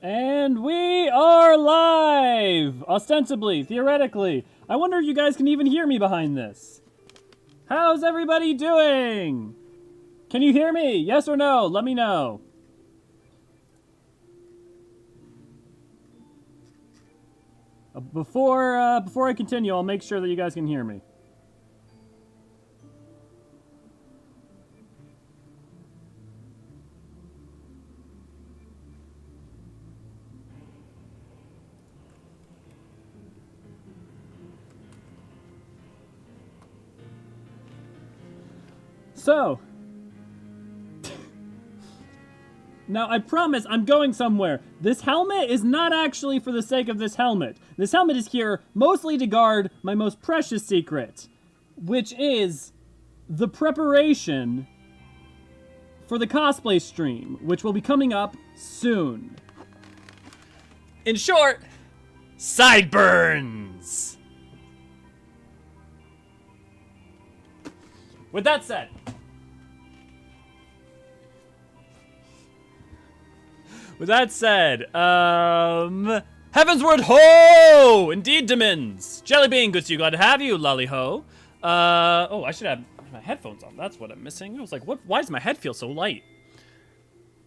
And we are live! Ostensibly, theoretically. I wonder if you guys can even hear me behind this. How's everybody doing? Can you hear me? Yes or no? Let me know. Before I continue, I'll make sure that you guys can hear me. So, now I promise I'm going somewhere. This helmet is not actually for the sake of this helmet. This helmet is here mostly to guard my most precious secret, which is the preparation for the cosplay stream, which will be coming up soon. In short, sideburns! With that said, Heavensward ho! Indeed, demons! Jellybean, good to see you, glad to have you, lolly ho. Oh, I should have my headphones on, that's what I'm missing. I was like, what? Why does my head feel so light?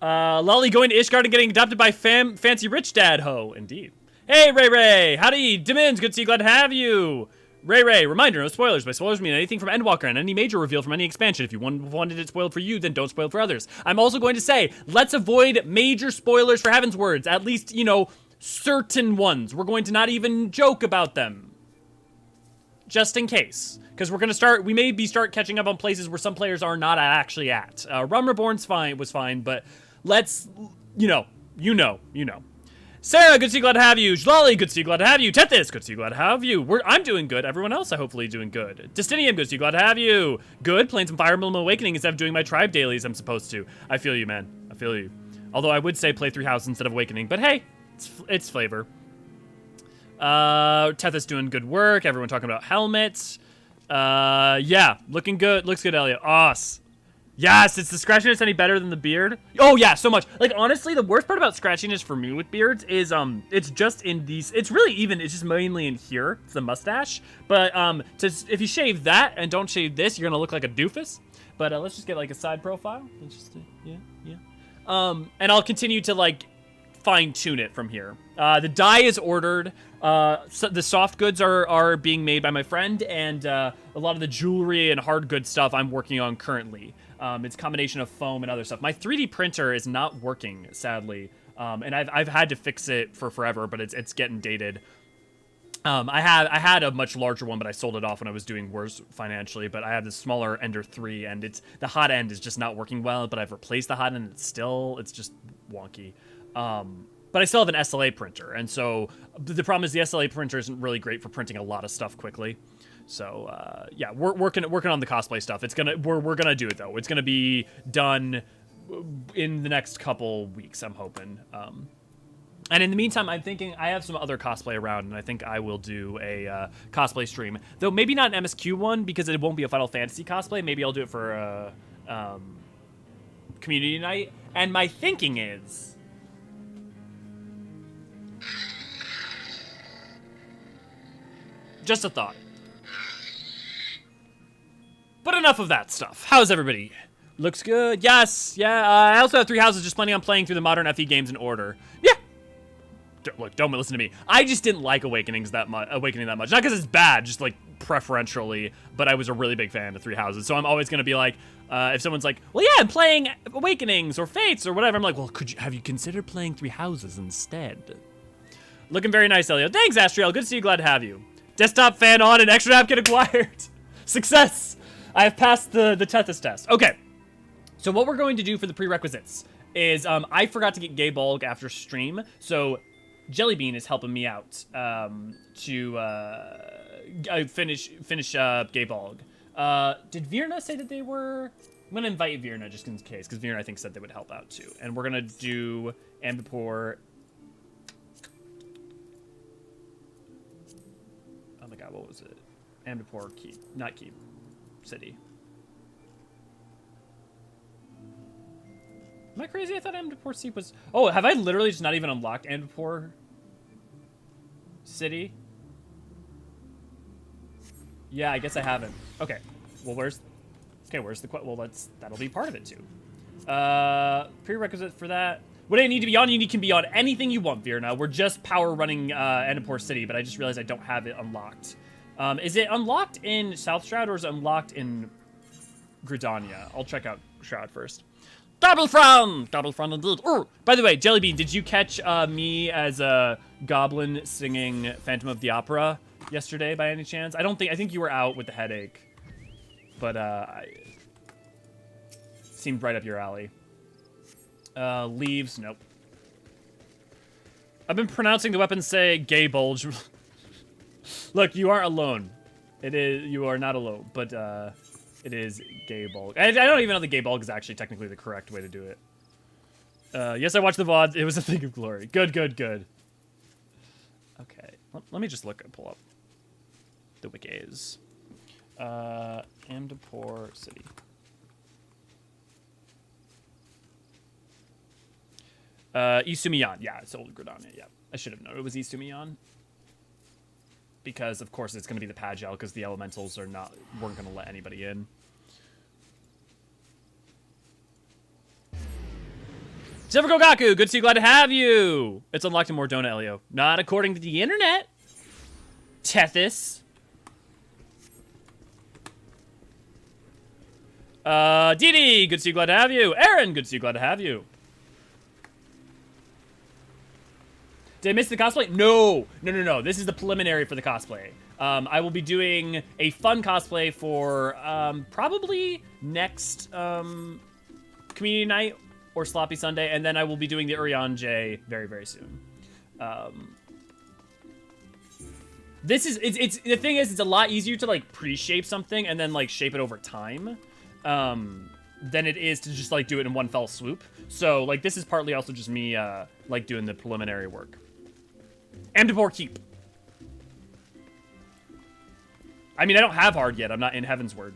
Lolly going to Ishgard and getting adopted by fancy rich dad ho, indeed. Hey, Ray, howdy, demons, good to see you, glad to have you. Ray, reminder, no spoilers. By spoilers, I mean anything from Endwalker and any major reveal from any expansion. If you wanted it spoiled for you, then don't spoil it for others. I'm also going to say, let's avoid major spoilers for Heavensward. At least, you know, certain ones. We're going to not even joke about them. Just in case. Because we're going to we may start catching up on places where some players are not actually at. Rum Reborn's was fine, but let's, you know. Sarah, good to see you, glad to have you. Jlali, good to see you, glad to have you. Tethys, good to see you, glad to have you. I'm doing good. Everyone else, I hopefully doing good. Destinium, good to see you, glad to have you. Good, playing some Fire Emblem Awakening instead of doing my tribe dailies I'm supposed to. I feel you, man. I feel you. Although I would say play 3 houses instead of Awakening, but hey, it's flavor. Tethys doing good work. Everyone talking about helmets. Yeah, looking good. Looks good, Elliot. Awesome. Yes, it's the scratchiness any better than the beard? Oh yeah, so much. Like honestly, the worst part about scratchiness for me with beards is it's just in these. It's really even. It's just mainly in here. It's the mustache. But if you shave that and don't shave this, you're gonna look like a doofus. But let's just get like a side profile. Let's just yeah. And I'll continue to like fine tune it from here. The dye is ordered. So the soft goods are being made by my friend, and a lot of the jewelry and hard good stuff I'm working on currently. It's a combination of foam and other stuff. My 3D printer is not working, sadly, and I've had to fix it for forever, but it's getting dated. I had a much larger one, but I sold it off when I was doing worse financially. But I have this smaller Ender 3, and the hot end is just not working well. But I've replaced the hot end, and it's just wonky. But I still have an SLA printer, and so the problem is the SLA printer isn't really great for printing a lot of stuff quickly. So yeah, we're working on the cosplay stuff. We're gonna do it though. It's gonna be done in the next couple weeks, I'm hoping. And in the meantime, I'm thinking I have some other cosplay around, and I think I will do a cosplay stream. Though maybe not an MSQ one, because it won't be a Final Fantasy cosplay. Maybe I'll do it for a community night. And my thinking is, just a thought. But enough of that stuff. How's everybody? Looks good. Yes. Yeah. I also have 3 houses, just planning on playing through the modern FE games in order. Yeah. Look, don't listen to me. I just didn't like Awakening that much. Not because it's bad, just like preferentially. But I was a really big fan of 3 houses, so I'm always gonna be like, if someone's like, well, yeah, I'm playing Awakenings or Fates or whatever, I'm like, well, have you considered playing 3 houses instead? Looking very nice, Elio. Thanks, Astriel. Good to see you. Glad to have you. Desktop fan on and extra app get acquired. Success. I have passed the Tethys test. Okay. So what we're going to do for the prerequisites is I forgot to get Gay Bulg after stream, so Jellybean is helping me out to finish Gay Bulg. Did Virna say that they were? I'm gonna invite Virna just in case, because Virna I think said they would help out too. And we're gonna do Amdapor. Oh my god, what was it? Amdapor Keep, not Keep. City. Am I crazy? I thought Amdapor Seep was... Oh, have I literally just not even unlocked Amdapor City? Yeah, I guess I haven't. Okay. Well, where's... Okay, where's the... Well, that'll be part of it, too. Prerequisite for that. What do I need to be on? You can be on anything you want, Virna. We're just power running Amdapor City, but I just realized I don't have it unlocked. Is it unlocked in South Shroud or is it unlocked in Gridania? I'll check out Shroud first. Double frown indeed. Ooh. By the way, Jellybean, did you catch me as a goblin singing Phantom of the Opera yesterday by any chance? I think you were out with the headache, but seemed right up your alley. Leaves, nope. I've been pronouncing the weapons say gay bulge. Look, you aren't alone. You are not alone, but it is gay bulge. I don't even know the gay bulge is actually technically the correct way to do it. Yes, I watched the VOD. It was a thing of glory. Good. Okay. Let me just pull up the wikis. Amdapor City. Isumiyan. Yeah, it's old Gridania. Yeah, I should have known it was Isumiyan. Because, of course, it's going to be the Pagel, because the elementals weren't going to let anybody in. Silvergogaku, good to see you, glad to have you! It's unlocked in Mordona, Elio. Not according to the internet. Tethys. Didi, good to see you, glad to have you. Aaron, good to see you, glad to have you. Did I miss the cosplay? No. This is the preliminary for the cosplay. I will be doing a fun cosplay for probably next community night or Sloppy Sunday, and then I will be doing the Urian J very, very soon. This is the thing is, it's a lot easier to like pre-shape something and then like shape it over time than it is to just like do it in one fell swoop. So like this is partly also just me like doing the preliminary work. Amdapor Keep. I mean, I don't have hard yet. I'm not in Heavensward.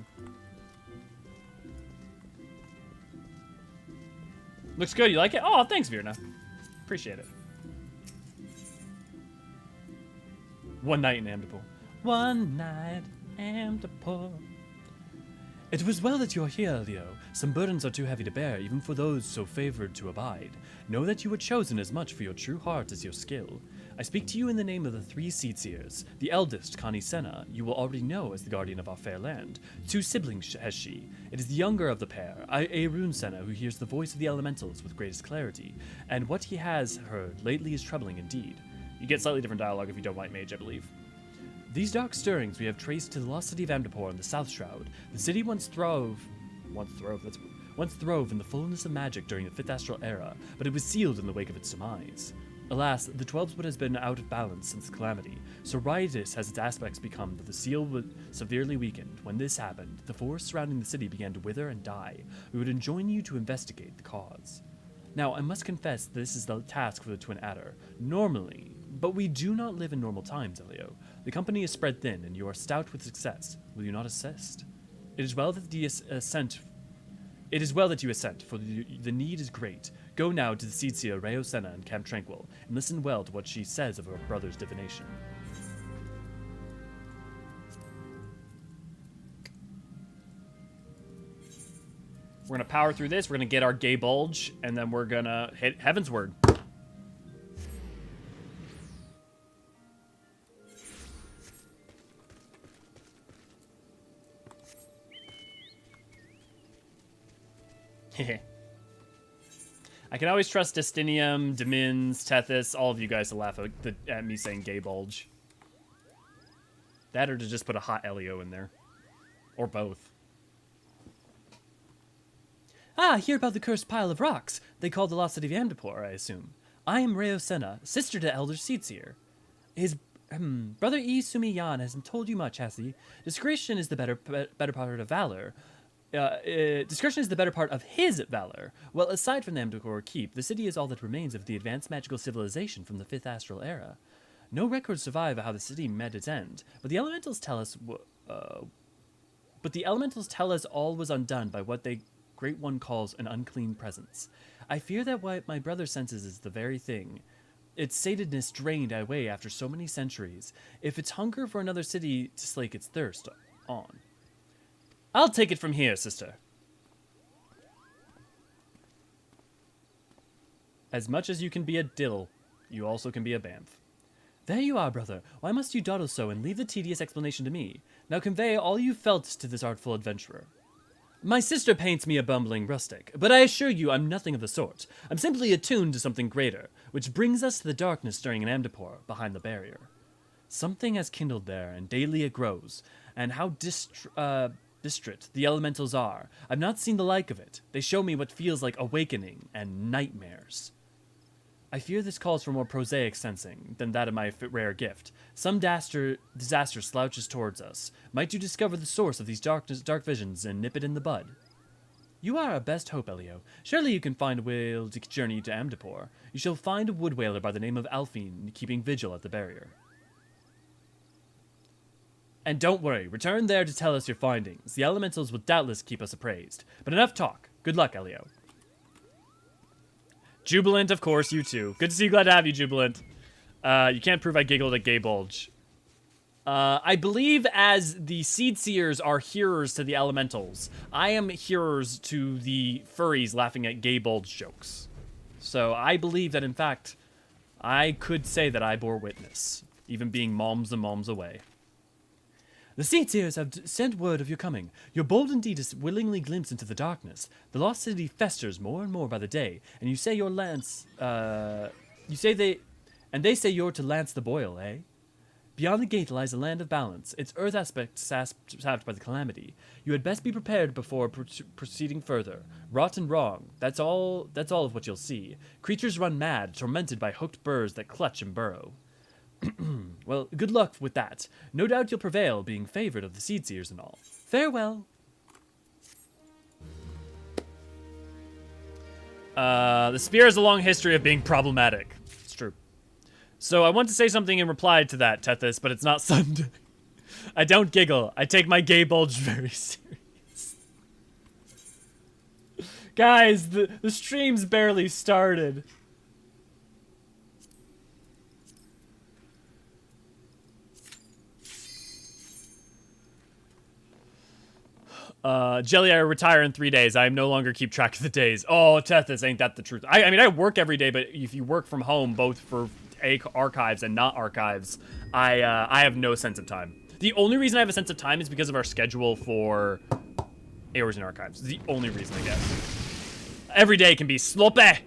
Looks good. You like it? Oh, thanks, Virna. Appreciate it. One night in Amdapor. One night, Amdapor. It was well that you're here, Leo. Some burdens are too heavy to bear, even for those so favored to abide. Know that you were chosen as much for your true heart as your skill. I speak to you in the name of the three Seedseers. The eldest, Connie Senna, you will already know as the guardian of our fair land. 2 siblings has she. It is the younger of the pair, Eorzean Senna, who hears the voice of the elementals with greatest clarity, and what he has heard lately is troubling indeed. You get slightly different dialogue if you don't like mage, I believe. These dark stirrings we have traced to the lost city of Amdapor in the South Shroud. The city once throve in the fullness of magic during the Fifth Astral Era, but it was sealed in the wake of its demise. Alas, the 12's has been out of balance since the calamity, so riotous has its aspects become that the seal was severely weakened. When this happened, the forest surrounding the city began to wither and die. We would enjoin you to investigate the cause. Now, I must confess this is the task for the Twin Adder. Normally, but we do not live in normal times, Elio. The company is spread thin, and you are stout with success. Will you not assist? It is well that you assent, for the need is great. Go now to the Seedseer Eorzean Senna in Camp Tranquil, and listen well to what she says of her brother's divination. We're gonna power through this, we're gonna get our gay bulge, and then we're gonna hit Heavensward. I can always trust Destinium, Demins, Tethys, all of you guys to laugh at me saying gay bulge. That or to just put a hot Elio in there. Or both. Ah, hear about the cursed pile of rocks. They call the lost city of Amdapor, I assume. I am Eorzean Senna, sister to Elder Seedseer. His brother Isumiyan hasn't told you much, has he? Discretion is the better part of valor. Discretion is the better part of his valor. Well, aside from the Amdapor Keep, the city is all that remains of the advanced magical civilization from the Fifth Astral Era. No records survive of how the city met its end, but the elementals tell us all was undone by what the Great One calls an unclean presence. I fear that what my brother senses is the very thing. Its satedness drained away after so many centuries. If it's hunger for another city to slake its thirst on. I'll take it from here, sister. As much as you can be a dill, you also can be a bamf. There you are, brother. Why must you dawdle so and leave the tedious explanation to me? Now convey all you felt to this artful adventurer. My sister paints me a bumbling rustic, but I assure you I'm nothing of the sort. I'm simply attuned to something greater, which brings us to the darkness stirring in Amdapor, behind the barrier. Something has kindled there, and daily it grows, and how distraught the elementals are. I've not seen the like of it. They show me what feels like awakening and nightmares. I fear this calls for more prosaic sensing than that of my rare gift. Some disaster slouches towards us. Might you discover the source of these dark visions and nip it in the bud? You are our best hope, Elio. Surely you can find a way to journey to Amdapor. You shall find a wood whaler by the name of Alphine keeping vigil at the barrier. And don't worry, return there to tell us your findings. The elementals will doubtless keep us appraised. But enough talk. Good luck, Elio. Jubilant, of course, you too. Good to see you. Glad to have you, Jubilant. You can't prove I giggled at Gay Bulge. I believe as the Seed Seers are hearers to the elementals, I am hearers to the furries laughing at Gay Bulge jokes. So I believe that, in fact, I could say that I bore witness, even being moms and moms away. The Seed Seers have sent word of your coming. Your bold indeed is willingly glimpsed into the darkness. The lost city festers more and more by the day, and you say your lance, they say you're to lance the boil, eh? Beyond the gate lies a land of balance, its earth aspect sapped by the calamity. You had best be prepared before proceeding further. Rot and wrong, that's all of what you'll see. Creatures run mad, tormented by hooked burrs that clutch and burrow. Well, good luck with that. No doubt you'll prevail, being favored of the Seed Seers and all. Farewell. The spear has a long history of being problematic. It's true. So I want to say something in reply to that, Tethys, but it's not Sunday. I don't giggle. I take my gay bulge very serious. Guys, the stream's barely started. Jelly, I retire in 3 days. I no longer keep track of the days. Oh, Tethys, ain't that the truth? I mean, I work every day, but if you work from home, both for archives and not archives, I have no sense of time. The only reason I have a sense of time is because of our schedule for Eorzean archives. The only reason, I guess. Every day can be sloppy.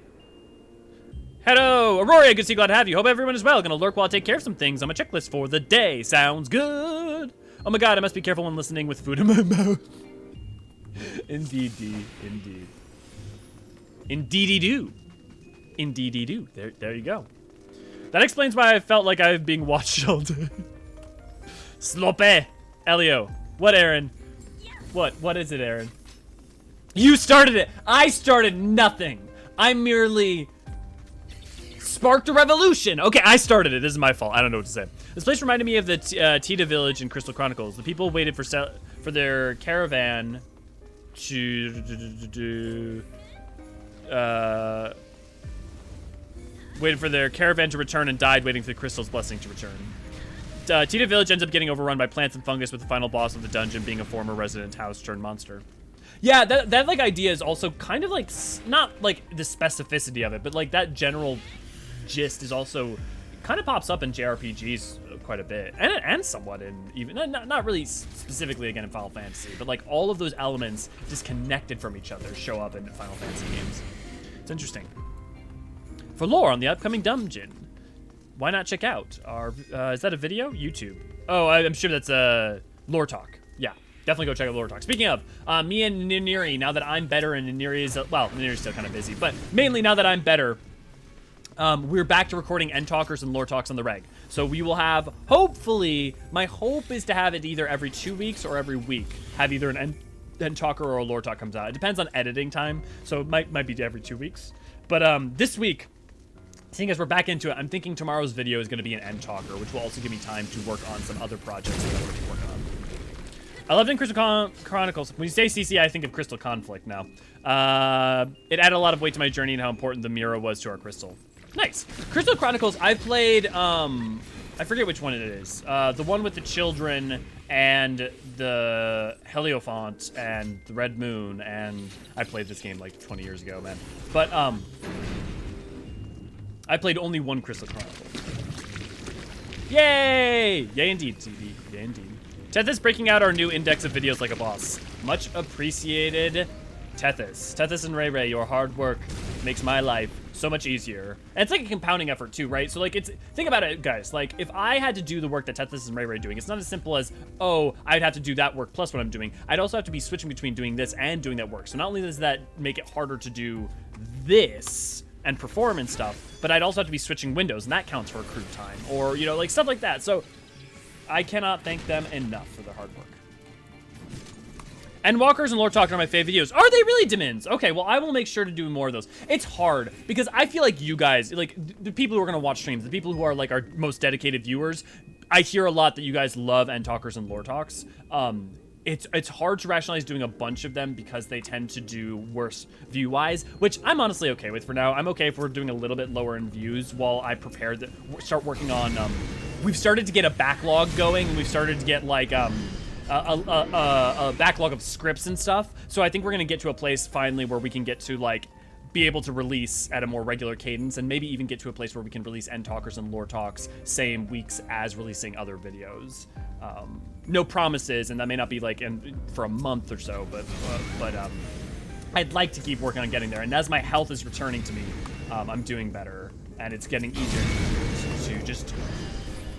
Hello, Aurora, good to see you, glad to have you. Hope everyone is well. Gonna lurk while I take care of some things on my checklist for the day. Sounds good. Oh my god, I must be careful when listening with food in my mouth. Indeedy, indeed. Indeedy-do. Indeedy-do. There you go. That explains why I felt like I was being watched all day. Sloppy. Elio. What, Aaron? What is it, Aaron? You started it. I started nothing. I merely sparked a revolution. Okay, I started it. This is my fault. I don't know what to say. This place reminded me of the Tita village in Crystal Chronicles. The people waited for their caravan to waited for their caravan to return and died waiting for the crystal's blessing to return. Tita village ends up getting overrun by plants and fungus, with the final boss of the dungeon being a former resident house turned monster. Yeah, that like idea is also kind of like, not like the specificity of it, but like that general gist is also kind of pops up in JRPGs quite a bit, and somewhat in even not really specifically again in Final Fantasy, but like all of those elements disconnected from each other show up in Final Fantasy games. It's interesting. For lore on the upcoming dungeon, why not check out our is that a video? YouTube. Oh, I'm sure that's a lore talk. Yeah, definitely go check out lore talk. Speaking of me and Niniri, now that I'm better and Niniri is well, Niniri's still kind of busy, but mainly now that I'm better, we're back to recording end talkers and lore talks on the reg. So we will have, hopefully, my hope is to have it either every 2 weeks or every week. Have either an end talker or a lore talk comes out. It depends on editing time, so it might be every 2 weeks. But this week, seeing as we're back into it, I'm thinking tomorrow's video is going to be an end talker, which will also give me time to work on some other projects that I'm going to be working on. I loved in Crystal Chronicles. When you say CC, I think of Crystal Conflict now. It added a lot of weight to my journey and how important the mirror was to our crystal. Nice. Crystal Chronicles, I've played, I forget which one it is. The one with the children and the Hierophant and the Red Moon, and I played this game like 20 years ago, man. But, I played only one Crystal Chronicle. Yay! Yay indeed, TV. Yay indeed. Tethys breaking out our new index of videos like a boss. Much appreciated, Tethys. Tethys and Ray Ray, your hard work makes my life so much easier. And it's like a compounding effort too, right? So like think about it, guys. Like if I had to do the work that Tethys and Ray Ray are doing, it's not as simple as, oh, I'd have to do that work plus what I'm doing. I'd also have to be switching between doing this and doing that work. So not only does that make it harder to do this and perform and stuff, but I'd also have to be switching windows, and that counts for accrued time, or, you know, like stuff like that. So I cannot thank them enough for their hard work. And Walkers and Lore Talk are my favorite videos. Are they really, Demins? Okay, well, I will make sure to do more of those. It's hard, because I feel like you guys, like, the people who are going to watch streams, the people who are, like, our most dedicated viewers, I hear a lot that you guys love End Talkers and Lore Talks. It's hard to rationalize doing a bunch of them because they tend to do worse view-wise, which I'm honestly okay with for now. I'm okay if we're doing a little bit lower in views while I prepare to start working on, we've started to get a backlog going, and we've started to get, like, a backlog of scripts and stuff. So I think we're going to get to a place finally where we can get to, like, be able to release at a more regular cadence, and maybe even get to a place where we can release End Talkers and Lore Talks same weeks as releasing other videos. No promises, and that may not be like for a month or so, but I'd like to keep working on getting there. And as my health is returning to me, I'm doing better, and it's getting easier to just.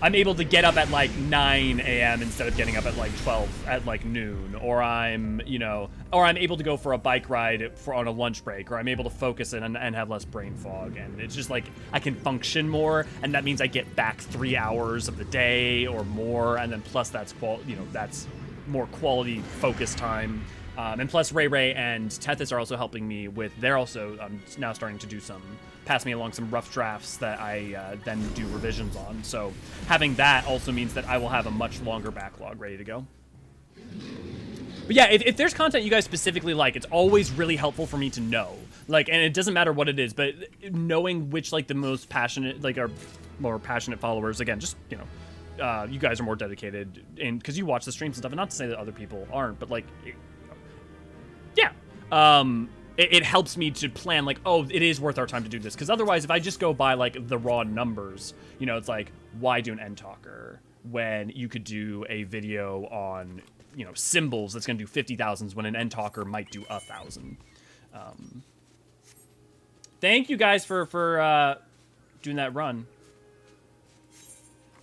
I'm able to get up at like 9 a.m. instead of getting up at like 12 at like noon, or I'm able to go for a bike ride on a lunch break, or I'm able to focus and have less brain fog, and it's just like I can function more, and that means I get back 3 hours of the day or more, and then plus that's that's more quality focus time. And plus Ray Ray and Tethys are also helping me with, they're also now starting to do pass me along some rough drafts that I then do revisions on. So having that also means that I will have a much longer backlog ready to go. But yeah, if there's content you guys specifically like, it's always really helpful for me to know. Like, and it doesn't matter what it is, but knowing which like the most passionate, like our more passionate followers, again, just, you know, you guys are more dedicated, and because you watch the streams and stuff, and not to say that other people aren't, but like, yeah. It helps me to plan, like, oh, it is worth our time to do this. Because otherwise, if I just go by, like, the raw numbers, you know, it's like, why do an End Talker when you could do a video on, you know, symbols that's going to do 50,000s when an End Talker might do 1,000? Thank you guys for doing that run.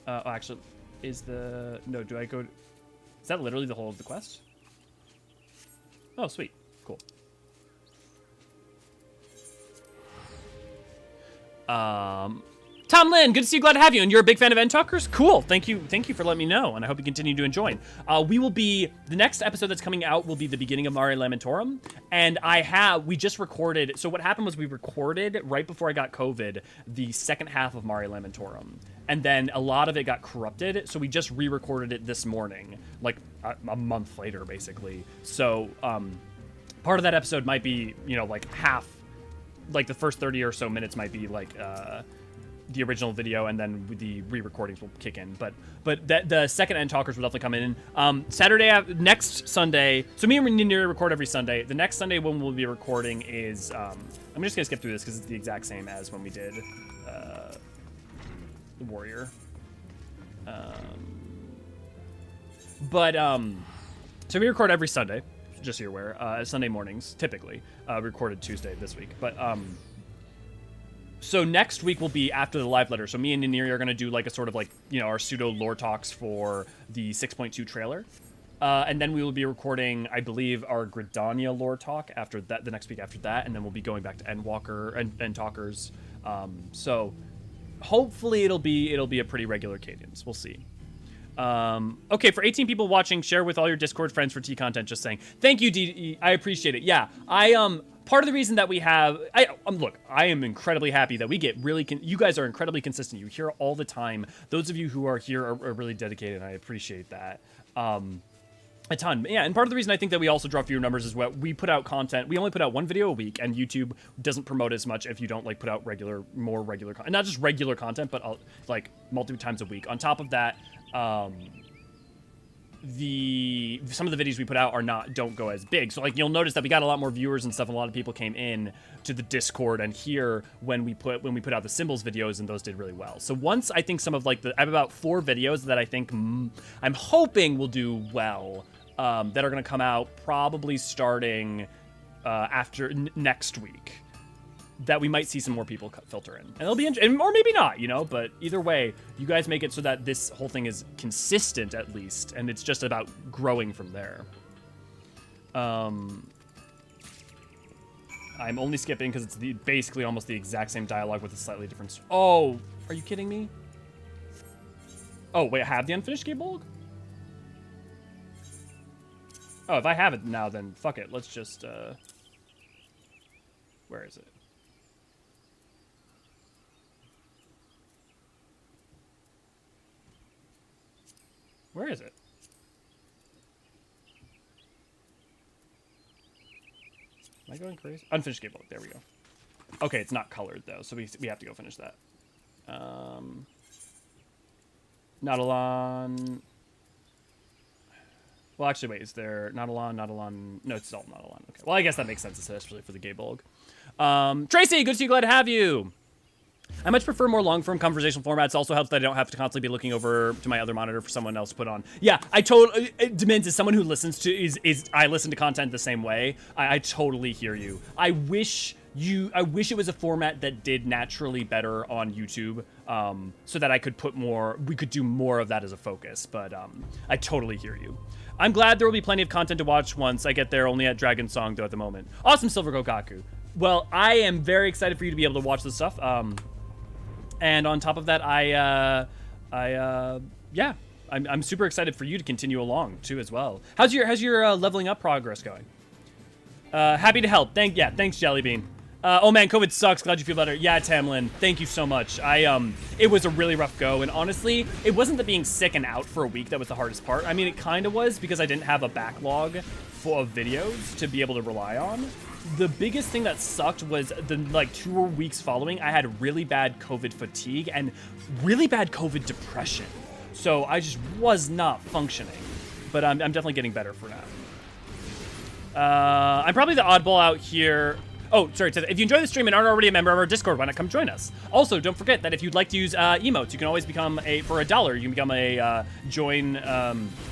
Actually, do I go... Is that literally the whole of the quest? Oh, sweet. Cool. Tom Lin, good to see you, glad to have you, and you're a big fan of End Talkers? Cool, thank you for letting me know, and I hope you continue to enjoy. The next episode that's coming out will be the beginning of Mare Lamentorum, and we just recorded, so what happened was we recorded, right before I got COVID, the second half of Mare Lamentorum, and then a lot of it got corrupted, so we just re-recorded it this morning, like a month later, basically. So, part of that episode might be, you know, like half, like the first 30 or so minutes might be like the original video, and then the re-recordings will kick in. But the second End Talkers will definitely come in. Saturday, next Sunday, so me and Nini record every Sunday. The next Sunday when we'll be recording is, I'm just gonna skip through this because it's the exact same as when we did the Warrior. So we record every Sunday, just so you're aware, Sunday mornings, typically. We recorded Tuesday this week. But, so next week will be after the live letter. So me and Niniri are going to do like a sort of like, you know, our pseudo lore talks for the 6.2 trailer. And then we will be recording, I believe, our Gridania lore talk after that, the next week after that. And then we'll be going back to Endwalker and End Talkers. So hopefully it'll be a pretty regular cadence. We'll see. Okay, for 18 people watching, share with all your Discord friends for T content. Just saying, thank you, DE. I appreciate it. Yeah, part of the reason that we have, look, I am incredibly happy that we get really, you guys are incredibly consistent. You hear all the time. Those of you who are here are really dedicated, and I appreciate that. A ton. Yeah, and part of the reason I think that we also draw fewer numbers is what we put out content. We only put out one video a week, and YouTube doesn't promote as much if you don't like put out more regular content. Not just regular content, but like multiple times a week. On top of that, some of the videos we put out don't go as big. So like you'll notice that we got a lot more viewers and stuff, and a lot of people came in to the Discord and here when we put out the symbols videos, and those did really well. So once I think some of like I have about 4 videos that I think I'm hoping will do well. That are going to come out probably starting after next week. That we might see some more people filter in, and it'll be or maybe not, you know. But either way, you guys make it so that this whole thing is consistent at least, and it's just about growing from there. I'm only skipping because it's basically almost the exact same dialogue with a slightly different. Oh, are you kidding me? Oh wait, I have the unfinished Gabolg? Oh, if I have it now, then fuck it. Let's just, where is it? Where is it? Am I going crazy? Unfinished Gabolg. There we go. Okay, it's not colored, though, so we have to go finish that. Nautilon... Well, actually, wait, is there Nautilon? No, it's all Nautilon. Okay. Well, I guess that makes sense, especially for the Gabolg. Tracy, good to see you. Glad to have you. I much prefer more long-form conversational formats. Also helps that I don't have to constantly be looking over to my other monitor for someone else to put on. Yeah, I totally... Demins, as someone who listens to... I listen to content the same way. I totally hear you. I wish it was a format that did naturally better on YouTube, so that I could we could do more of that as a focus, but I totally hear you. I'm glad there will be plenty of content to watch once I get there, only at Dragon Song, though, at the moment. Awesome, Silver Gokaku. Well, I am very excited for you to be able to watch this stuff, and on top of that, yeah, I'm super excited for you to continue along, too, as well. How's your leveling up progress going? Happy to help. Thanks, Jellybean. Oh man, COVID sucks. Glad you feel better. Yeah, Tamlin, thank you so much. It was a really rough go, and honestly, it wasn't the being sick and out for a week that was the hardest part. I mean, it kind of was because I didn't have a backlog full of videos to be able to rely on. The biggest thing that sucked was the like 2 weeks following, I had really bad COVID fatigue and really bad COVID depression. So I just was not functioning, but I'm definitely getting better for now. I'm probably the oddball out here. Oh, sorry. If you enjoy the stream and aren't already a member of our Discord, why not come join us? Also, don't forget that if you'd like to use emotes, you can always become for $1. You can become a I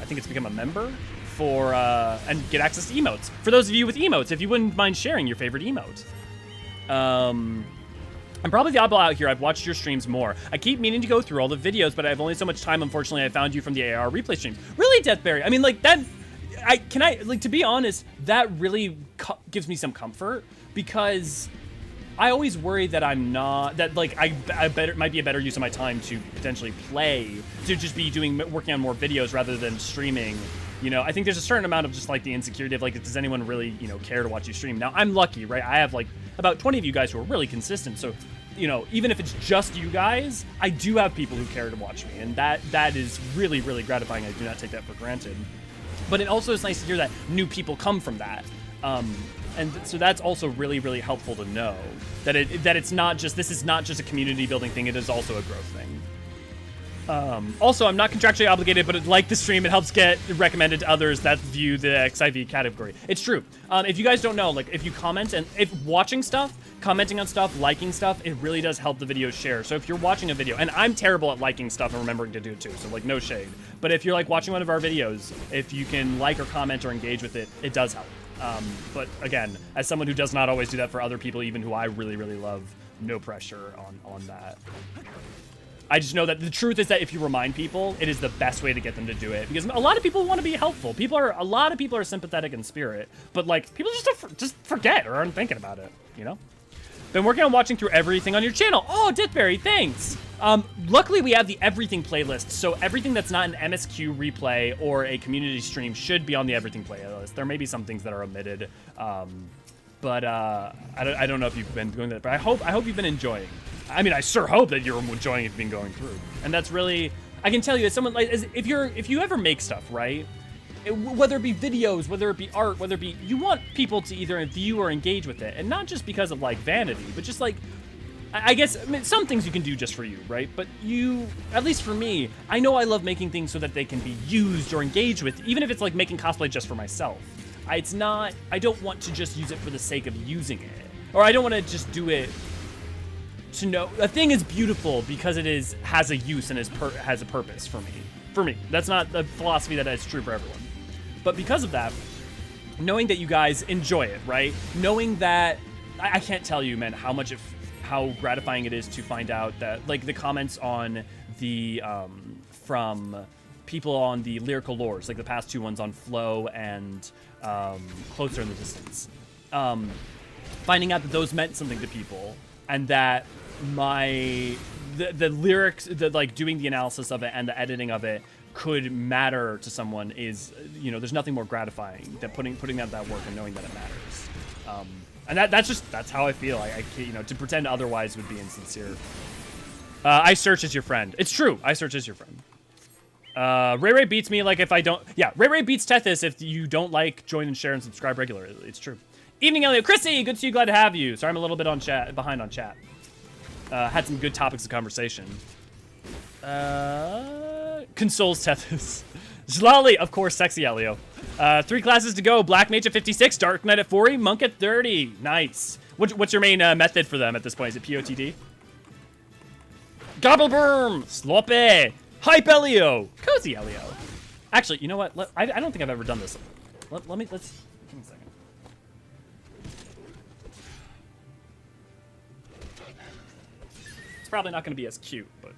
think it's become a member for and get access to emotes. For those of you with emotes, if you wouldn't mind sharing your favorite emote. I'm probably the oddball out here. I've watched your streams more. I keep meaning to go through all the videos, but I have only so much time. Unfortunately, I found you from the AR replay streams. Really, Deathberry? I mean, like that. To be honest, that really gives me some comfort. Because I always worry that I might be a better use of my time to potentially play, to just be working on more videos rather than streaming. You know, I think there's a certain amount of just like the insecurity of like, does anyone really, you know, care to watch you stream? Now, I'm lucky, right? I have like about 20 of you guys who are really consistent. So, you know, even if it's just you guys, I do have people who care to watch me. And that is really, really gratifying. I do not take that for granted. But it also is nice to hear that new people come from that. And so that's also really, really helpful to know that this is not just a community building thing. It is also a growth thing. Also, I'm not contractually obligated, but like the stream, it helps get recommended to others that view the XIV category. It's true. If you guys don't know, like if you comment and if watching stuff, commenting on stuff, liking stuff, it really does help the video share. So if you're watching a video, and I'm terrible at liking stuff and remembering to do it too, so like no shade. But if you're like watching one of our videos, if you can like or comment or engage with it, it does help. But again, as someone who does not always do that for other people, even who I really, really love, no pressure on that. I just know that the truth is that if you remind people, it is the best way to get them to do it. Because a lot of people want to be helpful. A lot of people are sympathetic in spirit, but like people just forget or aren't thinking about it, you know? Been working on watching through everything on your channel. Oh, Dithberry, thanks. Luckily, we have the everything playlist, so everything that's not an MSQ replay or a community stream should be on the everything playlist. There may be some things that are omitted, but I don't know if you've been doing that. But I hope you've been enjoying. I mean, I sure hope that you're enjoying it being going through. And that's really, I can tell you, as someone like, if you ever make stuff, right? whether it be videos, whether it be art, whether it be, you want people to either view or engage with it, and not just because of like vanity, but just like, I guess, I mean, some things you can do just for you, right? But you, at least for me, I know I love making things so that they can be used or engaged with, even if it's like making cosplay just for myself. I don't want to just use it for the sake of using it, or I don't want to just do it to know a thing is beautiful because it has a use and has a purpose for me. For me, that's not the philosophy that is true for everyone. But because of that, knowing that you guys enjoy it, right? Knowing that, I can't tell you, man, how gratifying it is to find out that, like, the comments on the, from people on the lyrical lores, like the past 2 ones on Flow and Closer in the Distance, finding out that those meant something to people, and that the lyrics, like doing the analysis of it and the editing of it could matter to someone is, there's nothing more gratifying than putting out that work and knowing that it matters. And that's how I feel. I to pretend otherwise would be insincere. I search as your friend. It's true. I search as your friend. Ray beats me like if I don't. Yeah, Ray beats Tethys if you don't like, join and share and subscribe regularly. It's true. Evening, Elliot. Chrissy, good to see you. Glad to have you. Sorry, I'm a little bit behind on chat. Had some good topics of conversation. Consoles Tethys. Zlali, of course, sexy Elio. 3 classes to go. Black Mage at 56, Dark Knight at 40, Monk at 30. Nice. What's your main method for them at this point? Is it POTD? Gobbleberm! Sloppy! Hype Elio! Cozy Elio. Actually, you know what? I don't think I've ever done this. Let's... Give me a second. It's probably not going to be as cute, but...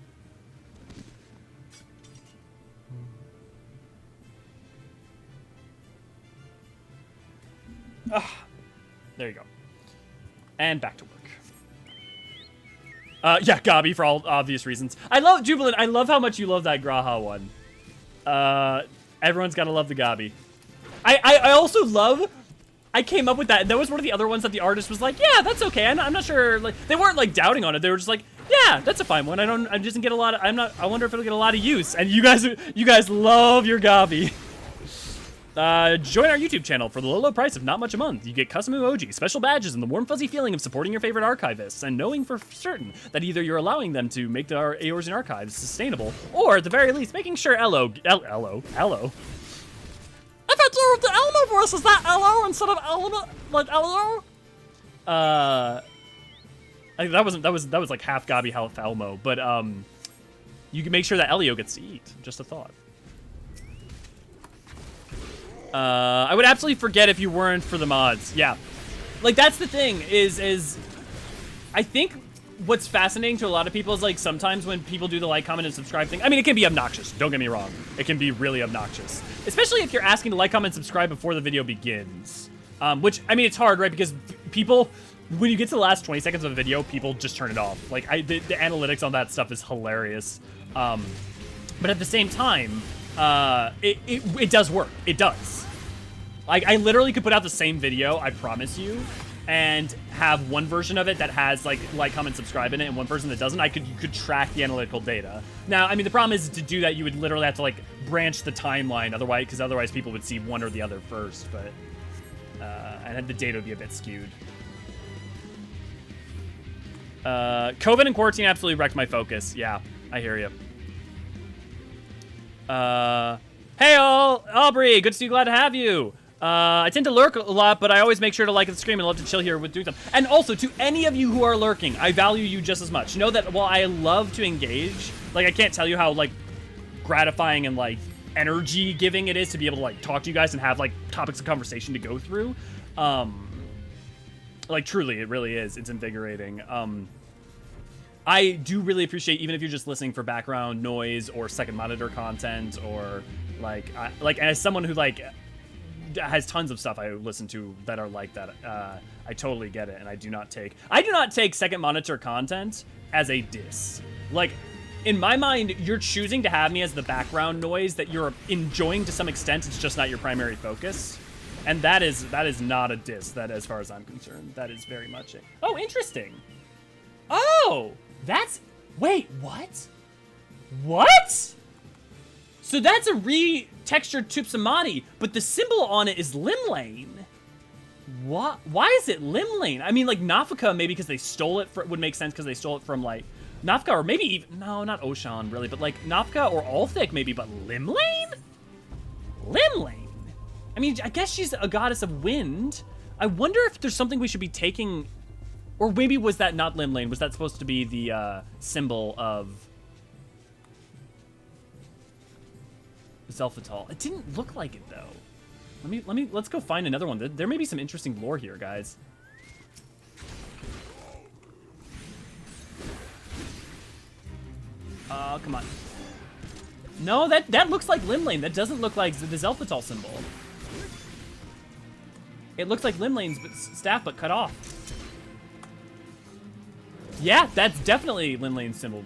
There you go. And back to work. Yeah, Gabi, for all obvious reasons. I love Jubilant. I love how much you love that Graha one. Everyone's got to love the Gabi. I also love... I came up with that. That was one of the other ones that the artist was like, yeah, that's okay. I'm not sure. Like, they weren't like doubting on it. They were just like, yeah, that's a fine one. I just get a lot of... I wonder if it'll get a lot of use. And you guys love your Gabi. Join our YouTube channel for the low price of not much a month. You get custom emojis, special badges, and the warm fuzzy feeling of supporting your favorite archivists and knowing for certain that either you're allowing them to make our Eorzean archives sustainable, or at the very least making sure Ello. If I do the Elmo voice, is that Ello instead of Elmo, like Ello? That was like half Gabi, half Elmo, but you can make sure that Elio gets to eat. Just a thought. I would absolutely forget if you weren't for the mods. Yeah. Like, that's the thing, is I think what's fascinating to a lot of people is, like, sometimes when people do the like, comment, and subscribe thing, I mean, it can be obnoxious. Don't get me wrong. It can be really obnoxious. Especially if you're asking to like, comment, and subscribe before the video begins. Which, I mean, it's hard, right? Because people, when you get to the last 20 seconds of a video, people just turn it off. Like, the analytics on that stuff is hilarious. But at the same time, it does work. It does. Like, I literally could put out the same video, I promise you, and have one version of it that has like, comment, subscribe in it, and one version that doesn't. You could track the analytical data. Now, I mean, the problem is to do that, you would literally have to like branch the timeline, otherwise people would see one or the other first, but and the data would be a bit skewed. COVID and quarantine absolutely wrecked my focus. Yeah, I hear you. Hey all, Aubrey, good to see you, glad to have you. I tend to lurk a lot, but I always make sure to like the stream and love to chill here with doing them. And also, to any of you who are lurking, I value you just as much. Know that while I love to engage, like, I can't tell you how, like, gratifying and, like, energy-giving it is to be able to, like, talk to you guys and have, like, topics of conversation to go through. Like, truly, it really is. It's invigorating. I do really appreciate, even if you're just listening for background noise or second monitor content, or, like, as someone who, like, has tons of stuff I listen to that are like that. I totally get it, and I do not take second monitor content as a diss. Like, in my mind, you're choosing to have me as the background noise that you're enjoying to some extent. It's just not your primary focus, and that is not a diss. That, as far as I'm concerned, that is very much it. Oh, interesting. Oh, wait, what? What? So that's a re-textured Tupsamati, but the symbol on it is Limlane. What? Why is it Limlane? I mean, like, Nafika, maybe because they stole it, would make sense because they stole it from, like, Nafika, or maybe even, no, not Oshan, really, but, like, Nafika or Althik, maybe, but Limlane? Limlane? I mean, I guess she's a goddess of wind. I wonder if there's something we should be taking, or maybe was that not Limlane? Was that supposed to be the symbol of Zelphatal? It didn't look like it, though. Let's go find another one. There may be some interesting lore here, guys. Come on. No, that looks like Limlane. That doesn't look like the Zelphatal symbol. It looks like Limlane's staff, but cut off. Yeah, that's definitely Limlane's symbol.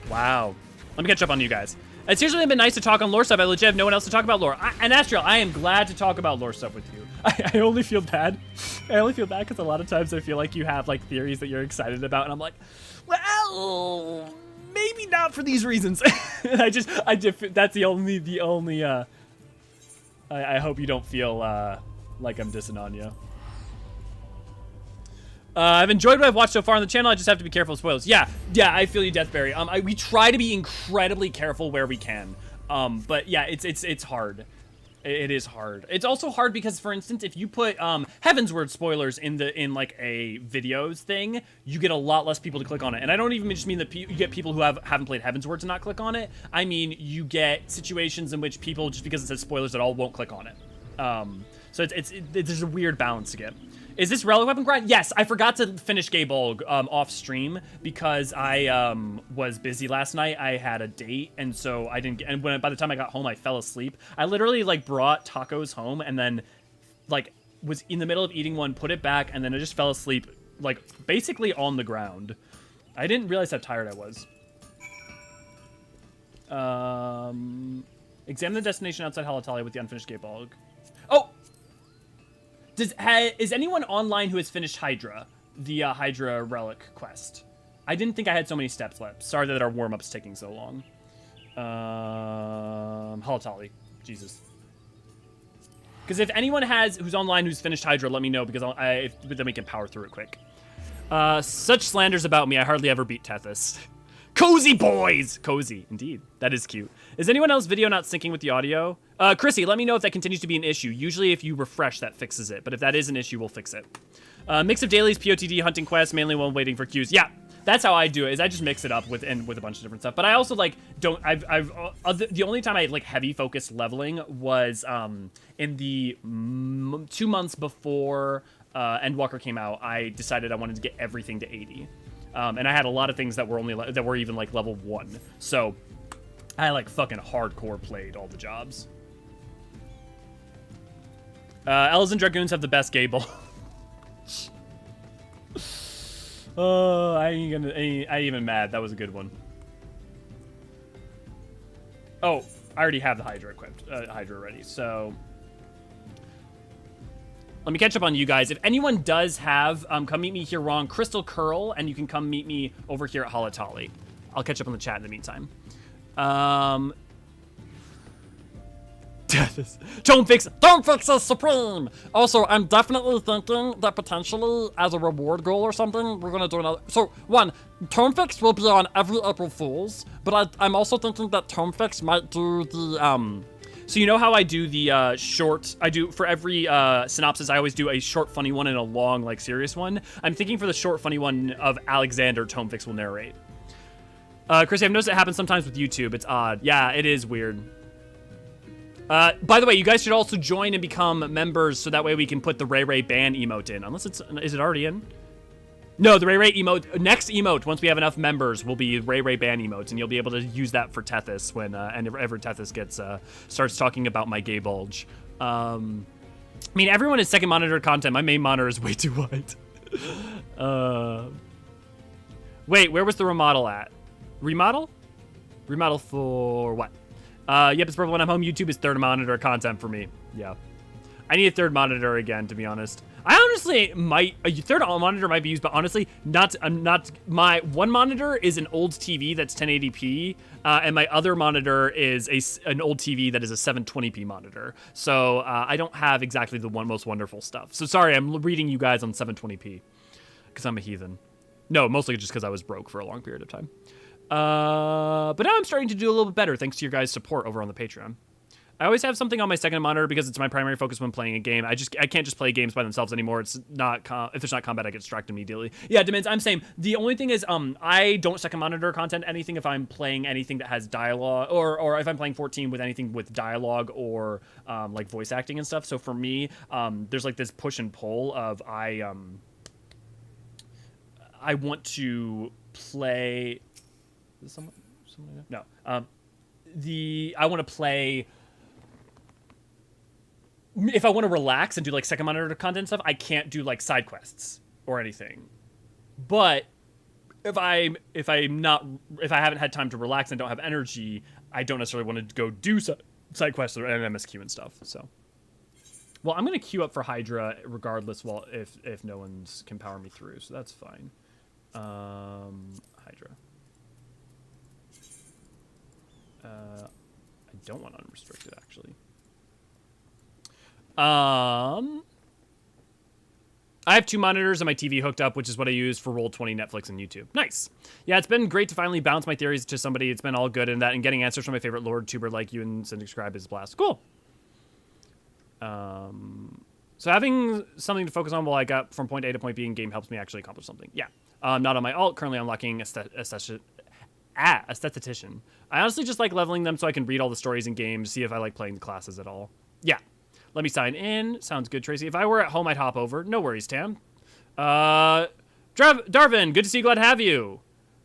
Wow. Let me catch up on you guys. It's usually been nice to talk on lore stuff. I legit have no one else to talk about lore. And Astral, I am glad to talk about lore stuff with you. I only feel bad. I only feel bad because a lot of times I feel like you have like theories that you're excited about, and I'm like, well, maybe not for these reasons. That's the only. I hope you don't feel like I'm dissing on you. I've enjoyed what I've watched so far on the channel. I just have to be careful of spoilers. Yeah, I feel you, Deathberry. We try to be incredibly careful where we can. But yeah, it's hard. It is hard. It's also hard because, for instance, if you put Heavensward spoilers in like a videos thing, you get a lot less people to click on it. And I don't even just mean that you get people who haven't played Heavensward to not click on it. I mean, you get situations in which people, just because it says spoilers at all, won't click on it. So there's a weird balance to get. Is this relic weapon grind? Yes, I forgot to finish Gaybolg off stream because I was busy last night. I had a date, and so I didn't get, and by the time I got home, I fell asleep. I literally like brought tacos home and then like was in the middle of eating one, put it back, and then I just fell asleep like basically on the ground. I didn't realize how tired I was. Examine the destination outside Hydaelyn with the unfinished Gaybolg. Oh! Is anyone online who has finished Hydra, the Hydra relic quest? I didn't think I had so many steps left. Sorry that our warm-up's taking so long. Hydaelyn, Jesus. Because if anyone who's online who's finished Hydra, let me know, because then we can power through it quick. Such slanders about me, I hardly ever beat Tethys. Cozy boys! Cozy, indeed. That is cute. Is anyone else's video not syncing with the audio? Chrissy, let me know if that continues to be an issue. Usually if you refresh, that fixes it. But if that is an issue, we'll fix it. Mix of dailies, POTD, hunting quests, mainly while waiting for queues. Yeah, that's how I do it, is I just mix it up with a bunch of different stuff. But I also, like, the only time I, like, heavy focused leveling was in the 2 months before Endwalker came out. I decided I wanted to get everything to 80. And I had a lot of things that were even like level 1. So I like fucking hardcore played all the jobs. Elves and Dragoons have the best Gable. Oh, I ain't even mad. That was a good one. Oh, I already have the Hydra equipped, Hydra ready. So let me catch up on you guys. If anyone does have, come meet me here wrong, Crystal Curl, and you can come meet me over here at Hydaelyn. I'll catch up on the chat in the meantime. Tome Fix is supreme! Also, I'm definitely thinking that potentially, as a reward goal or something, we're gonna do another. So, one, Tome Fix will be on every April Fool's, but I'm also thinking that Tome Fix might do the, So you know how I do the short, for every synopsis, I always do a short funny one and a long, like, serious one. I'm thinking for the short funny one of Alexander, Tomefix will narrate. Chris, I've noticed it happens sometimes with YouTube. It's odd. Yeah, it is weird. By the way, you guys should also join and become members so that way we can put the Ray Ray ban emote in. Unless is it already in? No, the Ray Ray emote, next emote, once we have enough members, will be Ray Ray ban emotes, and you'll be able to use that for Tethys when, ever Tethys gets, starts talking about my gay bulge. I mean, everyone is second monitor content. My main monitor is way too wide. Wait, where was the remodel at? Remodel? Remodel for what? Yep, it's purple when I'm home. YouTube is third monitor content for me. Yeah. I need a third monitor again, to be honest. I honestly might, a third monitor might be used, but honestly, my one monitor is an old TV that's 1080p, and my other monitor is an old TV that is a 720p monitor. So I don't have exactly the most wonderful stuff. So sorry, I'm reading you guys on 720p, because I'm a heathen. No, mostly just because I was broke for a long period of time. But now I'm starting to do a little bit better, thanks to your guys' support over on the Patreon. I always have something on my second monitor because it's my primary focus when playing a game. I can't just play games by themselves anymore. It's not if there's not combat, I get distracted immediately. Yeah, Demons, I'm same. The only thing is, I don't second monitor content anything if I'm playing anything that has dialogue, or if I'm playing 14 with anything with dialogue or like voice acting and stuff. So for me, there's like this push and pull of I want to play. Is someone no. I want to play. If I want to relax and do like second monitor content stuff, I can't do like side quests or anything. But if I haven't had time to relax and don't have energy, I don't necessarily want to go do side quests or MSQ and stuff. So, well, I'm gonna queue up for Hydra regardless. Well, if no one's can power me through, so that's fine. Hydra. I don't want unrestricted actually. I have 2 monitors and my TV hooked up, which is what I use for Roll20, Netflix, and YouTube. Nice. Yeah, it's been great to finally bounce my theories to somebody. It's been all good in that, and getting answers from my favorite Lord tuber like you and Syndic is a blast. Cool. So having something to focus on while I got from point A to point B in game helps me actually accomplish something. Yeah. Not on my alt. Currently unlocking aesthetician. I honestly just like leveling them so I can read all the stories in games, see if I like playing the classes at all. Yeah. Let me sign in. Sounds good, Tracy. If I were at home, I'd hop over. No worries, Tam. Darvin, good to see you. Glad to have you.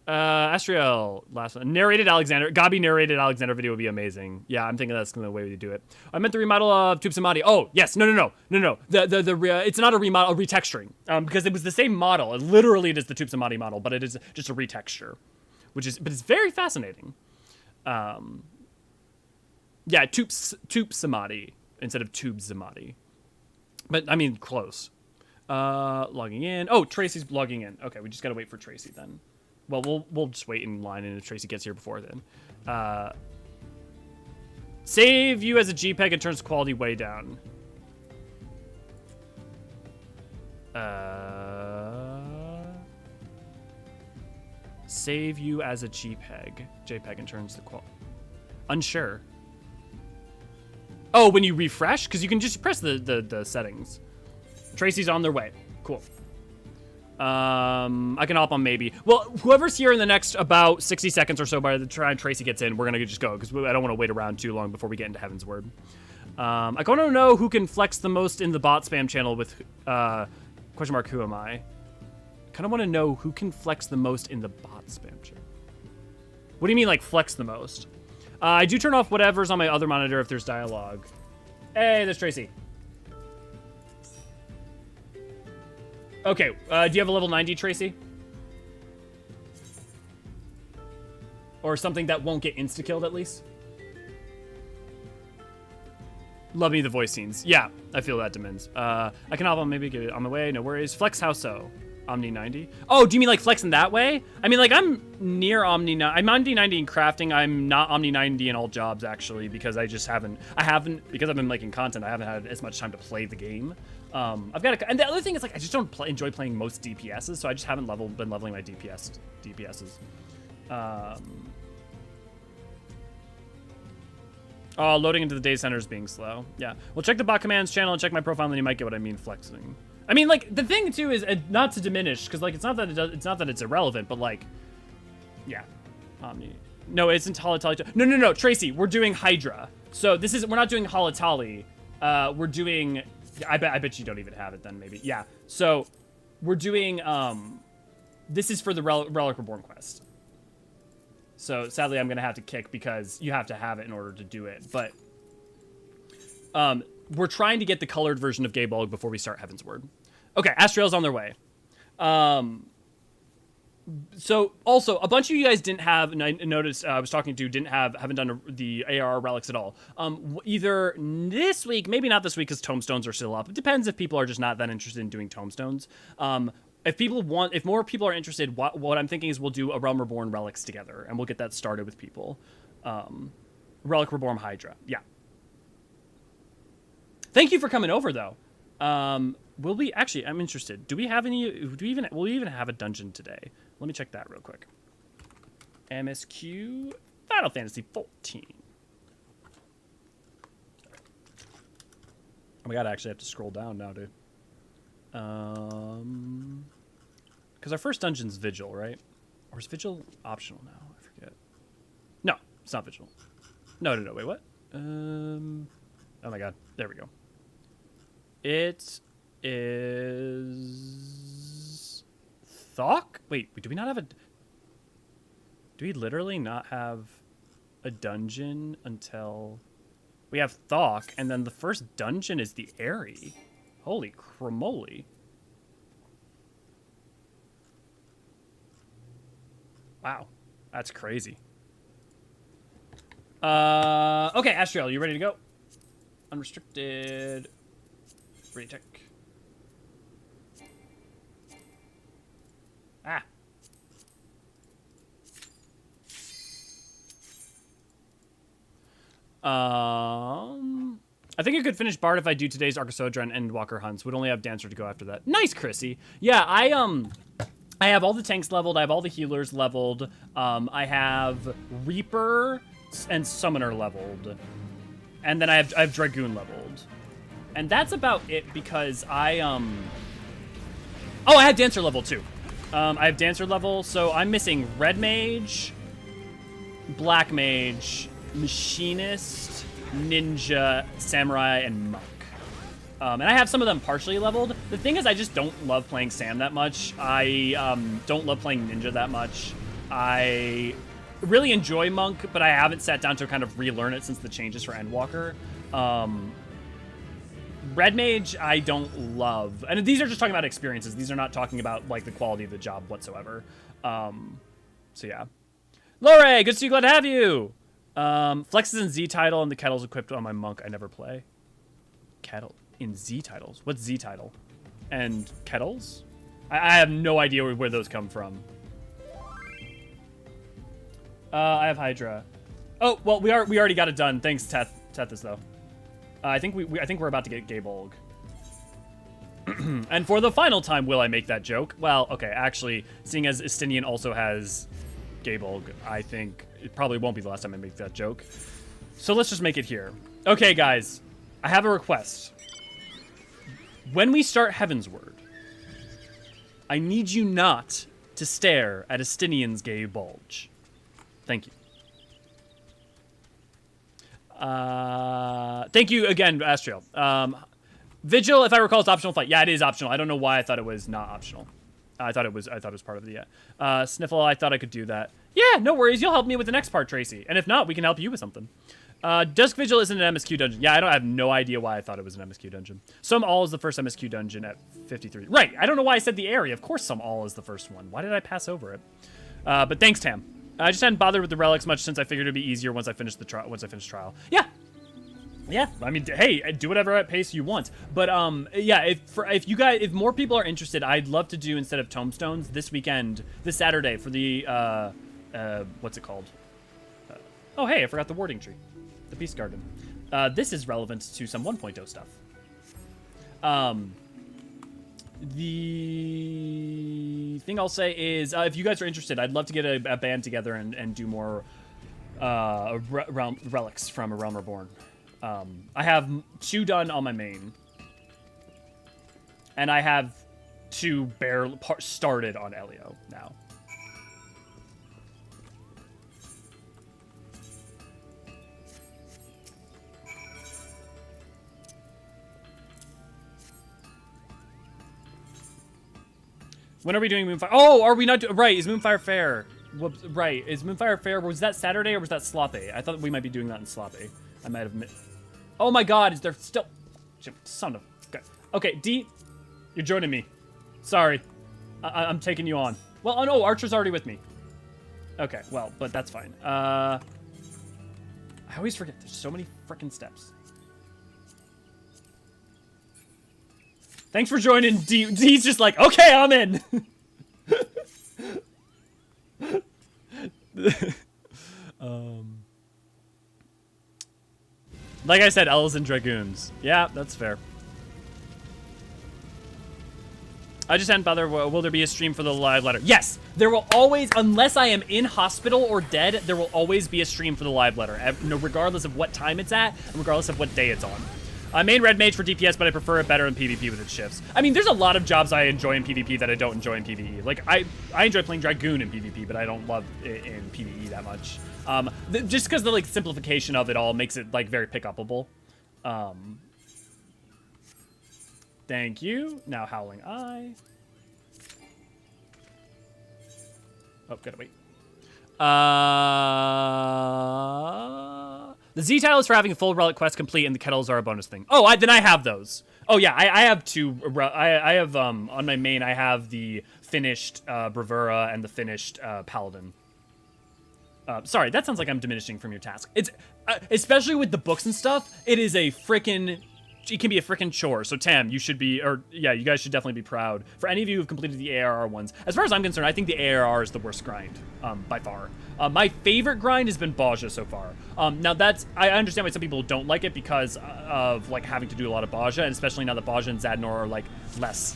Astriel, last one. Narrated Alexander. Gabi narrated Alexander video would be amazing. Yeah, I'm thinking that's the way to do it. I meant the remodel of Tube Samadhi. Oh, yes. No. It's not a remodel, a retexturing. Because it was the same model. Literally, it is the Tube Samadhi model, but it is just a retexture. But it's very fascinating. Yeah, Tube Samadhi. Instead of Tube Samadhi. But, I mean, close. Logging in. Oh, Tracy's logging in. Okay, we just gotta wait for Tracy then. Well, we'll just wait in line, and if Tracy gets here before then. Save you as a JPEG and turns quality way down. Save you as a JPEG and turns the quality. Unsure. Oh, when you refresh? Because you can just press the settings. Tracy's on their way. Cool. I can hop on maybe. Well, whoever's here in the next about 60 seconds or so by the time Tracy gets in, we're going to just go. Because I don't want to wait around too long before we get into Heavensward. I want to know who can flex the most in the bot spam channel with... question mark, who am I? Kind of want to know who can flex the most in the bot spam channel. What do you mean, like, flex the most? I do turn off whatever's on my other monitor if there's dialogue. Hey, there's Tracy. Okay, do you have a level 90, Tracy? Or something that won't get insta-killed, at least? Love me the voice scenes. Yeah, I feel that, Demons. I can hop on, maybe get it on my way, no worries. Flex how so? Omni 90. Oh, do you mean like flexing that way? I mean, like I'm near Omni 90. I'm Omni 90 in crafting. I'm not Omni 90 in all jobs actually because because I've been making content. I haven't had as much time to play the game. I've got and the other thing is like I just don't enjoy playing most DPSs, so I just haven't been leveling my DPSs. Oh, loading into the data center is being slow. Yeah. Well, check the bot commands channel and check my profile, and then you might get what I mean flexing. I mean, like, the thing, too, is not to diminish, because, like, it's not that it's irrelevant, but, like, yeah. Omni. No, it's Holotali. No, Tracy, we're doing Hydra. So we're not doing Holotali. We're doing, I bet you don't even have it then, maybe. Yeah. So we're doing, this is for the Relic Reborn quest. So, sadly, I'm going to have to kick because you have to have it in order to do it. But, we're trying to get the colored version of Gaybog before we start Heavensward. Okay, Astriel's on their way. So also a bunch of you guys didn't have, and I noticed I was talking to haven't done the AR relics at all. Either this week, maybe not this week because tomestones are still up. It depends if people are just not that interested in doing tomestones. If more people are interested, what I'm thinking is we'll do a Realm Reborn relics together, and we'll get that started with people. Relic Reborn Hydra, yeah. Thank you for coming over though. Will we actually? I'm interested. Do we have any? Will we even have a dungeon today? Let me check that real quick. MSQ Final Fantasy 14. Oh my god, I actually have to scroll down now, dude. Because our first dungeon's Vigil, right? Or is Vigil optional now? I forget. No, it's not Vigil. No, wait, what? Oh my god, there we go. It is Thok? Wait, do we not have a... Do we literally not have a dungeon until... We have Thok, and then the first dungeon is the Airy. Holy cramoly. Wow, that's crazy. Okay, Astriel, you ready to go? Unrestricted. Retech. Ah. I think I could finish Bard if I do today's Archosodra and Endwalker hunts. Would only have Dancer to go after that. Nice, Chrissy. Yeah, I have all the tanks leveled. I have all the healers leveled. I have Reaper and Summoner leveled. And then I have Dragoon leveled. And that's about it because I have Dancer level too. I have Dancer level, so I'm missing Red Mage, Black Mage, Machinist, Ninja, Samurai, and Monk. And I have some of them partially leveled. The thing is, I just don't love playing Sam that much. I don't love playing Ninja that much. I really enjoy Monk, but I haven't sat down to kind of relearn it since the changes for Endwalker. Red Mage, I don't love. And these are just talking about experiences. These are not talking about, like, the quality of the job whatsoever. So, yeah. Lore, good to see you. Glad to have you. Flex is in Z title, and the kettle's equipped on my Monk. I never play. Kettle. In Z titles? What's Z title? And kettles? I have no idea where those come from. I have Hydra. Oh, well, we already got it done. Thanks, Tethys, though. I think we're about to get Gabolg. And for the final time, will I make that joke? Well, okay, actually, seeing as Estinian also has Gabolg, I think it probably won't be the last time I make that joke. So let's just make it here. Okay, guys, I have a request. When we start Heavensward, I need you not to stare at Estinian's gay bulge. Thank you. Thank you again, Astriel. Vigil, if I recall, is optional fight. Yeah, it is optional. I don't know why I thought it was not optional. I thought it was part of the Sniffle. I thought I could do that. Yeah, no worries. You'll help me with the next part, Tracy. And if not, we can help you with something. Dusk Vigil isn't an MSQ dungeon. Yeah, I have no idea why I thought it was an MSQ dungeon. Some All is the first MSQ dungeon at 53. Right. I don't know why I said the area. Of course, Some All is the first one. Why did I pass over it? But thanks, Tam. I just hadn't bothered with the relics much since I figured it'd be easier once I finished trial. Yeah. Yeah, I mean, hey, do whatever at pace you want. But yeah, if more people are interested, I'd love to do, instead of tomestones, this weekend, this Saturday for the what's it called? Oh, hey, I forgot the warding tree, the Beast Garden. This is relevant to some 1.0 stuff. The thing I'll say is, if you guys are interested, I'd love to get a band together and do more relics from A Realm Reborn. I have 2 done on my main, and I have 2 started on Elio now. When are we doing Moonfire? Oh, are we not? Right, is Moonfire Fair? Whoops, right, is Moonfire Fair? Was that Saturday or was that Sloppy? I thought we might be doing that in Sloppy. I might have Oh my god, is there still... Son of... Okay, D, you're joining me. Sorry. I'm taking you on. Well, oh no, Archer's already with me. Okay, well, but that's fine. I always forget. There's so many freaking steps. Thanks for joining. D's just like, okay, I'm in. Like I said, elves and dragoons. Yeah, that's fair. I just hadn't bothered. Will there be a stream for the live letter? Yes, there will always, unless I am in hospital or dead, there will always be a stream for the live letter, regardless of what time it's at and regardless of what day it's on. I main red mage for DPS, but I prefer it better in PvP with its shifts. I mean, there's a lot of jobs I enjoy in PvP that I don't enjoy in PvE. Like, I enjoy playing Dragoon in PvP, but I don't love it in PvE that much. Just because the, like, simplification of it all makes it, like, very pick-upable. Thank you. Now Howling Eye. Oh, gotta wait. The Z tile is for having a full relic quest complete, and the kettles are a bonus thing. Oh, then I have those. Oh yeah, I have two. I have on my main. I have the finished Bravura and the finished Paladin. Sorry, that sounds like I'm diminishing from your task. It's especially with the books and stuff. It is a freaking. It can be a freaking chore. So Tam, you should be, or yeah, you guys should definitely be proud. For any of you who've completed the ARR ones, as far as I'm concerned, I think the ARR is the worst grind, by far. My favorite grind has been Baja so far. Now I understand why some people don't like it because of like having to do a lot of Baja, and especially now that Baja and Zadnor are like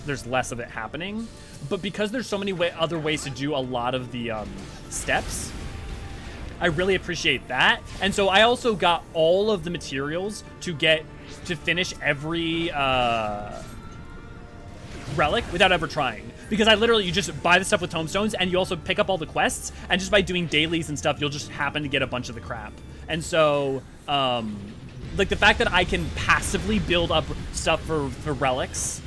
there's less of it happening. But because there's so many other ways to do a lot of the steps, I really appreciate that. And so I also got all of the materials to finish every relic without ever trying. Because you just buy the stuff with tombstones, and you also pick up all the quests, and just by doing dailies and stuff, you'll just happen to get a bunch of the crap. And so, like the fact that I can passively build up stuff for relics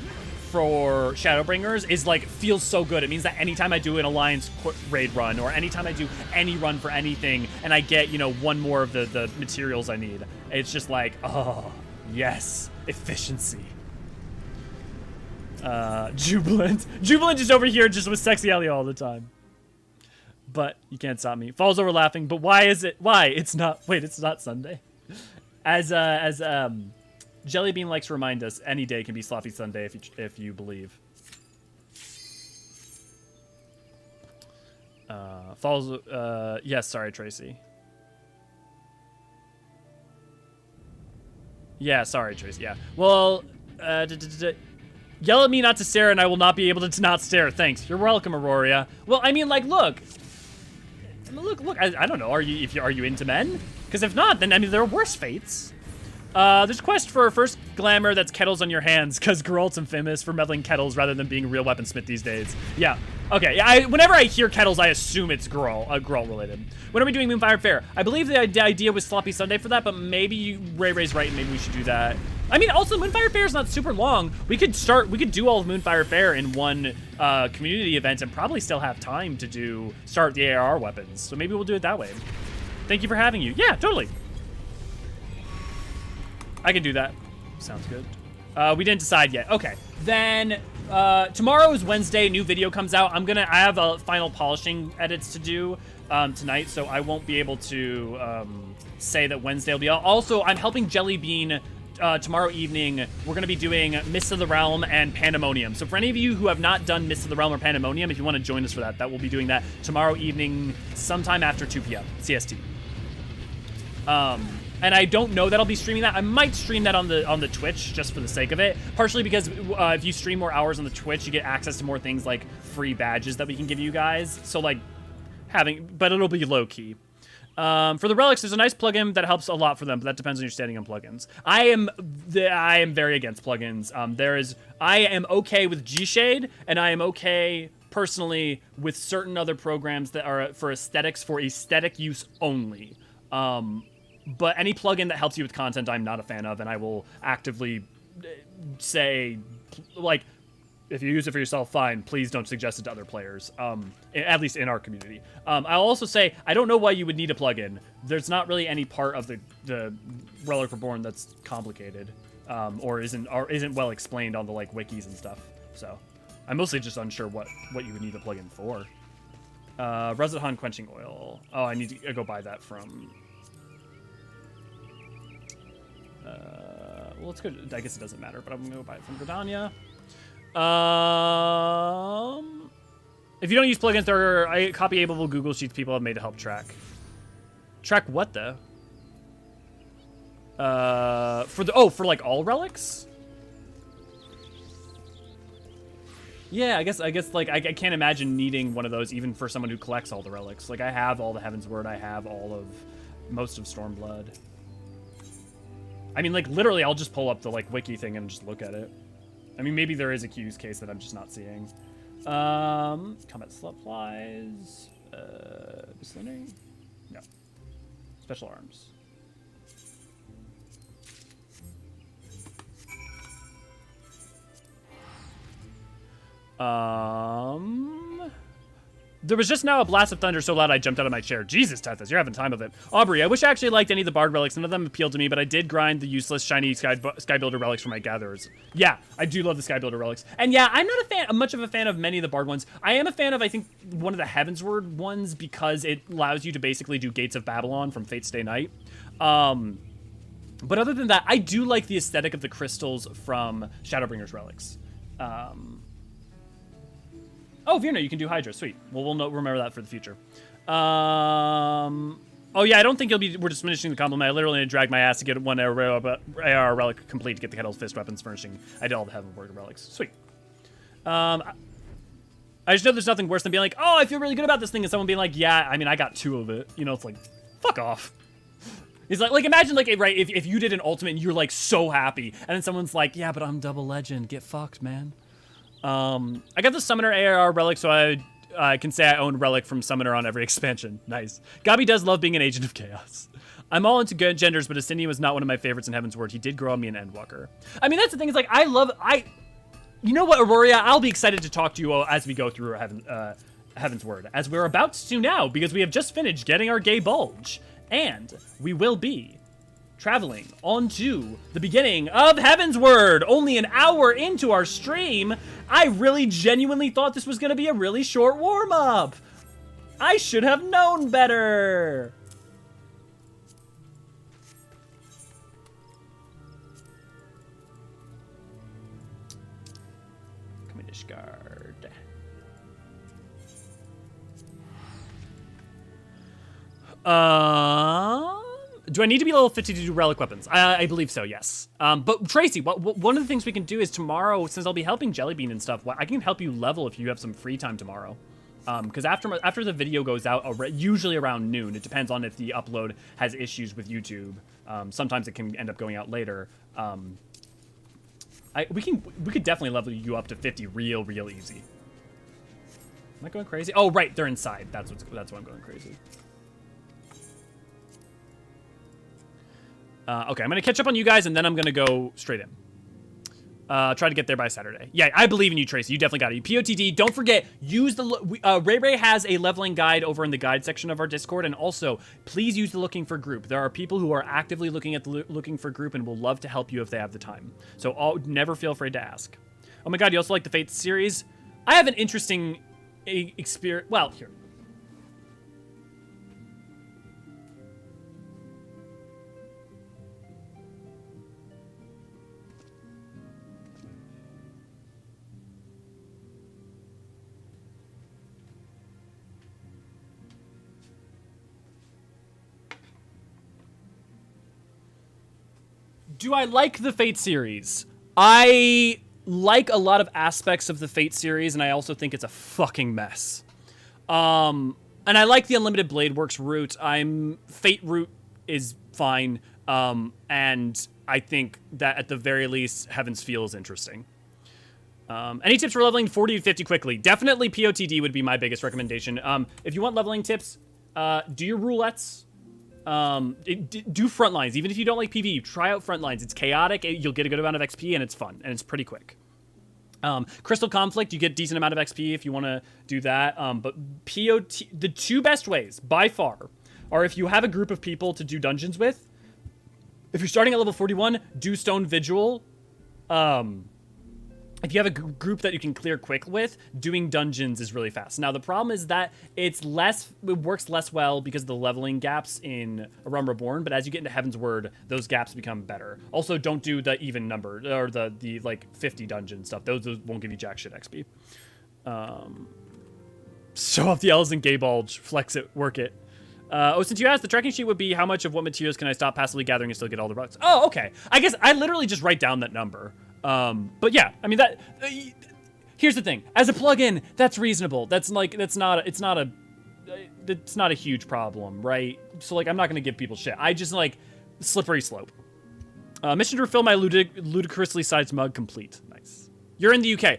for Shadowbringers is like, feels so good. It means that anytime I do an Alliance raid run, or anytime I do any run for anything, and I get, one more of the materials I need, it's just like, oh, yes, efficiency. Jubilant is over here just with sexy Ellie all the time. But you can't stop me. Falls over laughing, but why? It's not Sunday. As Jellybean likes to remind us, any day can be Sloppy Sunday if you believe. Yes, sorry, Tracy. Yeah, sorry, Tracy, yeah. Well, yell at me not to stare, and I will not be able to not stare. Thanks. You're welcome, Auroria. Well, I mean, like, look. I don't know. Are you into men? Because if not, then I mean, there are worse fates. There's a quest for first glamour that's kettles on your hands, because Geralt's infamous for meddling kettles rather than being a real weaponsmith these days. Yeah. Okay. Whenever I hear kettles, I assume it's Geralt related. When are we doing Moonfire Fair? I believe the idea was Sloppy Sunday for that, but maybe Ray's right, and maybe we should do that. I mean, also, Moonfire Fair is not super long. We could do all of Moonfire Fair in one community event and probably still have time to start the AR weapons. So maybe we'll do it that way. Thank you for having you. Yeah, totally. I can do that. Sounds good. We didn't decide yet. Okay. Then tomorrow is Wednesday. New video comes out. I have a final polishing edits to do tonight, so I won't be able to say that Wednesday will be out. Also, I'm helping Jellybean tomorrow evening. We're going to be doing Mists of the Realm and Pandemonium. So for any of you who have not done Mists of the Realm or Pandemonium, if you want to join us for that, we'll be doing that tomorrow evening sometime after 2 p.m. CST. And I don't know that I'll be streaming that. I might stream that on the Twitch just for the sake of it. Partially because if you stream more hours on the Twitch, you get access to more things like free badges that we can give you guys. So like but it'll be low key. For the relics, there's a nice plugin that helps a lot for them, but that depends on your standing on plugins. I am very against plugins. I am okay with G-Shade, and I am okay personally with certain other programs that are for aesthetic use only. But any plugin that helps you with content, I'm not a fan of, and I will actively say, like, if you use it for yourself, fine. Please don't suggest it to other players, at least in our community. I'll also say, I don't know why you would need a plugin. There's not really any part of the Relic Reborn that's complicated, or isn't well explained on the like wikis and stuff. So I'm mostly just unsure what you would need a plugin for. Resident quenching oil. Oh, I need to go buy that from... well, let's go... I guess it doesn't matter, but I'm going to go buy it from Gridania. If you don't use plugins, there are copyable Google Sheets people have made to help track. Track what, though? For like all relics? Yeah, I guess like I can't imagine needing one of those even for someone who collects all the relics. Like I have all the Heavensward, I have most of Stormblood. I mean, like literally, I'll just pull up the like wiki thing and just look at it. I mean, maybe there is a use case that I'm just not seeing. Combat supplies. Disciplining? No. Special arms. There was just now a blast of thunder so loud I jumped out of my chair. Jesus, Tethys, you're having time of it. Aubrey, I wish I actually liked any of the Bard relics. None of them appealed to me, but I did grind the useless shiny Skybuilder relics for my gatherers. Yeah, I do love the Skybuilder relics. And yeah, I'm not much of a fan of many of the Bard ones. I am a fan of, I think, one of the Heavensward ones because it allows you to basically do Gates of Babylon from Fate's Day Night. But other than that, I do like the aesthetic of the crystals from Shadowbringer's relics. Oh, Virna, you can do Hydra. Sweet. Well, we'll remember that for the future. Oh, yeah, I don't think we're just finishing the compliment. I literally had to drag my ass to get one AR relic complete to get the Kettle's Fist weapons furnishing. I did all the Heavenward relics. Sweet. I just know there's nothing worse than being like, oh, I feel really good about this thing, and someone being like, yeah, I mean, I got 2 of it. You know, it's like, fuck off. It's like imagine, like, right, if you did an ultimate and you're, like, so happy, and then someone's like, yeah, but I'm double legend. Get fucked, man. I got the Summoner AR relic, so I can say I own relic from Summoner on every expansion. Nice. Gabi does love being an agent of chaos. I'm all into good genders, but Ascendian was not one of my favorites in Heavensward. He did grow on me an Endwalker. I mean, that's the thing, is like, you know what, Auroria, I'll be excited to talk to you as we go through Heavensward, as we're about to now, because we have just finished getting our gay bulge, and we will be traveling on to the beginning of Heavensward. Only an hour into our stream, I really genuinely thought this was going to be a really short warm-up. I should have known better. Come in, Ishgard. Do I need to be level 50 to do relic weapons? I believe so, yes. But Tracy, one of the things we can do is tomorrow, since I'll be helping Jellybean and stuff, I can help you level if you have some free time tomorrow. Because after the video goes out, usually around noon, it depends on if the upload has issues with YouTube. Sometimes it can end up going out later. We could definitely level you up to 50 real easy. Am I going crazy? Oh, right, they're inside. That's why I'm going crazy. Okay, I'm going to catch up on you guys, and then I'm going to go straight in. Try to get there by Saturday. Yeah, I believe in you, Tracy. You definitely got it. POTD, don't forget, use the... Ray has a leveling guide over in the guide section of our Discord, and also, please use the looking for group. There are people who are actively looking at the looking for group and will love to help you if they have the time. So never feel afraid to ask. Oh my god, you also like the Fate series? I have an interesting experience... Well, here. Do I like the Fate series? I like a lot of aspects of the Fate series, and I also think it's a fucking mess. And I like the Unlimited Blade Works route. Fate route is fine, and I think that at the very least, Heavens feels interesting. Any tips for leveling 40 to 50 quickly? Definitely POTD would be my biggest recommendation. If you want leveling tips, do your roulettes. Do frontlines. Even if you don't like PvE, try out frontlines. It's chaotic, you'll get a good amount of XP, and it's fun, and it's pretty quick. Crystal Conflict, you get a decent amount of XP if you want to do that. But the 2 best ways, by far, are if you have a group of people to do dungeons with. If you're starting at level 41, do Stone Vigil. if you have a group that you can clear quick with, doing dungeons is really fast. Now, the problem is that it works less well because of the leveling gaps in A Realm Reborn, but as you get into Heavensward, those gaps become better. Also, don't do the even number, or the like 50 dungeon stuff. Those won't give you jack shit XP. Show off the L's and Gay Bulge. Flex it. Work it. Since you asked, the tracking sheet would be how much of what materials can I stop passively gathering and still get all the bucks. Oh, okay. I guess I literally just write down that number. But yeah, I mean that. Here's the thing: as a plugin, that's reasonable. It's not a huge problem, right? So like, I'm not gonna give people shit. I just like slippery slope. Mission to refill my ludicrously sized mug complete. Nice. You're in the UK.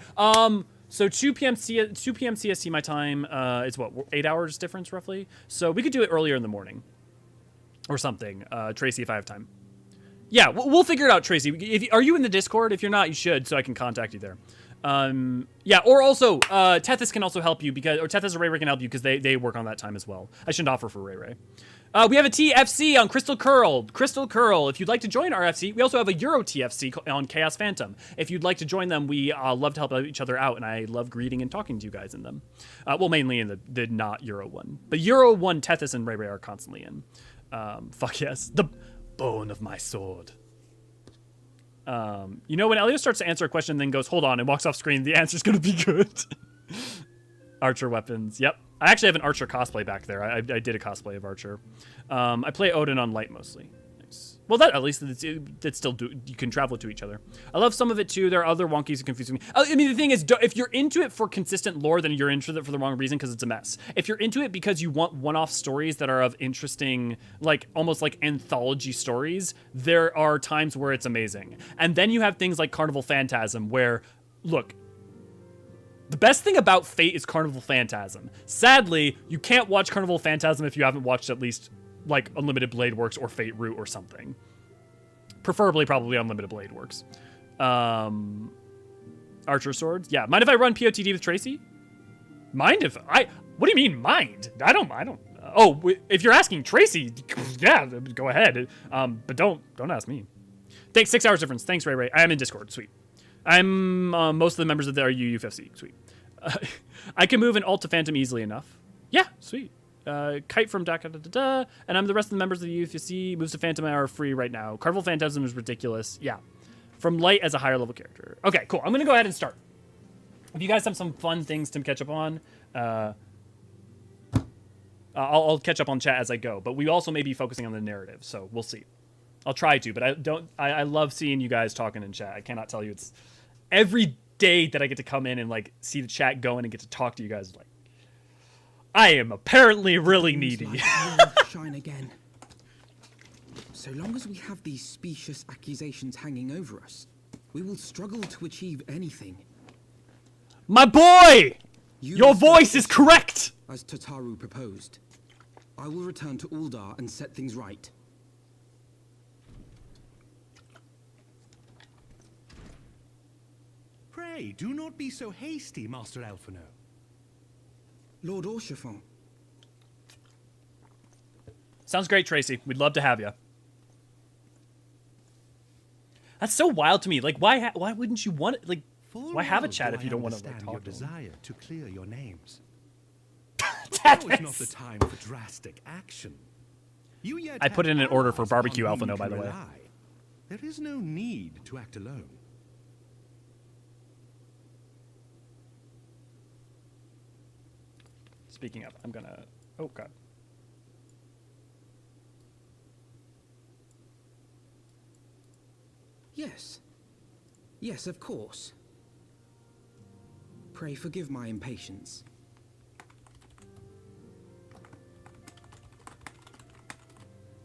So 2 p.m. CST my time. It's what, 8 hours difference roughly. So we could do it earlier in the morning, or something. Tracy, if I have time. Yeah, we'll figure it out, Tracy. Are you in the Discord? If you're not, you should, so I can contact you there. Yeah, or also, Tethys can also help you, or Tethys or Ray Ray can help you, because they work on that time as well. I shouldn't offer for Ray Ray. We have a TFC on Crystal Curl. Crystal Curl, if you'd like to join our FC, we also have a Euro TFC on Chaos Phantom. If you'd like to join them, we love to help each other out, and I love greeting and talking to you guys in them. Well, mainly in the not Euro one. But Euro one, Tethys and Ray Ray are constantly in. Fuck yes. The bone of my sword. You know, when Elio starts to answer a question and then goes, hold on, and walks off screen, the answer's gonna be good. Archer weapons, yep. I actually have an Archer cosplay back there. I did a cosplay of Archer. I play Odin on light mostly. Nice. Well, that at least it's still you can travel to each other. I love some of it too. There are other wonkies that confuse me. I mean, the thing is, if you're into it for consistent lore, then you're into it for the wrong reason, because it's a mess. If you're into it because you want one-off stories that are of interesting, like almost like anthology stories, there are times where it's amazing. And then you have things like Carnival Phantasm, where, look, the best thing about Fate is Carnival Phantasm. Sadly, you can't watch Carnival Phantasm if you haven't watched at least like Unlimited Blade Works or Fate Root or something. Preferably probably Unlimited Blade Works. Archer swords? Yeah. Mind if I run POTD with Tracy? Mind if I... What do you mean mind? I don't... Oh, if you're asking Tracy, yeah, go ahead. But don't ask me. Thanks, 6 hours difference. Thanks, Ray Ray. I am in Discord. Sweet. I'm most of the members of the UFC. Sweet. I can move an alt to Phantom easily enough. Yeah, sweet. Kite from and I'm the rest of the members of the UFC. Moves to Phantom are free right now. Carnival Phantasm is ridiculous. Yeah. From light as a higher level character. Okay, cool. I'm going to go ahead and start. If you guys have some fun things to catch up on, I'll catch up on chat as I go. But we also may be focusing on the narrative, so we'll see. I'll try to, but I love seeing you guys talking in chat. I cannot tell you, it's every day that I get to come in and like see the chat going and get to talk to you guys. Like, I am apparently really needy. Like shine again. So long as we have these specious accusations hanging over us, we will struggle to achieve anything. My boy! Your voice is correct! As Tataru proposed, I will return to Uldar and set things right. Pray, do not be so hasty, Master Elfino. Lord Orchefon. Sounds great, Tracy. We'd love to have you. That's so wild to me. Like, why wouldn't you want it? Like, why have a chat if you don't want to like, talk your to desire to clear your names. Now is not the time for drastic action. You yet I put in an order for allies barbecue on whom Alphino, you by can the way. rely. There is no need to act alone. Speaking of, I'm gonna... Oh, God. Yes. Yes, of course. Pray forgive my impatience.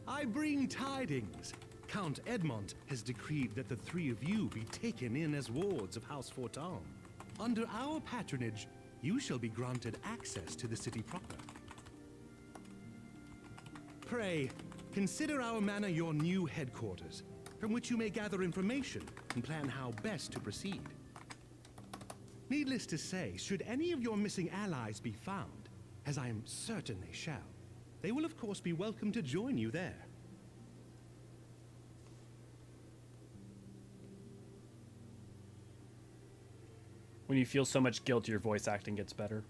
I bring tidings. Count Edmond has decreed that the three of you be taken in as wards of House Fortemps. Under our patronage, you shall be granted access to the city proper. Pray, consider our manor your new headquarters, from which you may gather information and plan how best to proceed. Needless to say, should any of your missing allies be found, as I am certain they shall, they will of course be welcome to join you there. When you feel so much guilt, your voice acting gets better.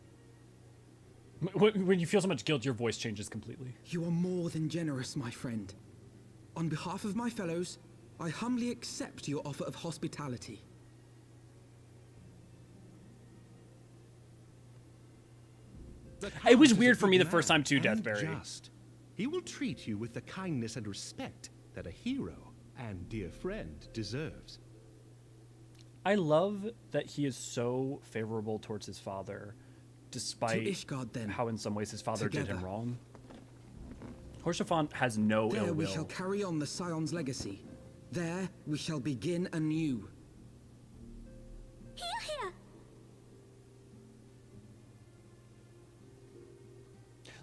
When you feel so much guilt, your voice changes completely. You are more than generous, my friend. On behalf of my fellows, I humbly accept your offer of hospitality. It was weird for me the first time too, Deathberry. Just. He will treat you with the kindness and respect that a hero and dear friend deserves. I love that he is so favorable towards his father, despite Ishgard, then. how in some ways his father did him Together. wrong. Horsefant has no There ill we will. shall carry on the Scion's legacy. There we shall begin anew. Here, here.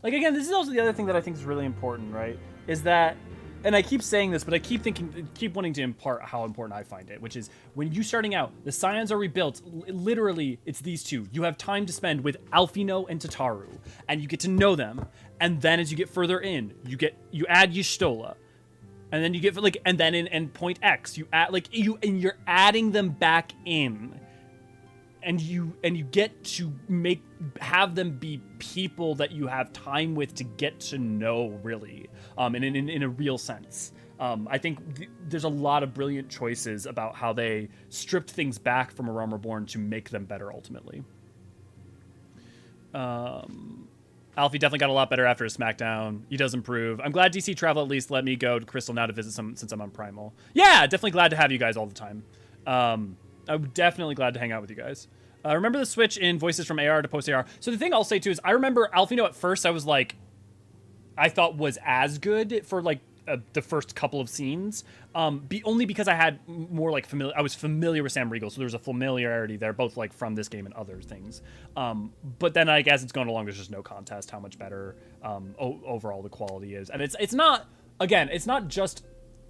Like, again, this is also the other thing that I think is really important, right? Is that, and I keep saying this, but I keep wanting to impart how important I find it, which is when you starting out, the Scions are rebuilt. Literally, it's these two. You have time to spend with Alphino and Tataru, and you get to know them. And then as you get further in, you add Y'shtola, and then you get like, and then in Point X, you add like you're adding them back in. And you get to have them be people that you have time with to get to know, really, in a real sense. I think there's a lot of brilliant choices about how they stripped things back from A Realm Reborn to make them better ultimately. Alfie definitely got a lot better after his SmackDown. He does improve. I'm glad DC Travel at least let me go to Crystal now to visit some since I'm on Primal. Yeah, definitely glad to have you guys all the time. I'm definitely glad to hang out with you guys. Remember the switch in voices from AR to post-AR? So the thing I'll say, too, is I remember Alphino at first I was like, I thought was as good for, like, the first couple of scenes. Only because I had more, like, I was familiar with Sam Riegel, so there's a familiarity there, both, like, from this game and other things. But then, I guess it's going along, there's just no contest how much better overall the quality is. And it's not, again, it's not just...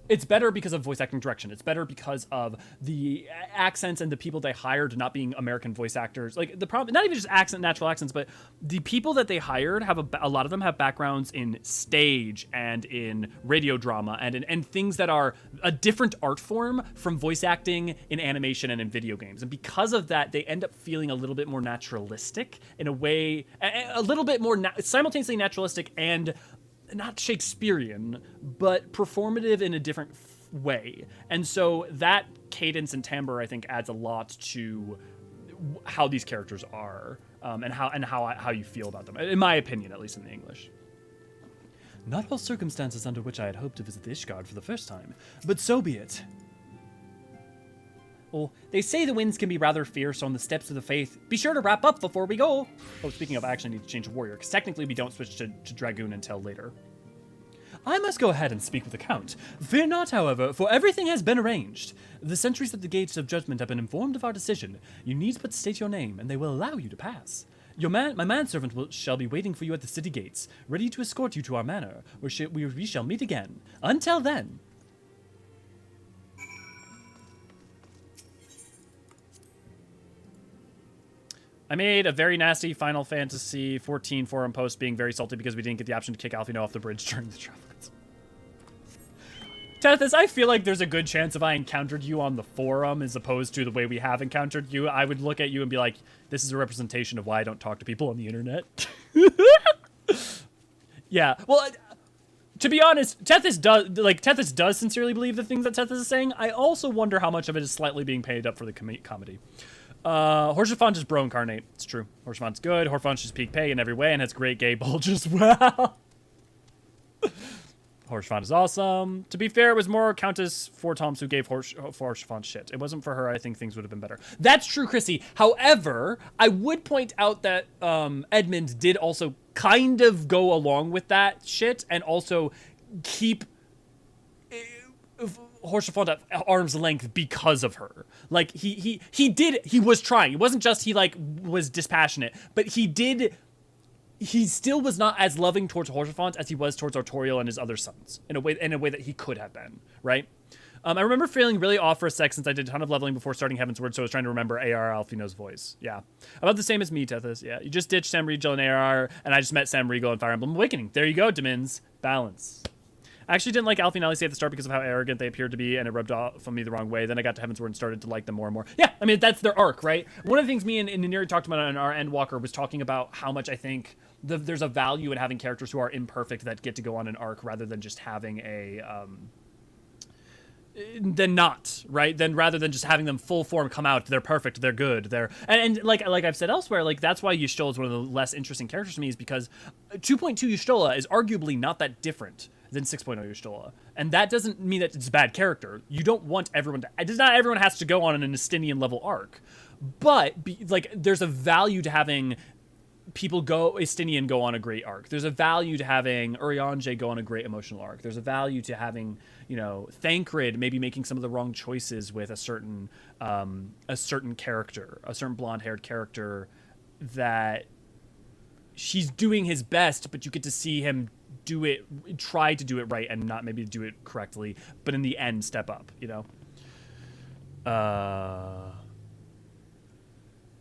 It's better because of voice acting direction. It's better because of the accents and the people they hired not being American voice actors. Like the problem, not even just natural accents, but the people that they hired have a lot of them have backgrounds in stage and in radio drama and in things that are a different art form from voice acting in animation and in video games. And because of that, they end up feeling a little bit more naturalistic in a way, a little bit more simultaneously naturalistic and not Shakespearean, but performative in a different way. And so that cadence and timbre, I think, adds a lot to how these characters are, and how you feel about them, in my opinion, at least in the English. Not all circumstances under which I had hoped to visit the Ishgard for the first time, but so be it. Well, they say the winds can be rather fierce on the steps of the faith. Be sure to wrap up before we go. Oh, speaking of, I actually need to change to warrior, because technically we don't switch to Dragoon until later. I must go ahead and speak with the Count. Fear not, however, for everything has been arranged. The sentries at the gates of judgment have been informed of our decision. You need but state your name, and they will allow you to pass. My manservant shall be waiting for you at the city gates, ready to escort you to our manor, where we shall meet again. Until then... I made a very nasty Final Fantasy 14 forum post being very salty because we didn't get the option to kick Alphino off the bridge during the travelers. Tethys, I feel like there's a good chance if I encountered you on the forum as opposed to the way we have encountered you, I would look at you and be like, this is a representation of why I don't talk to people on the internet. Yeah, well, to be honest, Tethys does sincerely believe the things that Tethys is saying. I also wonder how much of it is slightly being paid up for the comedy. Horsefant is bro incarnate. It's true. Horsefant's good. Horsefant is peak pay in every way and has great gay bulge as well. Horsefant is awesome. To be fair, it was more Countess Fortemps who gave Horsefant shit. It wasn't for her. I think things would have been better. That's true, Chrissy. However, I would point out that Edmund did also kind of go along with that shit and also keep Horsefant at arm's length because of her. Like he was trying. It wasn't just he like was dispassionate, but he still was not as loving towards Horsefant as he was towards Artorial and his other sons in a way that he could have been, right? I remember feeling really off for a sec since I did a ton of leveling before starting Heavensward, so I was trying to remember AR Alphino's voice. Yeah. About the same as me, Tethys. Yeah. You just ditched Sam Riegel and AR, and I just met Sam Riegel in Fire Emblem Awakening. There you go, Demins. Balance. I actually didn't like Alfie and Alice at the start because of how arrogant they appeared to be, and it rubbed off on me the wrong way. Then I got to Heavensward and started to like them more and more. Yeah, I mean, that's their arc, right? One of the things me and Neri talked about in our Endwalker was talking about how much I think there's a value in having characters who are imperfect that get to go on an arc rather than just having a... than not, right? Then rather than just having them full form come out, they're perfect, they're good, they're and like I've said elsewhere, like that's why Y'shtola is one of the less interesting characters to me, is because 2.2 Y'shtola is arguably not that different than 6.0 Y'shtola, and that doesn't mean that it's a bad character. You don't want everyone to. It's not everyone has to go on an Estinian level arc, but like there's a value to having people Estinian go on a great arc. There's a value to having Urianger go on a great emotional arc. There's a value to having, you know, Thancred maybe making some of the wrong choices with a certain character, a certain blonde-haired character that she's doing his best, but you get to see him try to do it right and not maybe do it correctly, but in the end step up, you know?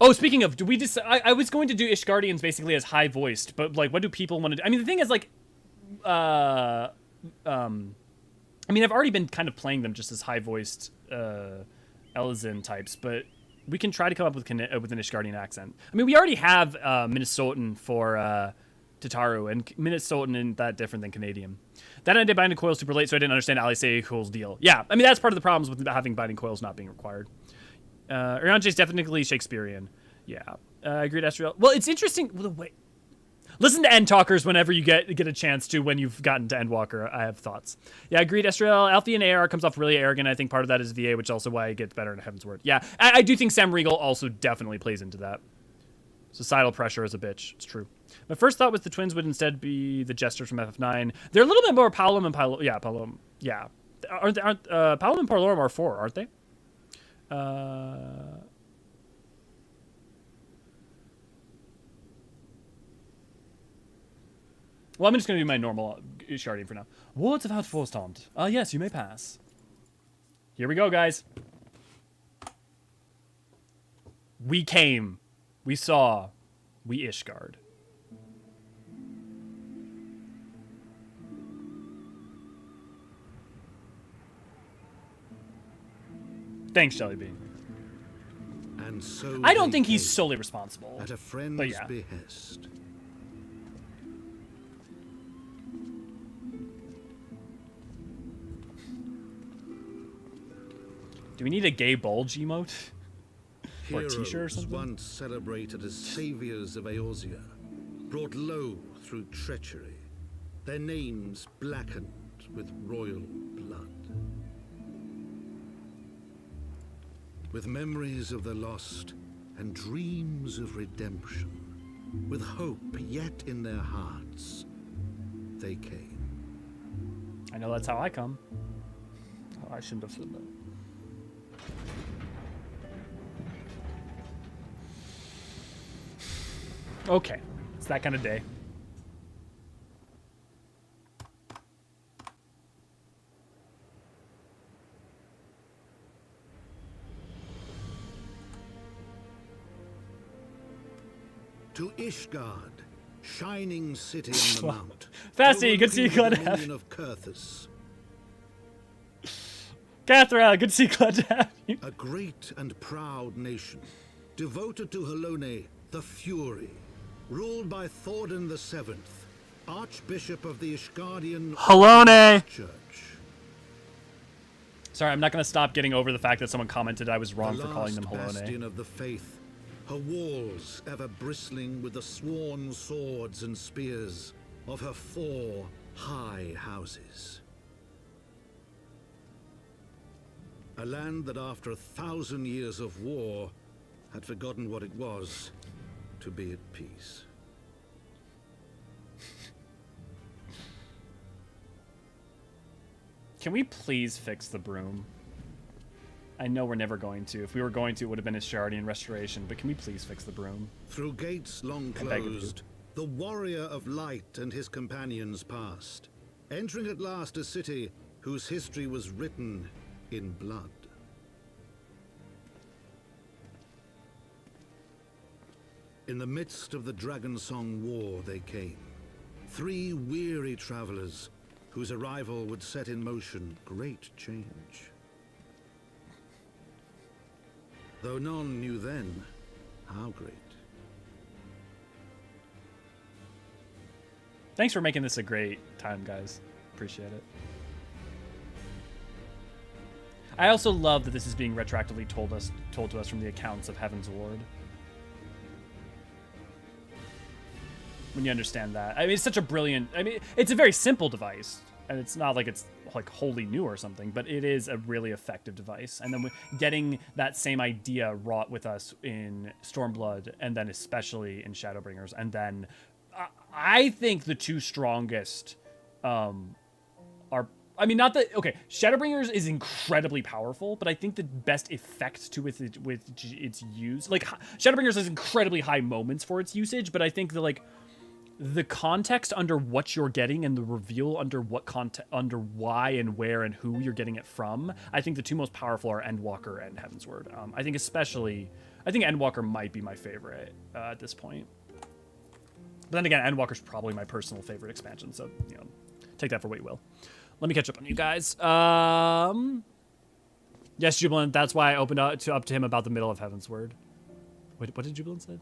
Oh, speaking of, do we just... I was going to do Ishgardians basically as high-voiced, but, like, what do people want to do? I mean, the thing is, like... I mean, I've already been kind of playing them just as high-voiced Eorzean types, but we can try to come up with an Ishgardian accent. I mean, we already have Minnesotan for Tataru, and Minnesotan isn't that different than Canadian. Then I did Binding Coils super late, so I didn't understand Alice Coil's deal. Yeah, I mean, that's part of the problems with having Binding Coils not being required. Urianger is definitely Shakespearean. Yeah. Agreed, Estriel. Well, it's interesting. Wait. Listen to End Talkers whenever you get a chance to, when you've gotten to Endwalker. I have thoughts. Yeah, agreed, Estriel. Alfie and AR comes off really arrogant. I think part of that is VA, which is also why it gets better in Heavensward. Yeah, I do think Sam Riegel also definitely plays into that. Societal pressure is a bitch. It's true. My first thought was the twins would instead be the jesters from FF9. They're a little bit more Paolum and Paolum. Yeah, Paolum. Yeah. Aren't Paolum and Paolorum are 4, aren't they? Well, I'm just going to do my normal Ishgardian for now. Words of Fortemps. Yes, you may pass. Here we go, guys. We came. We saw. We Ishgard. Thanks, Jellybean. And so I don't think he's solely responsible. At a friend's but yeah. behest. Do we need a gay bulge emote? Or a Heroes t-shirt or something? once celebrated as saviors of Eorzea, brought low through treachery, their names blackened with royal blood. With memories of the lost and dreams of redemption, with hope yet in their hearts, they came. I know that's how I come. Oh, I shouldn't have said that. Okay, it's that kind of day. To Ishgard, shining city on the mount. Fasty, good to see you, glad to have you. Of Kurthus, Catherine, good to see you, glad to have you. a great and proud nation, devoted to Helone, the Fury, ruled by Thordan VII, Archbishop of the Ishgardian Helone! Church. Sorry, I'm not going to stop getting over the fact that someone commented I was wrong The for calling them last bastion Helone. of the faith, her walls ever bristling with the sworn swords and spears of her 4 high houses. A land that after 1,000 years of war had forgotten what it was to be at peace. Can we please fix the broom? I know we're never going to. If we were going to, it would have been Ishgardian restoration, but can we please fix the broom? Through gates long I beg of you. closed, the warrior of light and his companions passed, entering at last a city whose history was written in blood. In the midst of the Dragonsong War they came, 3 weary travelers, whose arrival would set in motion great change. Though none knew then how great. Thanks for making this a great time, guys. Appreciate it. I also love that this is being retroactively told to us from the accounts of Heavensward. When you understand that. I mean, it's such a brilliant... I mean, it's a very simple device. And it's not like it's like wholly new or something, but it is a really effective device. And then getting that same idea wrought with us in Stormblood, and then especially in Shadowbringers, and then I think the two strongest are... I mean, not that... Okay, Shadowbringers is incredibly powerful, but I think the best effect to with its use... Like, Shadowbringers has incredibly high moments for its usage, but I think the context under what you're getting and the reveal under under why and where and who you're getting it from, I think the two most powerful are Endwalker and Heavensward. I think Endwalker might be my favorite at this point. But then again, Endwalker's probably my personal favorite expansion, so, you know, take that for what you will. Let me catch up on you guys. Yes, Jubilant, that's why I opened up to him about the middle of Heavensward. Wait, what did Jubilant say?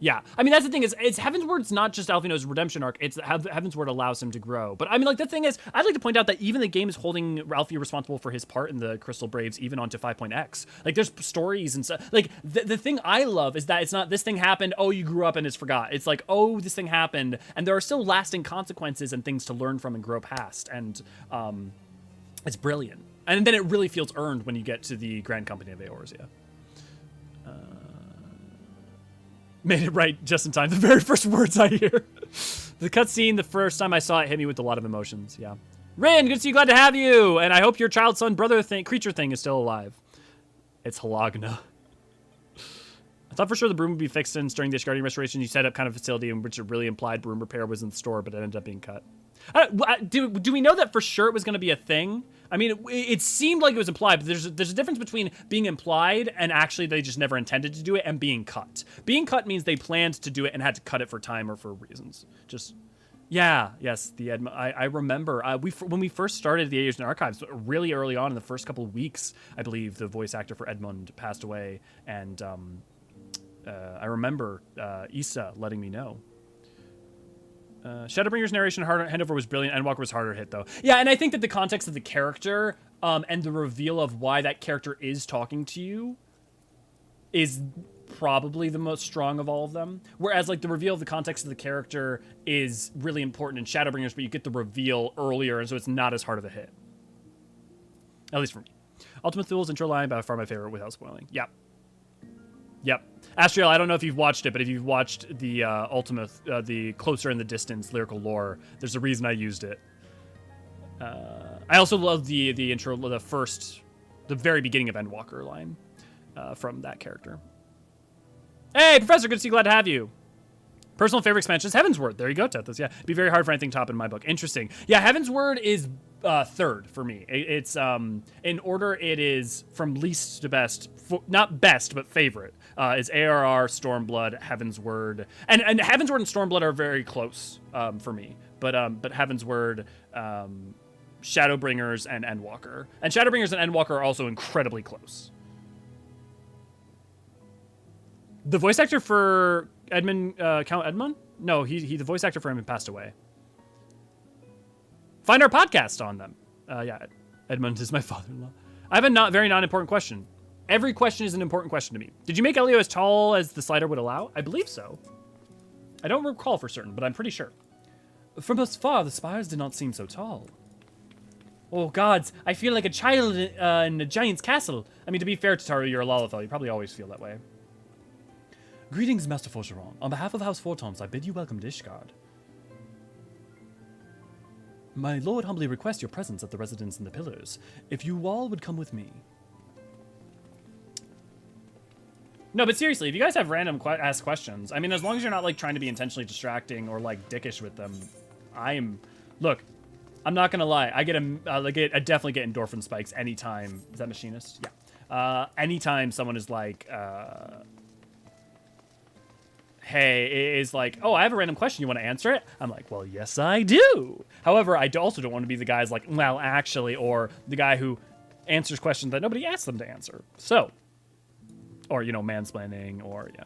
Yeah, I mean, that's the thing is, it's Heavensward's not just Alphinaud's redemption arc, it's Heavensward allows him to grow. But I mean, like, the thing is, I'd like to point out that even the game is holding Ralphie responsible for his part in the Crystal Braves, even onto 5.x. Like, there's stories and stuff. Like, the thing I love is that it's not, this thing happened, oh, you grew up and it's forgot. It's like, oh, this thing happened, and there are still lasting consequences and things to learn from and grow past. And it's brilliant. And then it really feels earned when you get to the Grand Company of Eorzea. Made it right just in time. The very first words I hear. The cutscene, the first time I saw it, hit me with a lot of emotions. Yeah. Rin, good to see you. Glad to have you. And I hope your child, son, brother creature thing is still alive. It's Halagna. I thought for sure the broom would be fixed in during the Ishgardian restoration. You set up kind of facility in which it really implied broom repair was in the store, but it ended up being cut. Do we know that for sure it was going to be a thing? I mean, it seemed like it was implied, but there's a difference between being implied and actually they just never intended to do it, and being cut. Being cut means they planned to do it and had to cut it for time or for reasons. Just, yeah, yes, the Edmund. I remember when we first started the Eorzean Archives, really early on in the first couple of weeks, I believe the voice actor for Edmund passed away, and I remember Issa letting me know. Shadowbringer's narration handover was brilliant. Endwalker was harder hit, though. Yeah, and I think that the context of the character and the reveal of why that character is talking to you is probably the most strong of all of them. Whereas, like, the reveal of the context of the character is really important in Shadowbringers, but you get the reveal earlier, and so it's not as hard of a hit. At least for me. Ultimate Thul's intro line, by far my favorite without spoiling. Yep. Yep. Astriel, I don't know if you've watched it, but if you've watched the Ultimate, the Closer in the Distance lyrical lore, there's a reason I used it. I also love the intro, the very beginning of Endwalker line from that character. Hey, Professor, good to see you. Glad to have you. Personal favorite expansion is Heavensward. There you go, Tethys. Yeah, it'd be very hard for anything top in my book. Interesting. Yeah, Heavensward is third for me. It's in order. It is from least to best, not best, but favorite. Is ARR, Stormblood, Heavensward, and Heavensward and Stormblood are very close for me. But Heavensward, Shadowbringers, and Endwalker, and Shadowbringers and Endwalker are also incredibly close. The voice actor for Edmund, Count Edmund? No, he the voice actor for him passed away. Find our podcast on them. Yeah, Edmund is my father-in-law. I have a very non-important question. Every question is an important question to me. Did you make Elio as tall as the slider would allow? I believe so. I don't recall for certain, but I'm pretty sure. From thus far, the spires did not seem so tall. Oh, gods, I feel like a child in a giant's castle. I mean, to be fair, Tataru, you're a Lalafell. You probably always feel that way. Greetings, Master Forgeron. On behalf of House Fortemps, I bid you welcome to Ishgard. My lord humbly requests your presence at the residence in the Pillars. If you all would come with me. No, but seriously, if you guys have random ask questions, I mean, as long as you're not, like, trying to be intentionally distracting or, like, dickish with them, look, I'm not gonna lie, I definitely get endorphin spikes anytime. Is that Machinist? Yeah. Anytime someone is like, hey, is like, oh, I have a random question. You want to answer it? I'm like, well, yes, I do. However, I also don't want to be the guy's like, well, actually, or the guy who answers questions that nobody asked them to answer. So, or, you know, mansplaining, or, yeah.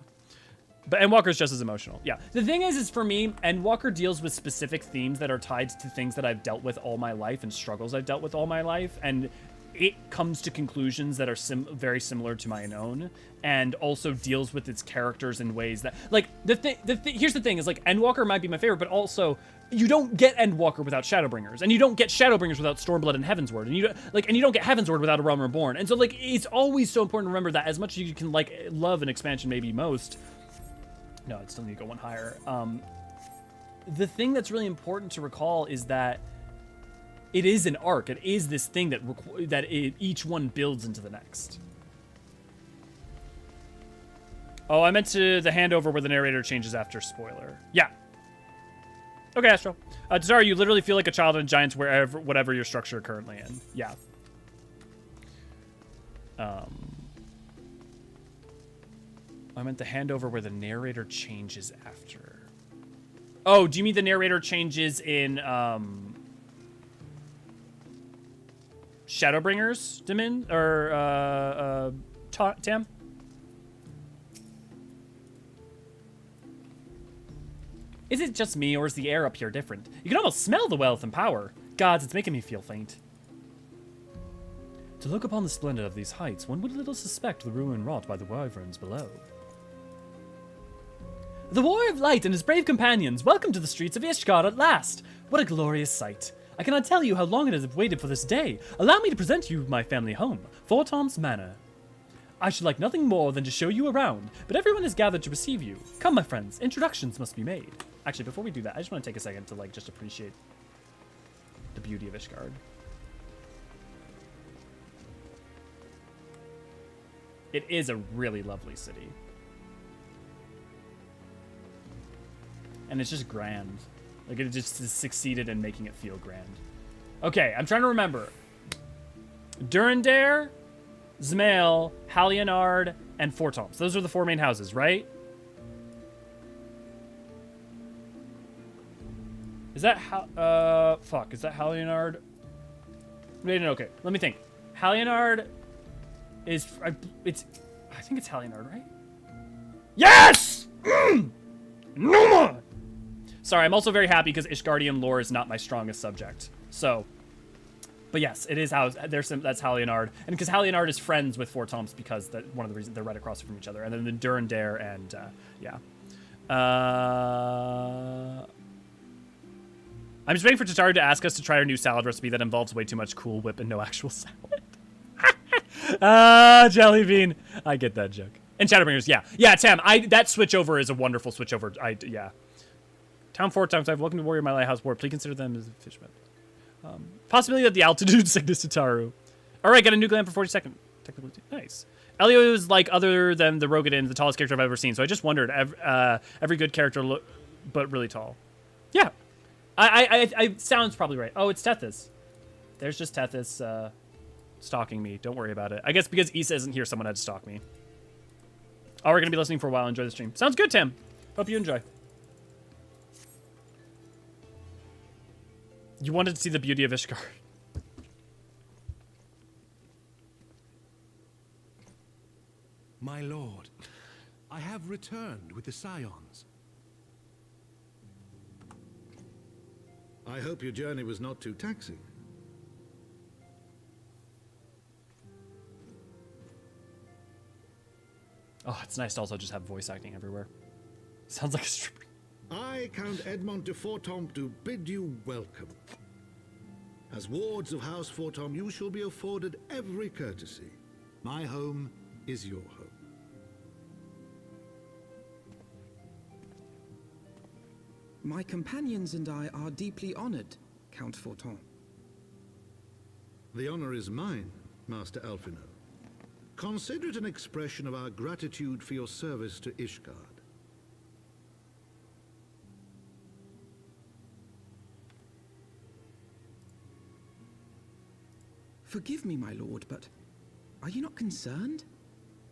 But Endwalker's just as emotional. Yeah. The thing is for me, Endwalker deals with specific themes that are tied to things that I've dealt with all my life and struggles I've dealt with all my life. And it comes to conclusions that are very similar to my own, and also deals with its characters in ways that, like, here's the thing is, like, Endwalker might be my favorite, but also you don't get Endwalker without Shadowbringers, and you don't get Shadowbringers without Stormblood and Heavensward, and you don't get Heavensward without A Realm Reborn. And so, like, it's always so important to remember that as much as you can, like, love an expansion maybe most, no, I still need to go one higher. The thing that's really important to recall is that it is an arc. It is this thing that each one builds into the next. Oh, I meant to the handover where the narrator changes after spoiler. Yeah. Okay, Astro. Tazara, you literally feel like a child in Giants whatever your structure currently in. Yeah. I meant the handover where the narrator changes after. Oh, do you mean the narrator changes in Shadowbringers, Dimin? Or Tam? Is it just me, or is the air up here different? You can almost smell the wealth and power. Gods, it's making me feel faint. To look upon the splendor of these heights, one would little suspect the ruin wrought by the wyverns below. The Warrior of Light and his brave companions, welcome to the streets of Ishgard at last. What a glorious sight. I cannot tell you how long it has waited for this day. Allow me to present you my family home, Fortemps Manor. I should like nothing more than to show you around, but everyone is gathered to receive you. Come, my friends, introductions must be made. Actually, before we do that, I just want to take a second to, like, just appreciate the beauty of Ishgard. It is a really lovely city. And it's just grand. Like, it just succeeded in making it feel grand. Okay, I'm trying to remember. Durandare, Zmail, Halionard, and Fortemps. Those are the four main houses, right? Is that fuck, is that Halionard? Wait, no, okay. Let me think. Halionard is, I think it's Halionard, right? Yes! Numa! Sorry, I'm also very happy because Ishgardian lore is not my strongest subject. So, but yes, it is that's Halionard. And because Halionard is friends with Fortemps because one of the reasons they're right across from each other. And then the Durandare and, yeah. I'm just waiting for Tataru to ask us to try our new salad recipe that involves way too much Cool Whip and no actual salad. Jelly bean. I get that joke. And Shadowbringers, yeah. Yeah, Tam, that switchover is a wonderful switchover. Yeah. Town Fortemps, I've welcomed to Warrior my Lighthouse Ward. Please consider them as a fisherman. Possibility of the altitude sickness Tataru. All right, got a new gland for 40 seconds. Technically, nice. Elio is, like, other than the Rogadin, the tallest character I've ever seen. So I just wondered, every good character, but really tall. Yeah. I sounds probably right. Oh, it's Tethys. There's just Tethys stalking me. Don't worry about it. I guess because Issa isn't here, someone had to stalk me. Oh, we're going to be listening for a while. Enjoy the stream. Sounds good, Tim. Hope you enjoy. You wanted to see the beauty of Ishgard. My lord, I have returned with the Scions. I hope your journey was not too taxing. Oh, it's nice to also just have voice acting everywhere. Sounds like a stripper. I, Count Edmond de Fortemps, do bid you welcome. As wards of House Fortemps, you shall be afforded every courtesy. My home is your home. My companions and I are deeply honored, Count Fortemps. The honor is mine, Master Alphino. Consider it an expression of our gratitude for your service to Ishgard. Forgive me, my lord, but are you not concerned?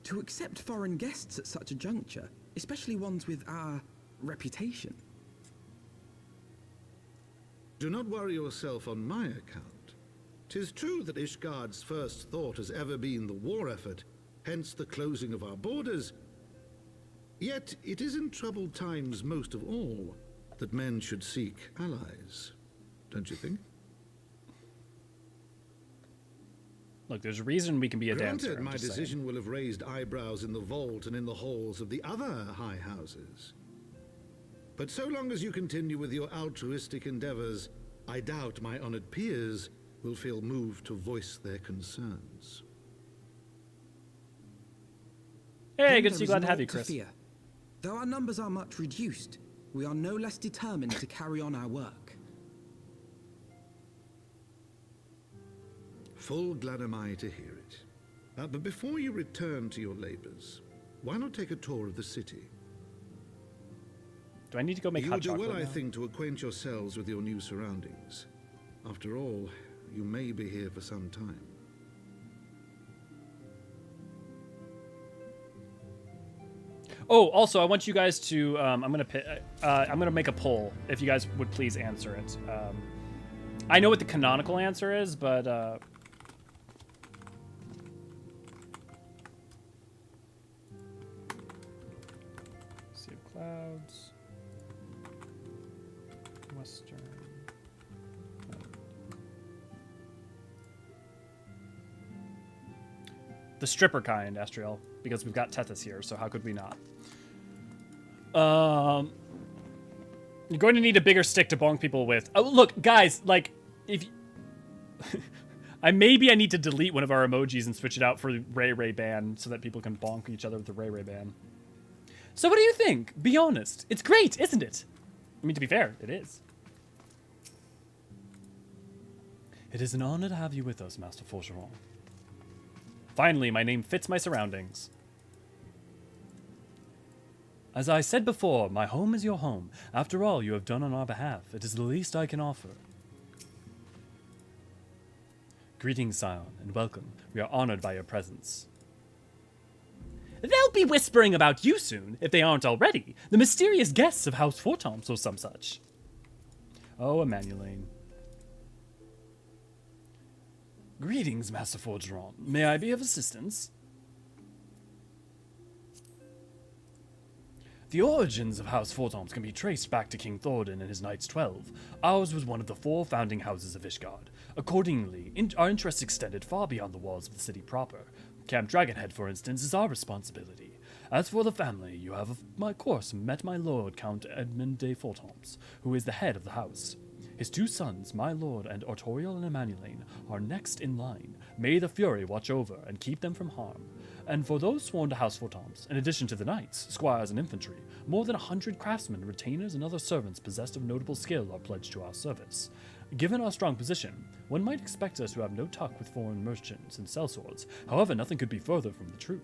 To accept foreign guests at such a juncture, especially ones with our reputation. Do not worry yourself on my account. 'Tis true that Ishgard's first thought has ever been the war effort, hence the closing of our borders. Yet it is in troubled times most of all that men should seek allies, don't you think? Look, there's a reason we can be a dancer. Granted, I'm my just saying. decision will have raised eyebrows in the vault and in the halls of the other high houses. But so long as you continue with your altruistic endeavors, I doubt my honored peers will feel moved to voice their concerns. Hey, Then good to there see you. is Glad to have naught you, Chris. fear. Though our numbers are much reduced, we are no less determined to carry on our work. Full glad am I to hear it. But before you return to your labors, why not take a tour of the city? Do I need to go make You hot would do chocolate well, I now? think, to acquaint yourselves with your new surroundings. After all, you may be here for some time. Oh, also, I want you guys to. I'm gonna make a poll. If you guys would please answer it. I know what the canonical answer is, but Sea of Clouds, Western. The stripper kind, Astriel, because we've got Tethys here, so how could we not? You're going to need a bigger stick to bonk people with. Oh, look, guys, like, if maybe I need to delete one of our emojis and switch it out for Ray Ray ban so that people can bonk each other with the Ray Ray ban. So what do you think? Be honest. It's great, isn't it? I mean, to be fair, it is. It is an honor to have you with us, Master Forgeron. Finally, my name fits my surroundings. As I said before, my home is your home. After all you have done on our behalf, it is the least I can offer. Greetings, Scion, and welcome. We are honored by your presence. They'll be whispering about you soon, if they aren't already. The mysterious guests of House Fortemps or some such. Oh, Emmanuelane. Greetings, Master Forgeron. May I be of assistance? The origins of House Fortemps can be traced back to King Thordan and his Knights 12. Ours was one of the 4 founding houses of Ishgard. Accordingly, our interests extended far beyond the walls of the city proper. Camp Dragonhead, for instance, is our responsibility. As for the family, you have, of course, met my lord, Count Edmund de Fortemps, who is the head of the house. His 2 sons, my lord and Artoriel and Emmanuelane, are next in line. May the Fury watch over and keep them from harm. And for those sworn to House Fortemps, in addition to the knights, squires, and infantry, more than 100 craftsmen, retainers, and other servants possessed of notable skill are pledged to our service. Given our strong position, one might expect us to have no talk with foreign merchants and sellswords. However, nothing could be further from the truth.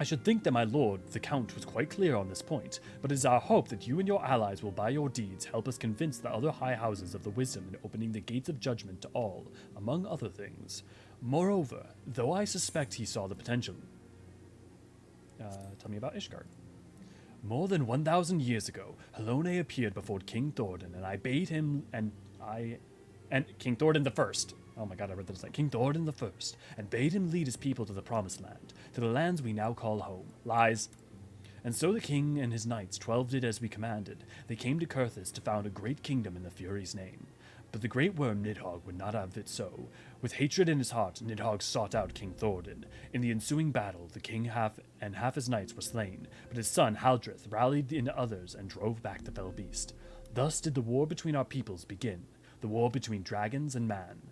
I should think that my lord, the Count, was quite clear on this point, but it is our hope that you and your allies will by your deeds help us convince the other high houses of the wisdom in opening the gates of judgment to all, among other things. Moreover, though I suspect he saw the potential... tell me about Ishgard. More than 1,000 years ago, Helone appeared before King Thordan, and I bade him, and King Thordan the First. Oh my god, I read that as like King Thordan the First, and bade him lead his people to the Promised Land, to the lands we now call home. Lies. And so the king and his knights 12 did as we commanded. They came to Kurthis to found a great kingdom in the Fury's name. But the great worm Nidhogg would not have it so. With hatred in his heart, Nidhogg sought out King Thordan. In the ensuing battle, the king half his knights were slain, but his son Haldrith rallied in others and drove back the fell beast. Thus did the war between our peoples begin, the war between dragons and man.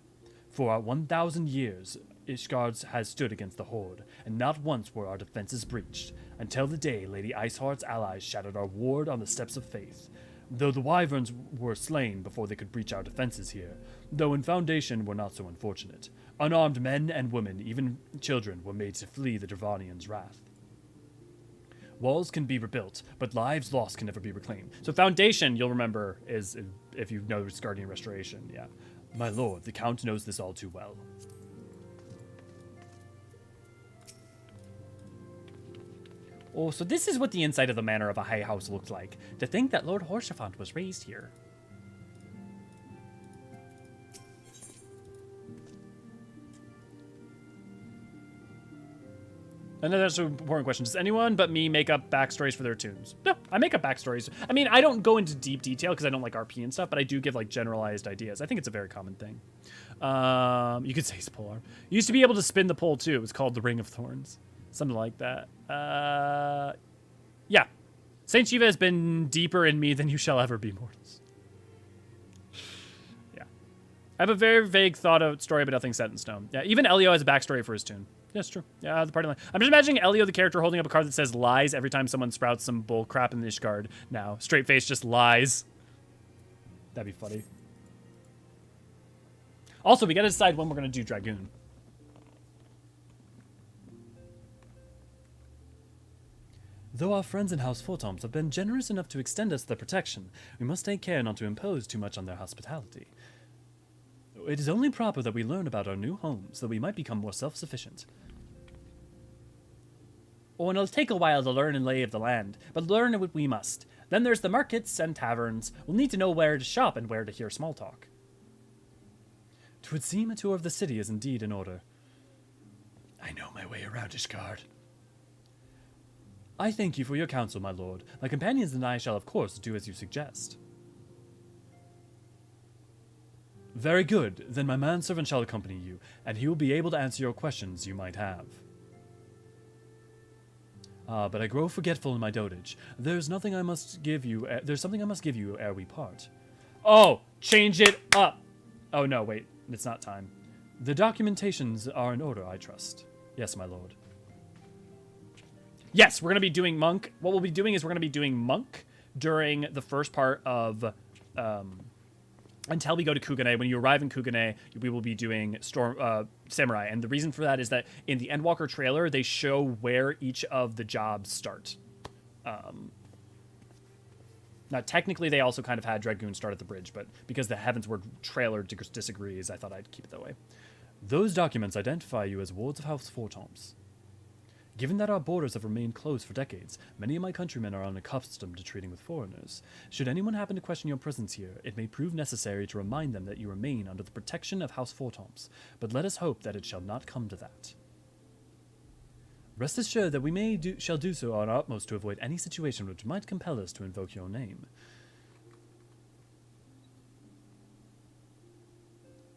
For 1,000 years, Ishgard has stood against the Horde, and not once were our defenses breached, until the day Lady Iceheart's allies shattered our ward on the Steps of Faith. Though the wyverns were slain before they could breach our defenses here, though in Foundation were not so unfortunate. Unarmed men and women, even children, were made to flee the Dravanians' wrath. Walls can be rebuilt, but lives lost can never be reclaimed. So Foundation, you'll remember, is, if you know Ishgardian Restoration, yeah. My lord, the Count knows this all too well. Oh, so this is what the inside of the manor of a high house looked like. To think that Lord Horsefant was raised here. Another important question. Does anyone but me make up backstories for their tunes? No, I make up backstories. I mean, I don't go into deep detail because I don't like RP and stuff, but I do give like generalized ideas. I think it's a very common thing. You could say it's polearm. You used to be able to spin the pole too. It was called the Ring of Thorns. Something like that. Yeah. Saint Shiva has been deeper in me than you shall ever be, Mortals. Yeah. I have a very vague thought-out story, but nothing set in stone. Yeah, even Elio has a backstory for his tune. Yeah, it's true. Yeah, the party line. I'm just imagining Elio, the character, holding up a card that says lies every time someone sprouts some bull crap in the Ishgard. Now, straight face, just lies. That'd be funny. Also, we gotta decide when we're gonna do Dragoon. Though our friends in House Fortemps have been generous enough to extend us their protection, we must take care not to impose too much on their hospitality. It is only proper that we learn about our new homes, so that we might become more self-sufficient. Oh, and it'll take a while to learn and lay of the land, but learn what we must. Then there's the markets and taverns. We'll need to know where to shop and where to hear small talk. 'Twould seem a tour of the city is indeed in order. I know my way around Ishgard. I thank you for your counsel, my lord. My companions and I shall, of course, do as you suggest. Very good. Then my manservant shall accompany you, and he will be able to answer your questions you might have. But I grow forgetful in my dotage. There's something I must give you ere we part. Oh, change it up. Oh, no, wait. It's not time. The documentations are in order, I trust. Yes, my lord. Yes, we're going to be doing Monk. What we'll be doing is we're going to be doing Monk during the first part of... until we go to Kugane. When you arrive in Kugane, we will be doing Samurai. And the reason for that is that in the Endwalker trailer, they show where each of the jobs start. Now, technically, they also kind of had Dragoon start at the bridge, but because the Heavensward trailer disagrees, I thought I'd keep it that way. Those documents identify you as wards of House Fortemps. Given that our borders have remained closed for decades, many of my countrymen are unaccustomed to treating with foreigners. Should anyone happen to question your presence here, it may prove necessary to remind them that you remain under the protection of House Fortemps, but let us hope that it shall not come to that. Rest assured that we shall do so our utmost to avoid any situation which might compel us to invoke your name.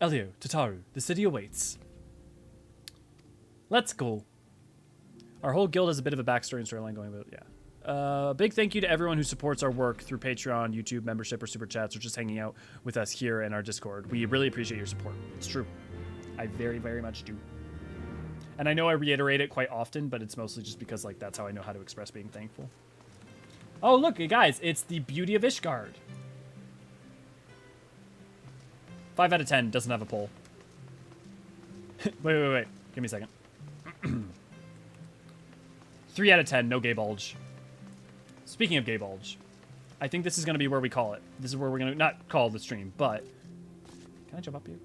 Elio, Tataru, the city awaits. Let's go. Our whole guild has a bit of a backstory and storyline going, but yeah. Big thank you to everyone who supports our work through Patreon, YouTube membership, or Super Chats, or just hanging out with us here in our Discord. We really appreciate your support. It's true. I very, very much do. And I know I reiterate it quite often, but it's mostly just because, like, that's how I know how to express being thankful. Oh, look, guys, it's the beauty of Ishgard. 5 out of 10 doesn't have a poll. wait. Give me a second. 3 out of 10, no gay bulge. Speaking of gay bulge, I think this is going to be where we call it. This is where we're going to, not call the stream, but... Can I jump up here?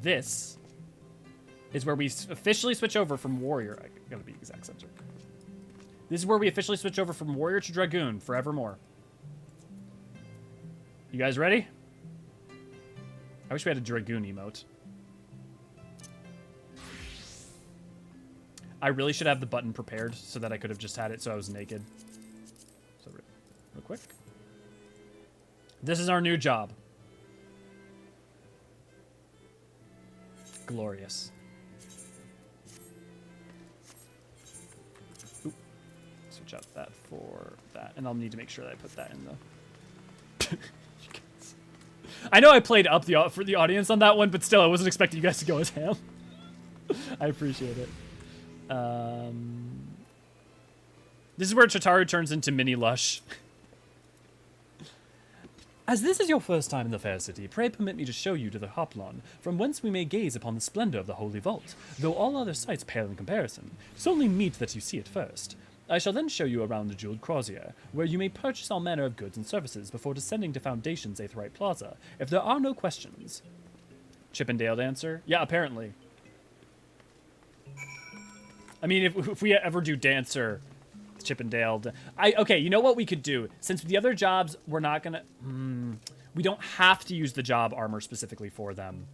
This is where we officially switch over from Warrior. I gotta be exact center. This is where we officially switch over from Warrior to Dragoon forevermore. You guys ready? I wish we had a Dragoon emote. I really should have the button prepared so that I could have just had it so I was naked. So real quick. This is our new job. Glorious. Oop. Switch out that for that. And I'll need to make sure that I put that in the... I know I played up for the audience on that one, but still, I wasn't expecting you guys to go as ham. I appreciate it. This is where Tataru turns into Mini Lush. As this is your first time in the fair city, pray permit me to show you to the Hoplon, from whence we may gaze upon the splendor of the Holy Vault, though all other sights pale in comparison. It's only meet that you see it first. I shall then show you around the Jeweled Crozier, where you may purchase all manner of goods and services before descending to Foundation's Aetheryte Plaza, if there are no questions. Chippendale dancer? Yeah, apparently. I mean, if we ever do Dancer, Chippendale... Okay, you know what we could do? Since the other jobs, we're not gonna... we don't have to use the job armor specifically for them.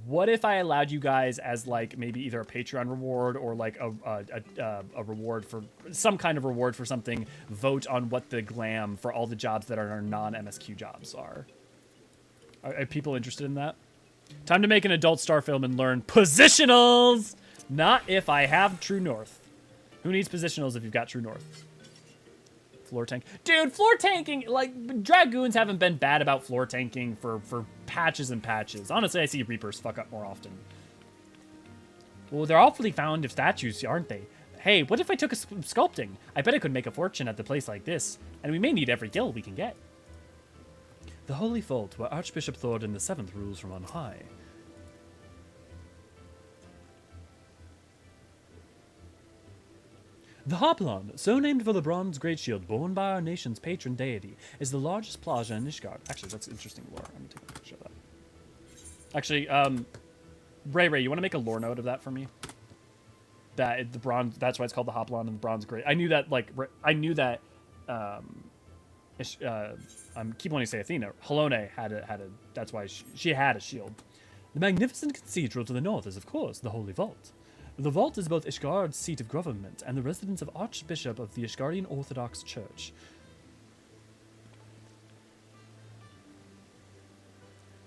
What if I allowed you guys as, like, maybe either a Patreon reward or, like, a reward for... Some kind of reward for something, vote on what the glam for all the jobs that are our non-MSQ jobs are. Are people interested in that? Time to make an adult Star film and learn positionals! Not if I have True North. Who needs positionals if you've got True North? Floor tank. Dude, floor tanking, like, Dragoons haven't been bad about floor tanking for patches and patches. Honestly, I see Reapers fuck up more often. Well, they're awfully fond of statues, aren't they? Hey, what if I took a sculpting? I bet I could make a fortune at the place like this. And we may need every guild we can get. The Holy Vault, where Archbishop Thordan VII rules from on high. The Hoplon, so named for the bronze great shield borne by our nation's patron deity, is the largest plaza in Ishgard. Actually, that's interesting lore. I'm gonna take a picture of that. Actually, Ray, you want to make a lore note of that for me? That the bronze, that's why it's called the Hoplon and the bronze great. I knew that, like, I knew that, I keep wanting to say Athena. Helone had a, that's why she had a shield. The magnificent cathedral to the north is, of course, the Holy Vault. The vault is both Ishgard's seat of government and the residence of Archbishop of the Ishgardian Orthodox Church.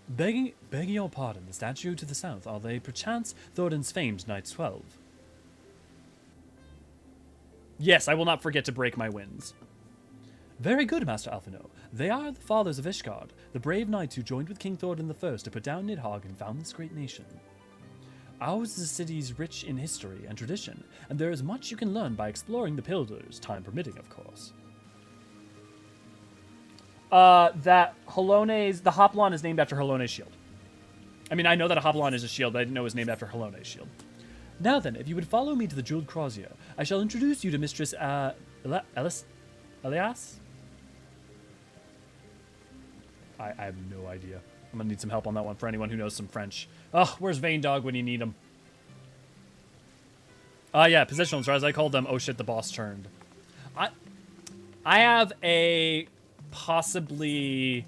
Begging your pardon, the statue to the south, are they perchance Thordan's famed Knights 12? Yes, I will not forget to break my winds. Very good, Master Alphino. They are the fathers of Ishgard, the brave knights who joined with King Thordan I to put down Nidhogg and found this great nation. Ours is a city rich in history and tradition, and there is much you can learn by exploring the Pillars, time permitting, of course. The Hoplon is named after Helone's shield. I mean, I know that a Hoplon is a shield, but I didn't know it was named after Helone's shield. Now then, if you would follow me to the Jeweled Crozier, I shall introduce you to Mistress, Elias? I have no idea. I'm gonna need some help on that one for anyone who knows some French. Oh, where's Vane Dog when you need him? Yeah, positionals, or as I called them, oh shit, the boss turned. I have a possibly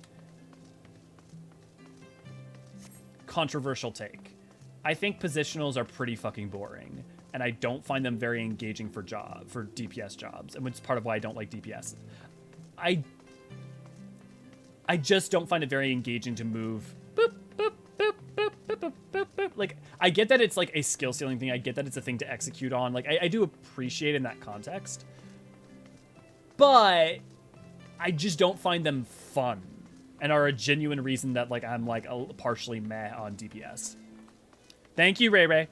controversial take. I think positionals are pretty fucking boring, and I don't find them very engaging for DPS jobs, and which is part of why I don't like DPS. I just don't find it very engaging to move. Boop, boop, boop, boop, boop, boop, boop, boop. Like, I get that it's like a skill ceiling thing. I get that it's a thing to execute on. Like, I do appreciate it in that context. But I just don't find them fun and are a genuine reason that, like, I'm, like, partially meh on DPS. Thank you, Ray.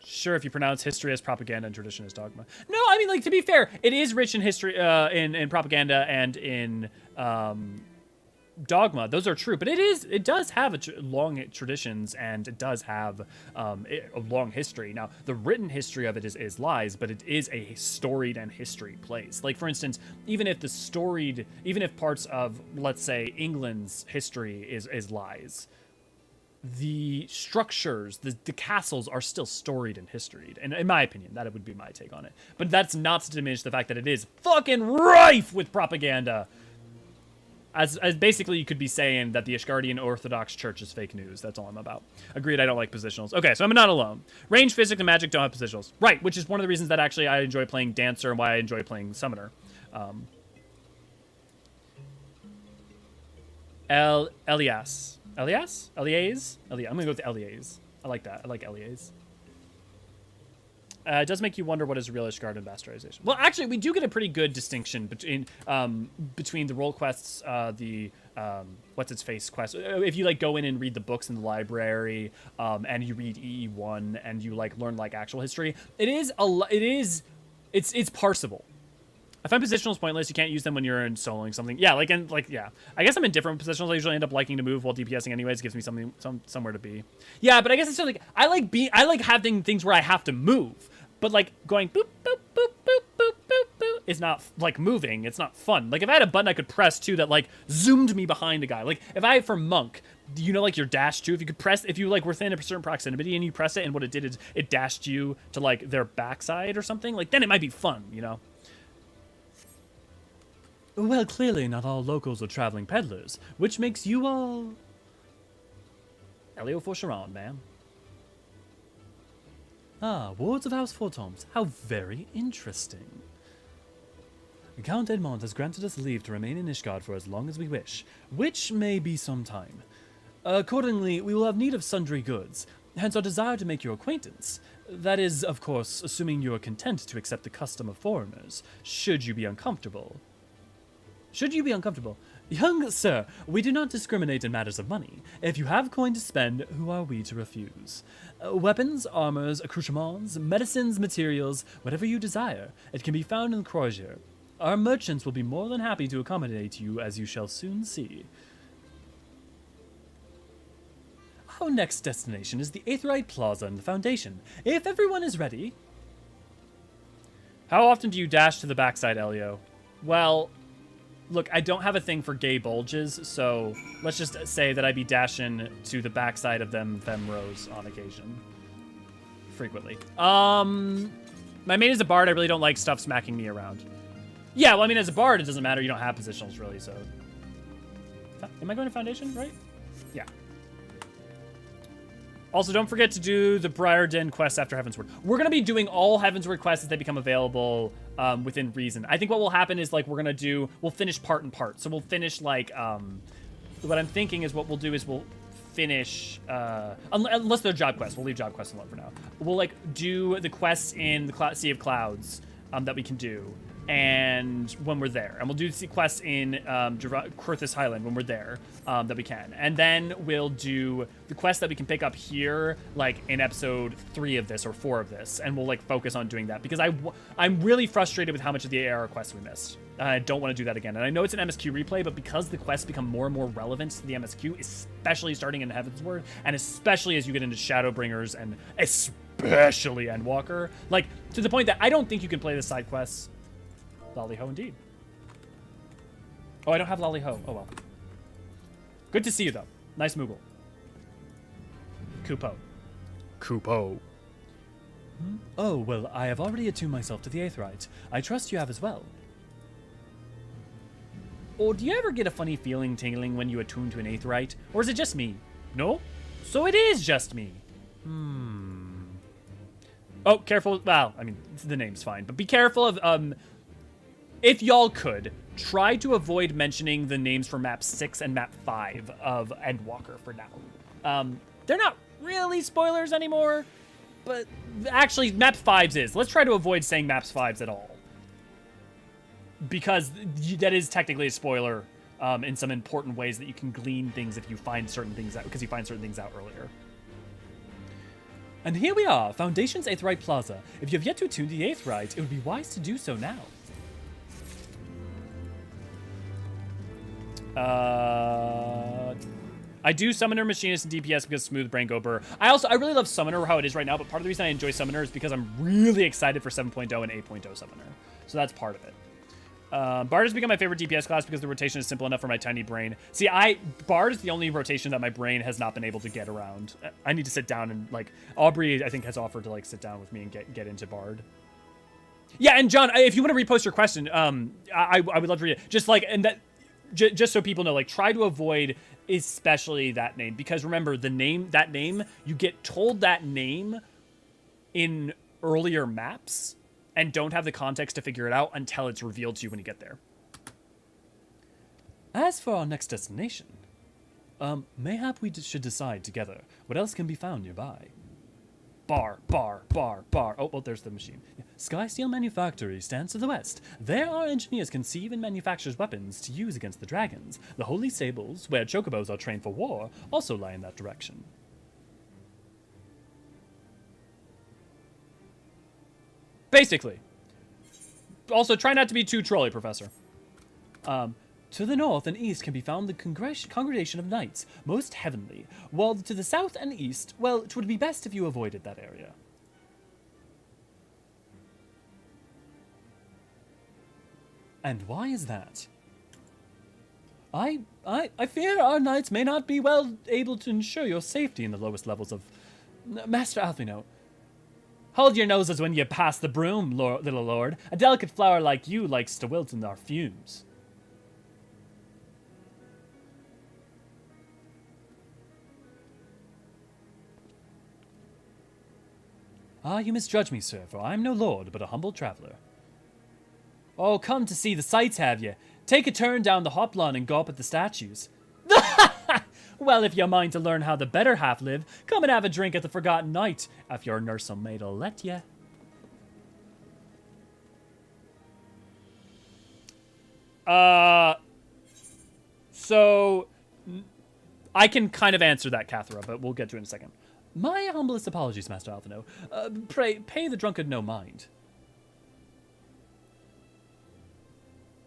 Sure, if you pronounce history as propaganda and tradition as dogma. No, I mean, like, to be fair, it is rich in history, in propaganda and in dogma. Those are true, but it does have long traditions, and it does have a long history. Now, the written history of it is lies, but it is a storied and history place. Like, for instance, even if parts of, let's say, England's history is lies, the structures, the castles are still storied and historied. And in my opinion, that would be my take on it. But that's not to diminish the fact that it is fucking rife with propaganda. As basically you could be saying that the Ishgardian Orthodox Church is fake news. That's all I'm about. Agreed, I don't like positionals. Okay, so I'm not alone. Range, physics, and magic don't have positionals. Right, which is one of the reasons that actually I enjoy playing Dancer and why I enjoy playing Summoner. Elias? I'm gonna go with Elias. I like that. I like Elias. It does make you wonder what is real Ishgard and bastardization. Well, actually, we do get a pretty good distinction between the role quests, what's its face quest. If you like go in and read the books in the library, and you read EE1 and you like learn like actual history, it's parsable. I find positionals pointless. You can't use them when you're in soloing something. Yeah, yeah. I guess I'm in different positionals. I usually end up liking to move while DPSing anyways. It gives me somewhere to be. Yeah, but I guess it's still like I like having things where I have to move. But like going boop boop boop boop boop boop boop is not like moving. It's not fun. Like if I had a button I could press too that like zoomed me behind a guy. Like if I for Monk you know, like your dash too, if you could press, if you like were within a certain proximity and you press it, and what it did is it dashed you to like their backside or something, like then it might be fun, you know? Well, clearly not all locals are traveling peddlers, which makes you all... Elio Forcheron, ma'am. Ah, wards of House Fortemps. How very interesting. Count Edmond has granted us leave to remain in Ishgard for as long as we wish, which may be some time. Accordingly, we will have need of sundry goods, hence our desire to make your acquaintance. That is, of course, assuming you are content to accept the custom of foreigners, should you be uncomfortable. Young sir, we do not discriminate in matters of money. If you have coin to spend, who are we to refuse? Weapons, armors, accoutrements, medicines, materials, whatever you desire, it can be found in the croisier. Our merchants will be more than happy to accommodate you, as you shall soon see. Our next destination is the Aetheryte Plaza in the Foundation. If everyone is ready... How often do you dash to the backside, Elio? Well, look, I don't have a thing for gay bulges, so let's just say that I'd be dashing to the backside of them rows on occasion. Frequently. My main is a bard. I really don't like stuff smacking me around. Yeah, well, I mean, as a bard, it doesn't matter. You don't have positionals, really, so... Am I going to Foundation, right? Yeah. Also, don't forget to do the Briarden quest after Heavensward. We're going to be doing all Heavensward quests as they become available within reason. I think what will happen is, like, we'll finish part and part. So we'll finish, like, what I'm thinking is what we'll do is we'll finish, unless they're job quests. We'll leave job quests alone for now. We'll, like, do the quests in the Sea of Clouds that we can do. And when we're there, and we'll do the quests in Kurthis Highland when we're there, that we can, and then we'll do the quests that we can pick up here, like in episode 3 of this or 4 of this, and we'll like focus on doing that because I'm really frustrated with how much of the AR quests we missed. I don't want to do that again, and I know it's an MSQ replay, but because the quests become more and more relevant to the MSQ, especially starting in Heavensward, and especially as you get into Shadowbringers and especially Endwalker, like to the point that I don't think you can play the side quests. Lolly-ho indeed. Oh, I don't have Lolly-ho. Oh, well. Good to see you, though. Nice Moogle. Kupo. Oh, well, I have already attuned myself to the Aetheryte. I trust you have as well. Or do you ever get a funny feeling tingling when you attune to an Aetheryte? Or is it just me? No? So it is just me. Oh, careful. Well, I mean, the name's fine. But be careful of, if y'all could, try to avoid mentioning the names for map 6 and map 5 of Endwalker for now. They're not really spoilers anymore, but actually map 5's is. Let's try to avoid saying maps 5's at all. Because that is technically a spoiler in some important ways that you can glean things if you find certain things out, because you find certain things out earlier. And here we are, Foundation's Aetheryte Plaza. If you have yet to attune to the Aetheryte, it would be wise to do so now. I do Summoner, Machinist, and DPS because Smooth Brain go burr. I really love Summoner how it is right now, but part of the reason I enjoy Summoner is because I'm really excited for 7.0 and 8.0 Summoner. So that's part of it. Bard has become my favorite DPS class because the rotation is simple enough for my tiny brain. See, Bard is the only rotation that my brain has not been able to get around. I need to sit down and, like, Aubrey, I think, has offered to, like, sit down with me and get into Bard. Yeah, and John, if you want to repost your question, I would love to read it. Just, like, and that... Just so people know, like, try to avoid especially that name. Because remember, that name, you get told that name in earlier maps and don't have the context to figure it out until it's revealed to you when you get there. As for our next destination, mayhap we should decide together what else can be found nearby. Bar. Oh, well, there's the machine. Skysteel Manufactory stands to the west. There our engineers conceive and manufacture weapons to use against the dragons. The Holy Stables, where chocobos are trained for war, also lie in that direction. Basically. Also, try not to be too trolly, Professor. To the north and east can be found the Congregation of Knights, most heavenly, while to the south and east, well, it would be best if you avoided that area. And why is that? I fear our knights may not be well able to ensure your safety in the lowest levels of... Master Alphino, hold your noses when you pass the broom, little lord. A delicate flower like you likes to wilt in our fumes. Ah, you misjudge me, sir, for I am no lord, but a humble traveler. Oh, come to see the sights, have ye? Take a turn down the hop lawn and go up at the statues. Well, if you mind to learn how the better half live, come and have a drink at the Forgotten Knight, if your nursel maid'll let ye. So I can kind of answer that, Cathra, but we'll get to it in a second. My humblest apologies, Master Alphino. Pray, pay the drunkard no mind.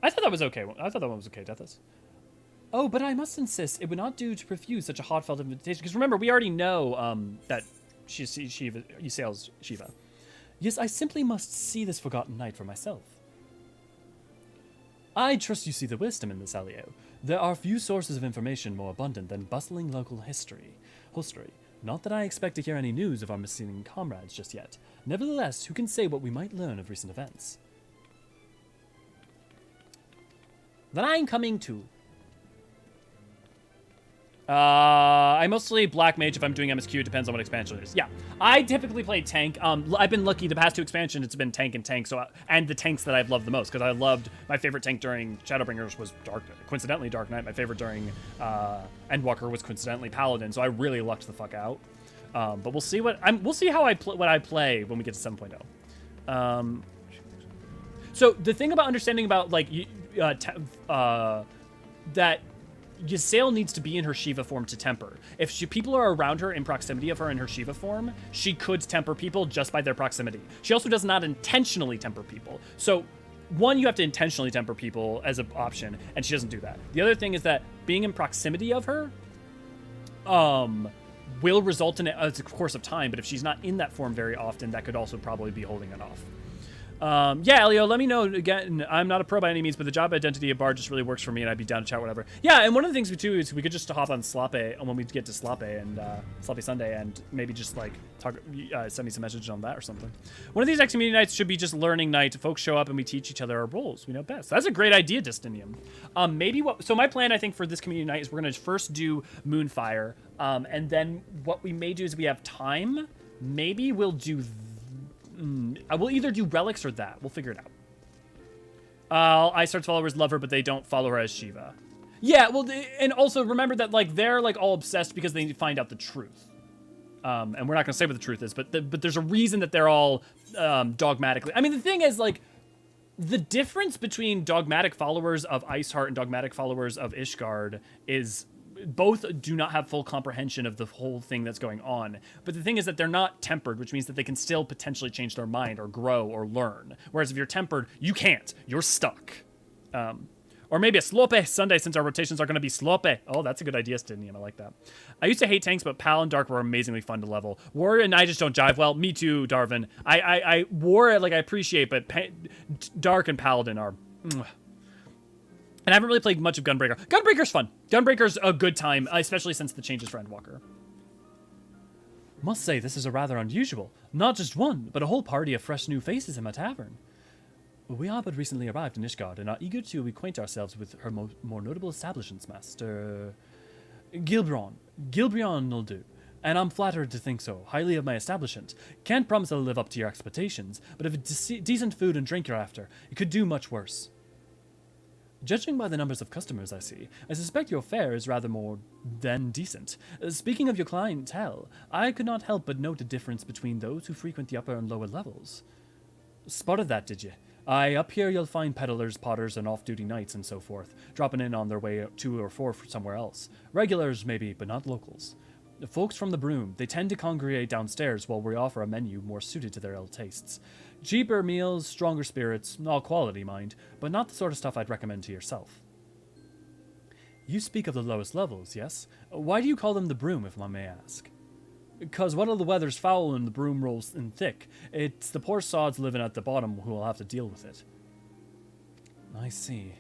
I thought that was okay. I thought that one was okay, Deathus. Oh, but I must insist, it would not do to refuse such a heartfelt invitation. Because remember, we already know that Shiva, Ysael's Shiva. Yes, I simply must see this Forgotten Knight for myself. I trust you see the wisdom in this, Elio. There are few sources of information more abundant than bustling local history. Not that I expect to hear any news of our missing comrades just yet. Nevertheless, who can say what we might learn of recent events? Then I'm coming too. I mostly black mage if I'm doing MSQ. It depends on what expansion it is. Yeah, I typically play tank. I've been lucky the past two expansions. It's been tank and tank. So and the tanks that I've loved the most, because I loved my favorite tank during Shadowbringers was coincidentally Dark Knight. My favorite during Endwalker was coincidentally Paladin. So I really lucked the fuck out. But we'll see we'll see how what I play when we get to 7.0. So the thing about understanding about like that Ysael needs to be in her Shiva form to temper. If people are around her in proximity of her in her Shiva form, she could temper people just by their proximity. She also does not intentionally temper people. So, one, you have to intentionally temper people as an option, and she doesn't do that. The other thing is that being in proximity of her will result in it as a course of time, but if she's not in that form very often, that could also probably be holding it off. Yeah, Elio, let me know. Again, I'm not a pro by any means, but the job identity of Bard just really works for me, and I'd be down to chat, whatever. Yeah, and one of the things we do is we could just hop on Slape when we get to Slape and Slape Sunday, and maybe just like talk, send me some message on that or something. One of these next community nights should be just learning night. Folks show up and we teach each other our roles. We know best. That's a great idea, Destinium. So my plan, I think, for this community night is we're gonna first do Moonfire, and then what we may do is we have time. Maybe we'll do. I will either do relics or that. We'll figure it out. Icehard's followers love her, but they don't follow her as Shiva. Yeah, well, and also remember that like they're like all obsessed because they need to find out the truth. And we're not gonna say what the truth is, but there's a reason that they're all dogmatically. I mean, the thing is like the difference between dogmatic followers of Iceheart and dogmatic followers of Ishgard is. Both do not have full comprehension of the whole thing that's going on. But the thing is that they're not tempered, which means that they can still potentially change their mind or grow or learn. Whereas if you're tempered, you can't. You're stuck. Or maybe a Slope Sunday, since our rotations are going to be Slope. Oh, that's a good idea, Stinium. I like that. I used to hate tanks, but Pal and Dark were amazingly fun to level. War and I just don't jive well. Me too, Darvin. I War, like, I appreciate, but Dark and Paladin are... And I haven't really played much of Gunbreaker. Gunbreaker's fun. Gunbreaker's a good time, especially since the changes for Endwalker. Must say, this is a rather unusual. Not just one, but a whole party of fresh new faces in my tavern. We are but recently arrived in Ishgard and are eager to acquaint ourselves with her more notable establishments, Master... Gilbrion. Gilbrion'll do. And I'm flattered to think so highly of my establishment. Can't promise it'll live up to your expectations, but if it's decent food and drink you're after, it could do much worse. Judging by the numbers of customers I see, I suspect your fare is rather more than decent. Speaking of your clientele, I could not help but note a difference between those who frequent the upper and lower levels. Spotted that, did you? Aye, up here you'll find peddlers, potters, and off-duty knights and so forth, dropping in on their way 2 or 4 somewhere else. Regulars, maybe, but not locals. The folks from the Broom, they tend to congregate downstairs while we offer a menu more suited to their ill tastes. Cheaper meals, stronger spirits, all quality, mind, but not the sort of stuff I'd recommend to yourself. You speak of the lowest levels, yes? Why do you call them the Broom, if one may ask? 'Cause what of the weather's foul and the broom rolls in thick? It's the poor sods living at the bottom who will have to deal with it. I see.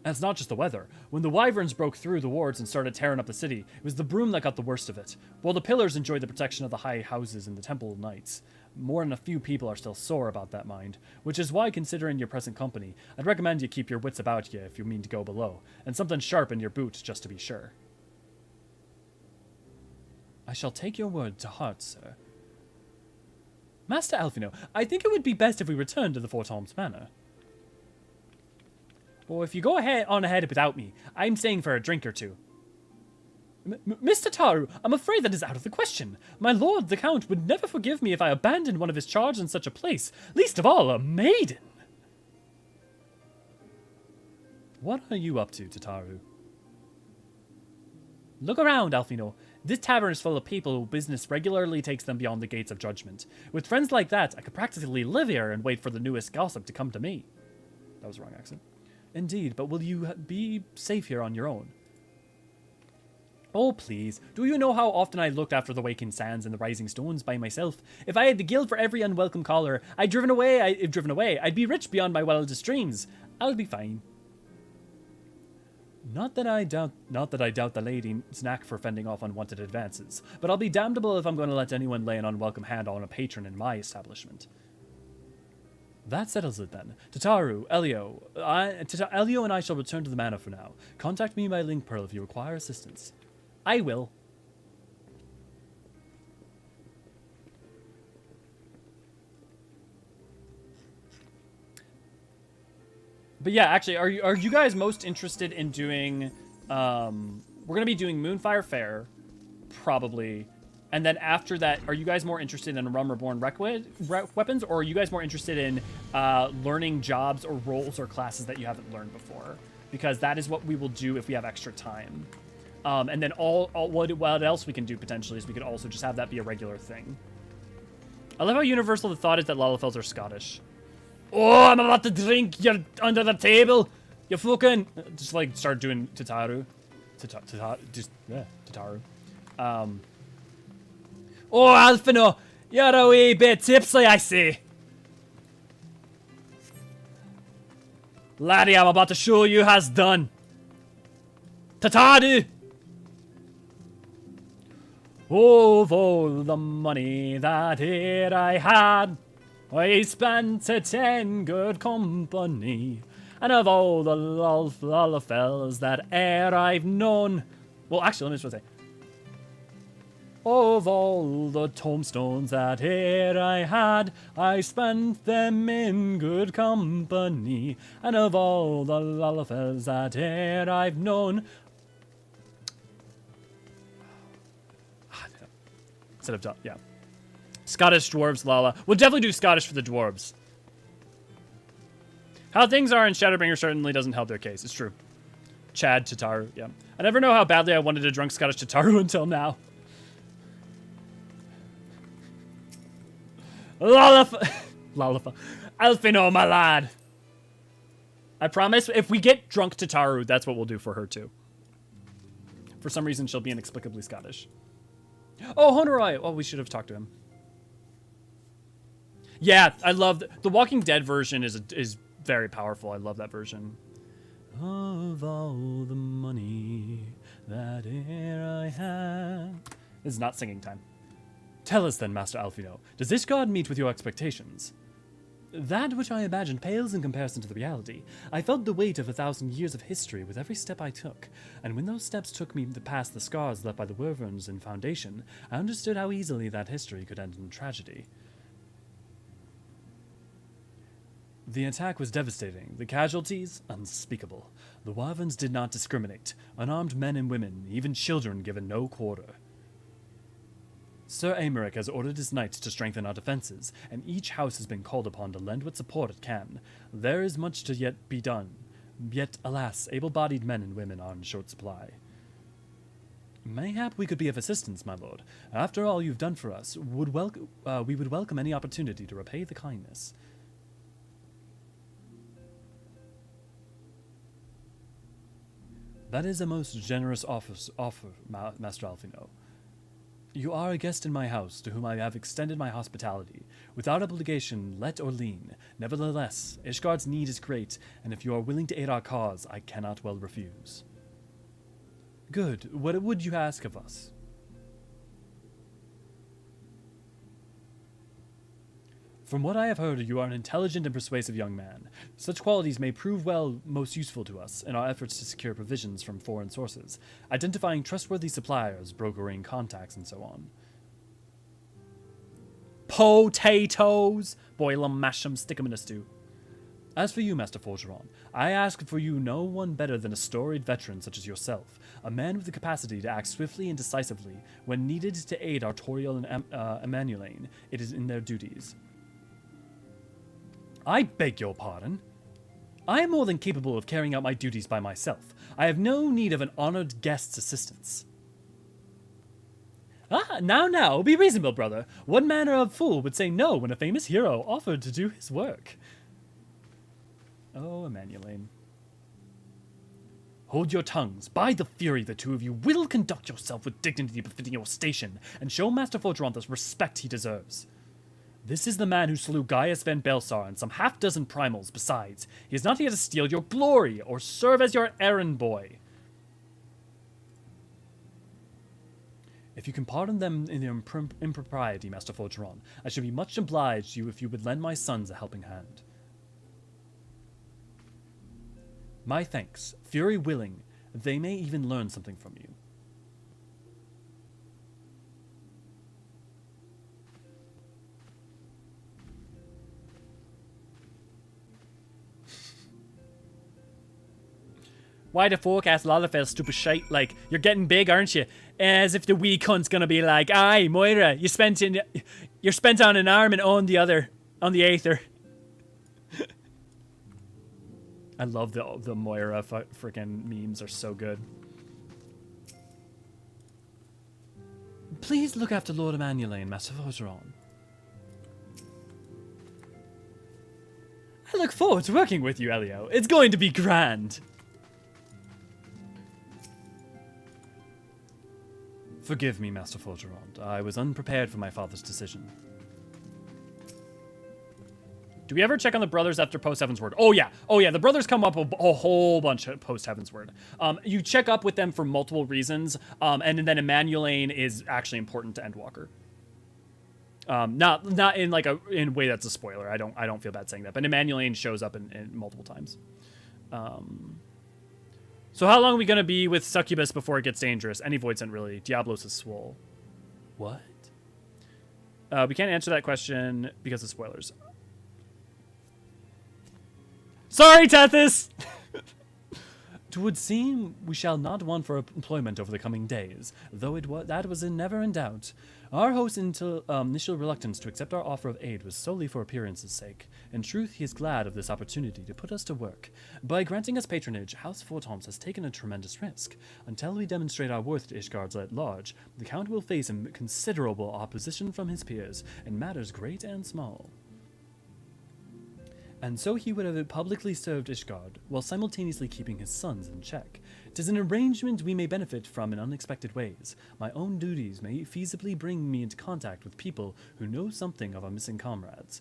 And it's not just the weather. When the wyverns broke through the wards and started tearing up the city, it was the broom that got the worst of it. While the pillars enjoyed the protection of the high houses and the temple knights, more than a few people are still sore about that mind, which is why, considering your present company, I'd recommend you keep your wits about you if you mean to go below, and something sharp in your boot just to be sure. I shall take your word to heart, sir. Master Alphino, I think it would be best if we return to the Fortemps Manor. Well, if you go on ahead without me, I'm staying for a drink or two. Mr. Taru, I'm afraid that is out of the question. My lord, the Count, would never forgive me if I abandoned one of his charge in such a place, least of all a maiden. What are you up to, Tataru? Look around, Alphino. This tavern is full of people whose business regularly takes them beyond the gates of judgment. With friends like that, I could practically live here and wait for the newest gossip to come to me. That was the wrong accent. Indeed, but will you be safe here on your own? Oh, please. Do you know how often I looked after the Waking Sands and the Rising Stones by myself? If I had the guild for every unwelcome caller I'd driven away, I'd be rich beyond my wildest dreams. I'll be fine. Not that I doubt the lady's knack for fending off unwanted advances, but I'll be damnable if I'm going to let anyone lay an unwelcome hand on a patron in my establishment. That settles it then. Tataru, Elio and I shall return to the manor for now. Contact me by link pearl if you require assistance. I will. But yeah, actually, are you guys most interested in doing? We're gonna be doing Moonfire Fair, probably. And then after that, are you guys more interested in Rum Reborn weapons, or are you guys more interested in learning jobs or roles or classes that you haven't learned before? Because that is what we will do if we have extra time. And then what else we can do potentially is we could also just have that be a regular thing. I love how universal the thought is that Lalafels are Scottish. Oh, I'm about to drink. You're under the table. You fucking just like start doing Tataru. Tataru. Oh, Alphino, you're a wee bit tipsy, I see. Laddie, I'm about to show you has done. Tataru! Of all the money that here I had, I spent it in good company. And of all the Lalafels that e'er I've known... Well, actually, let me just say... Of all the tombstones that here I had, I spent them in good company. And of all the Lalafels that here I've known... Instead of... Yeah. Scottish dwarves, Lala. We'll definitely do Scottish for the dwarves. How things are in Shadowbringer certainly doesn't help their case. It's true. Chad, Tataru, yeah. I never know how badly I wanted a drunk Scottish Tataru until now. Lalafa. Alphino, my lad. I promise, if we get drunk Tataru, that's what we'll do for her, too. For some reason, she'll be inexplicably Scottish. Oh, Honorai! Oh, we should have talked to him. Yeah, I love... The Walking Dead version is very powerful. I love that version. Of all the money that e'er I had... This is not singing time. Tell us then, Master Alphino, does this god meet with your expectations? That which I imagined pales in comparison to the reality. I felt the weight of 1,000 years of history with every step I took, and when those steps took me past the scars left by the wyverns in Foundation, I understood how easily that history could end in tragedy. The attack was devastating, the casualties unspeakable. The wyverns did not discriminate, unarmed men and women, even children given no quarter. Sir Aymeric has ordered his knights to strengthen our defenses, and each house has been called upon to lend what support it can. There is much to yet be done, yet, alas, able-bodied men and women are in short supply. Mayhap we could be of assistance, my lord. After all you've done for us, we would welcome any opportunity to repay the kindness. That is a most generous offer, Master Alphino. You are a guest in my house, to whom I have extended my hospitality, without obligation, let or lien. Nevertheless, Ishgard's need is great, and if you are willing to aid our cause, I cannot well refuse. Good. What would you ask of us? From what I have heard, you are an intelligent and persuasive young man. Such qualities may prove most useful to us in our efforts to secure provisions from foreign sources, identifying trustworthy suppliers, brokering contacts, and so on. Potatoes! Boil 'em, mash 'em, stick 'em in a stew. As for you, Master Fortemps, I ask for you no one better than a storied veteran such as yourself, a man with the capacity to act swiftly and decisively when needed to aid Artoriel and Emmanuelaine. It is in their duties. I beg your pardon? I am more than capable of carrying out my duties by myself. I have no need of an honored guest's assistance. Now, be reasonable, brother. What manner of fool would say no when a famous hero offered to do his work? Oh, Emmanuelaine. Hold your tongues. By the fury, the two of you will conduct yourself with dignity befitting your station, and show Master Fortemps the respect he deserves. This is the man who slew Gaius Van Belsar and some half-dozen primals besides. He is not here to steal your glory or serve as your errand boy. If you can pardon them in their impropriety, Master Fortemps, I should be much obliged to you if you would lend my sons a helping hand. My thanks. Fury willing, they may even learn something from you. Why the forecast Lalafell stupid shite? Like, you're getting big, aren't you? As if the wee cunt's gonna be like, aye, Moira, you're spent on an arm and on the other, on the aether. I love the Moira freaking memes are so good. Please look after Lord Emmanuelaine, Master Fortemps. I look forward to working with you, Elio. It's going to be grand. Forgive me, Master Fortemps. I was unprepared for my father's decision. Do we ever check on the brothers after post-Heavensward? Oh yeah, the brothers come up a whole bunch post-Heavensward. You check up with them for multiple reasons, and then Emmanuelaine is actually important to Endwalker. Not in like in a way that's a spoiler. I don't feel bad saying that, but Emmanuelaine shows up in multiple times. So how long are we gonna be with Succubus before it gets dangerous? Any void sent really? Diablos is swole. What? We can't answer that question because of spoilers. Sorry, Tethys! It would seem we shall not want for employment over the coming days, though that was never in doubt. Our host's initial reluctance to accept our offer of aid was solely for appearance's sake. In truth, he is glad of this opportunity to put us to work. By granting us patronage, House Fortemps has taken a tremendous risk. Until we demonstrate our worth to Ishgard at large, the Count will face considerable opposition from his peers in matters great and small. And so he would have publicly served Ishgard, while simultaneously keeping his sons in check. 'Tis an arrangement we may benefit from in unexpected ways. My own duties may feasibly bring me into contact with people who know something of our missing comrades.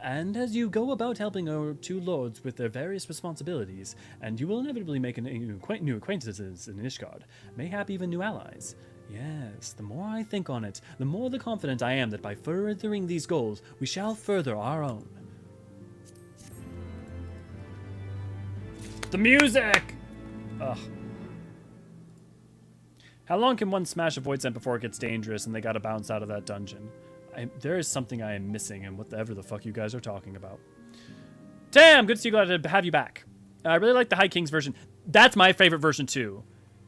And as you go about helping our two lords with their various responsibilities, and you will inevitably make new acquaintances in Ishgard, mayhap even new allies. Yes, the more I think on it, the more confident I am that by furthering these goals, we shall further our own. The music! Ugh. How long can one smash a void sent before it gets dangerous and they gotta bounce out of that dungeon? There is something I am missing and whatever the fuck you guys are talking about. Tam, good to see you, glad to have you back. I really like the High King's version. That's my favorite version too.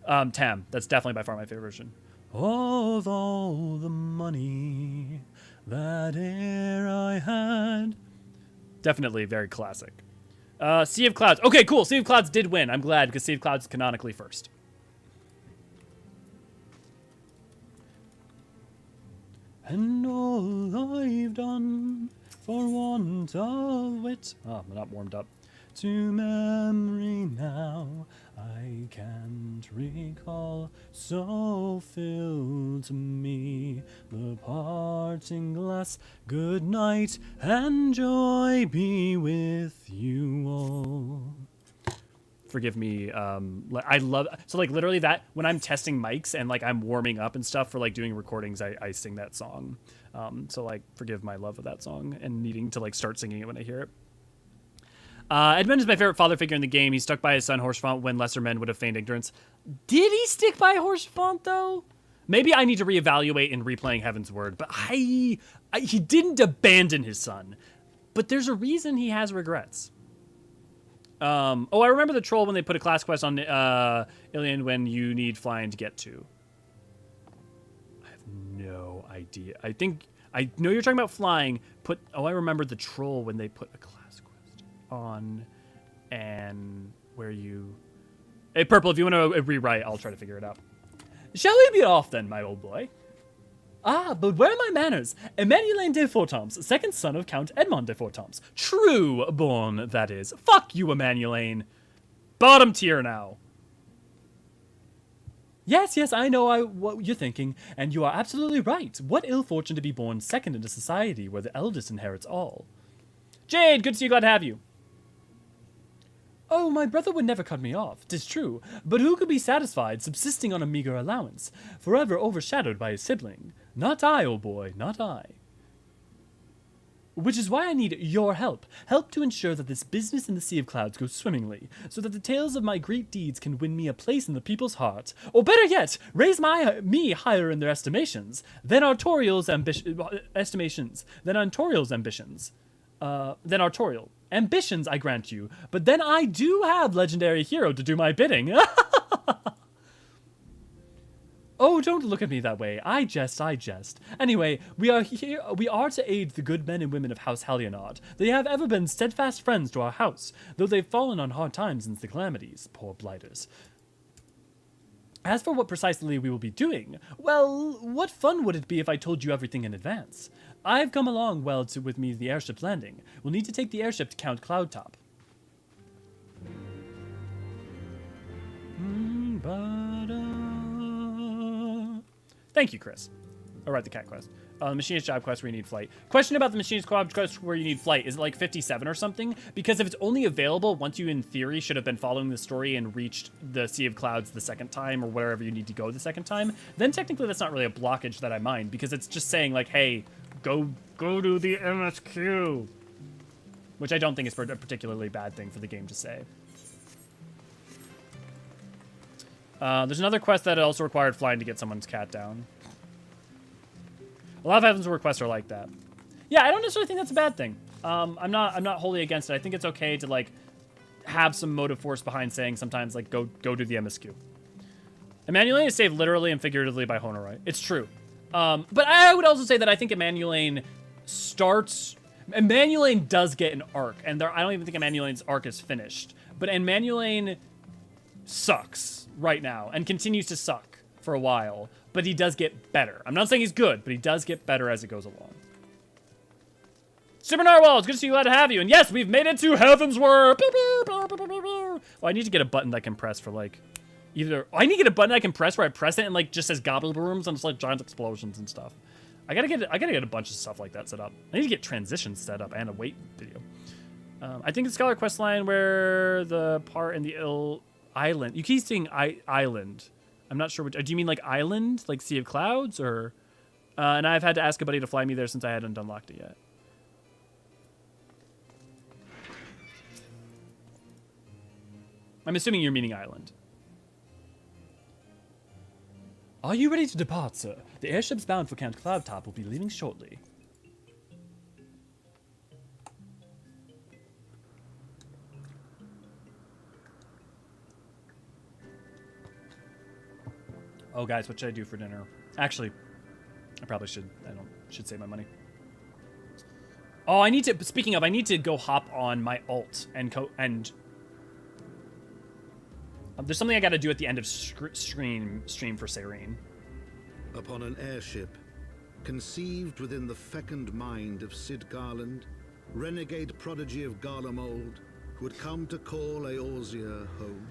Tam, that's definitely by far my favorite version. Of all the money that e'er I had. Definitely very classic. Sea of Clouds. Okay, cool. Sea of Clouds did win. I'm glad because Sea of Clouds is canonically first. And all I've done for want of wit. Oh, I'm not warmed up. To memory now I can't recall, so fill to me the parting glass. Good night and joy be with you all. Forgive me. I love, so like literally that when I'm testing mics and like I'm warming up and stuff for like doing recordings, I sing that song. So like forgive my love of that song and needing to like start singing it when I hear it. Edmund is my favorite father figure in the game. He stuck by his son Horsefont when lesser men would have feigned ignorance. Did he stick by Horsefont though? Maybe I need to reevaluate in replaying Heavensward, but he didn't abandon his son. But there's a reason he has regrets. I remember the troll when they put a class quest on Ilian when you need flying to get to. I have no idea. I think I know you're talking about flying. I remember the troll when they put a class quest on, and where you. Hey, Purple, if you want to rewrite, I'll try to figure it out. Shall we be off then, my old boy? Ah, but where are my manners? Emmanuel de Fortemps, second son of Count Edmond de Fortemps. True born, that is. Fuck you, Emmanuel. Bottom tier now. Yes, I know what you're thinking, and you are absolutely right. What ill fortune to be born second in a society where the eldest inherits all. Jade, good to see you, glad to have you. Oh, my brother would never cut me off, 'tis true, but who could be satisfied subsisting on a meager allowance, forever overshadowed by his sibling? Not I, old boy, not I. Which is why I need your help to ensure that this business in the Sea of Clouds goes swimmingly, so that the tales of my great deeds can win me a place in the people's heart, or better yet, raise me higher in their estimations than Artorial's ambitions, I grant you, but then I do have legendary hero to do my bidding. Oh, don't look at me that way. I jest. Anyway, we are to aid the good men and women of House Hydaelyn. They have ever been steadfast friends to our house, though they've fallen on hard times since the calamities, poor blighters. As for what precisely we will be doing, well, what fun would it be if I told you everything in advance? I've come along with me to the airship's landing. We'll need to take the airship to Camp Cloudtop. Thank you, Chris. All right, the cat quest. The machinist job quest where you need flight. Question about the machinist job quest where you need flight. Is it like 57 or something? Because if it's only available once you, in theory, should have been following the story and reached the Sea of Clouds the second time or wherever you need to go the second time, then technically that's not really a blockage that I mind because it's just saying like, hey, go to the MSQ. Which I don't think is a particularly bad thing for the game to say. There's another quest that also required flying to get someone's cat down. A lot of Heavensward quests are like that. Yeah, I don't necessarily think that's a bad thing. I'm not wholly against it. I think it's okay to like have some motive force behind saying sometimes like go do the MSQ. Emmanuel is saved literally and figuratively by Honorite. It's true. But I would also say that I think Emmanuel does get an arc, and I don't even think Emmanuel's arc is finished. But Emmanuel sucks right now and continues to suck for a while, but he does get better. I'm not saying he's good, but he does get better as it goes along. Super Narwhal, it's good to see you, glad to have you. And yes, we've made it to Heavensward. Well, I need to get a button that I can press for like I need to get a button I can press where I press it and like just says gobble brooms and it's like giant explosions and stuff. I gotta get a bunch of stuff like that set up. I need to get transitions set up and a wait video. I think it's Scholar Quest line where the part in the Island. You keep saying island. I'm not sure which. Do you mean like island, like Sea of Clouds, or? And I've had to ask a buddy to fly me there since I hadn't unlocked it yet. I'm assuming you're meaning island. Are you ready to depart, sir? The airships bound for Camp Cloudtop will be leaving shortly. Oh, guys, what should I do for dinner? Actually, I probably should. Should save my money. Oh, I need to. Speaking of, I need to go hop on my alt and there's something I got to do at the end of stream for Serene. Upon an airship, conceived within the fecund mind of Sid Garland, renegade prodigy of Garlemald, who had come to call Eorzean home.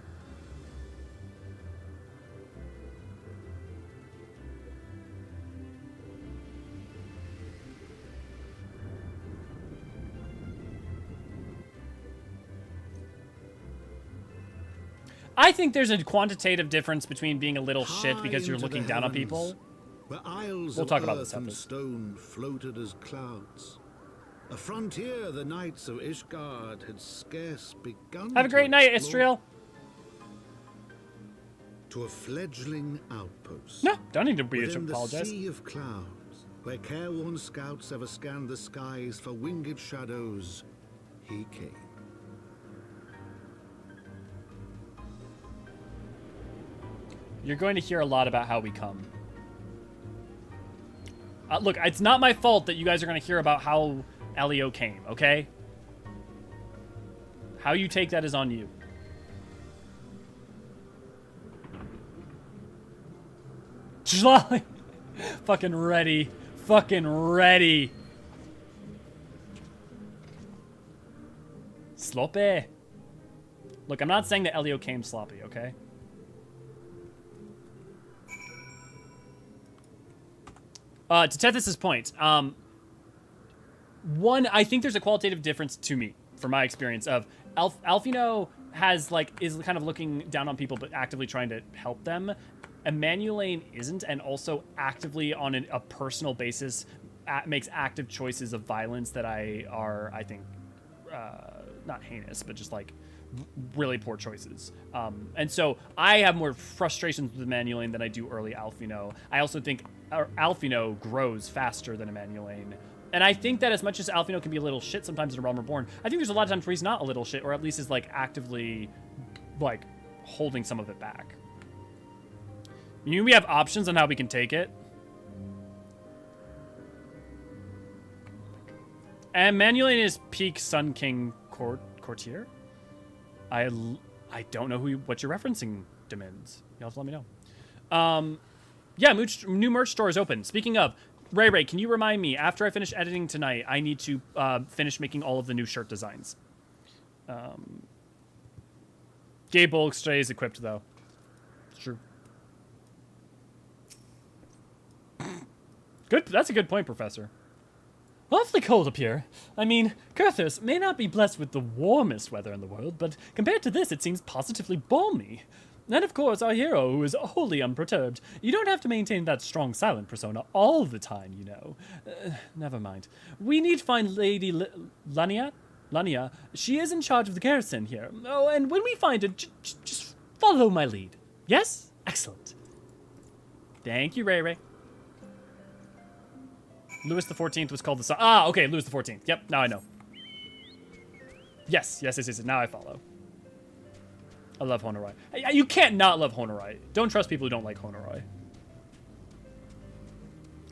I think there's a quantitative difference between being a little shit because you're High into looking the down on heavens, people. where isles We'll of talk about this earth and after. stone floated as clouds. A frontier the knights of Ishgard had scarce begun Have a to great night, explore. Istriel. To a fledgling outpost. No, don't need to be to Within the apologize. sea of clouds, where careworn scouts ever scanned the skies for winged shadows, he came. You're going to hear a lot about how we come. Look, it's not my fault that you guys are going to hear about how Elio came, okay? How you take that is on you. Fucking ready. Fucking ready. Sloppy. Look, I'm not saying that Elio came sloppy, okay? To Tethys' point, one, I think there's a qualitative difference to me, from my experience, of Alfino is kind of looking down on people, but actively trying to help them. Emmanuelaine isn't, and also actively on a personal basis makes active choices of violence that I think, not heinous, but just like really poor choices. And so I have more frustrations with Emmanuelaine than I do early Alfino. I also think Alfino grows faster than Emmanuelaine. And I think that as much as Alfino can be a little shit sometimes in A Realm Reborn, I think there's a lot of times where he's not a little shit, or at least is like actively like holding some of it back. You know, we have options on how we can take it. And Emmanuelaine is peak Sun King courtier. I don't know what you're referencing, Demins. You'll have to let me know. Yeah, new merch store is open. Speaking of, Ray, can you remind me, after I finish editing tonight, I need to finish making all of the new shirt designs. Gabe Bulk stays equipped, though. It's true. Good. That's a good point, Professor. Awfully cold up here. I mean, Kurthos may not be blessed with the warmest weather in the world, but compared to this, it seems positively balmy. And of course, our hero, who is wholly unperturbed. You don't have to maintain that strong silent persona all the time, you know. Never mind. We need to find Lady Lania. She is in charge of the garrison here. Oh, and when we find her, just follow my lead. Yes? Excellent. Thank you, Ray. Louis the 14th was called the Sun. Ah, okay, Louis the 14th. Yep, now I know. Yes. Now I follow. I love Honoroi. You can't not love Honoroi. Don't trust people who don't like Honoroi.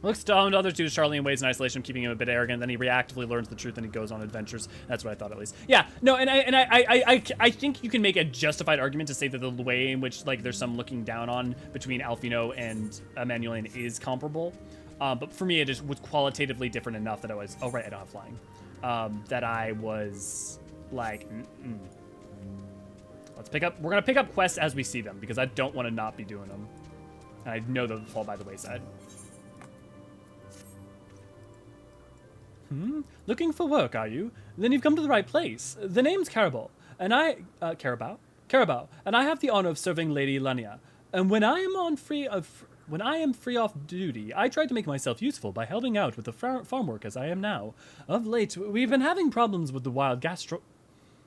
Looks down to others due to Charlene ways in isolation, keeping him a bit arrogant. Then he reactively learns the truth and he goes on adventures. That's what I thought, at least. Yeah, no, and I think you can make a justified argument to say that the way in which like there's some looking down on between Alfino and Emmanuelaine is comparable. But for me, it just was qualitatively different enough that I was... Oh, right, I don't have flying. That I was like... Let's pick up... We're going to pick up quests as we see them, because I don't want to not be doing them. And I know they'll fall by the wayside. Looking for work, are you? Then you've come to the right place. The name's Carabao, and I... Carabao, and I have the honor of serving Lady Lania. And when I am free off duty, I try to make myself useful by helping out with the farm work as I am now. Of late, we've been having problems with the wild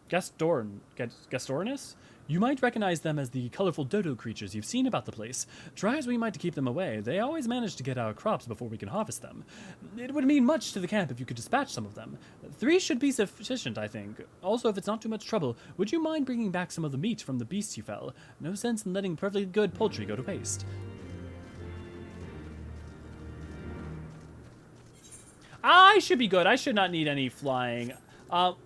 Gastornis? You might recognize them as the colorful dodo creatures you've seen about the place. Try as we might to keep them away, they always manage to get our crops before we can harvest them. It would mean much to the camp if you could dispatch some of them. 3 should be sufficient, I think. Also, if it's not too much trouble, would you mind bringing back some of the meat from the beasts you fell? No sense in letting perfectly good poultry go to waste. I should be good. I should not need any flying.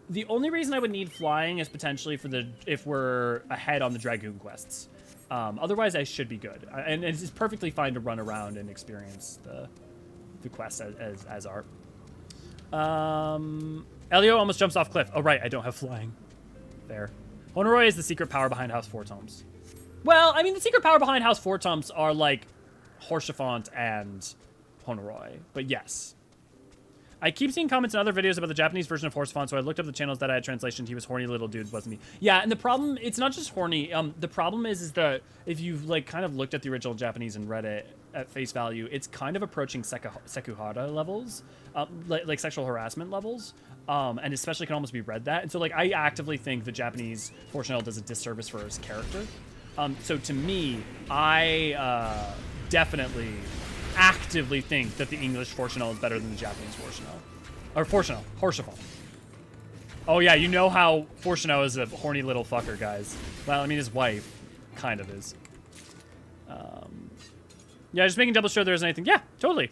The only reason I would need flying is potentially if we're ahead on the Dragoon quests. Otherwise, I should be good. And it's perfectly fine to run around and experience the quests as art. Elio almost jumps off cliff. Oh, right. I don't have flying. There. Honoroi is the secret power behind House Fortemps. Well, I mean, the secret power behind House Fortemps are like Horchefant and Honoroi. But yes. I keep seeing comments in other videos about the Japanese version of Horse Font, so I looked up the channels that I had translation. He was horny little dude, wasn't he? Yeah, and the problem, it's not just horny. The problem is that if you've like kind of looked at the original Japanese and read it at face value, it's kind of approaching sekuhara levels, like sexual harassment levels, and especially can almost be read that. And so like I actively think the Japanese Fortemps does a disservice for his character. So to me, I definitely actively think that the English Fortemps is better than the Japanese Fortemps. Or Fortemps. Horsefall. Oh yeah, you know how Fortemps is a horny little fucker, guys. Well, I mean, his wife kind of is. Yeah, just making double sure there's anything. Yeah, totally.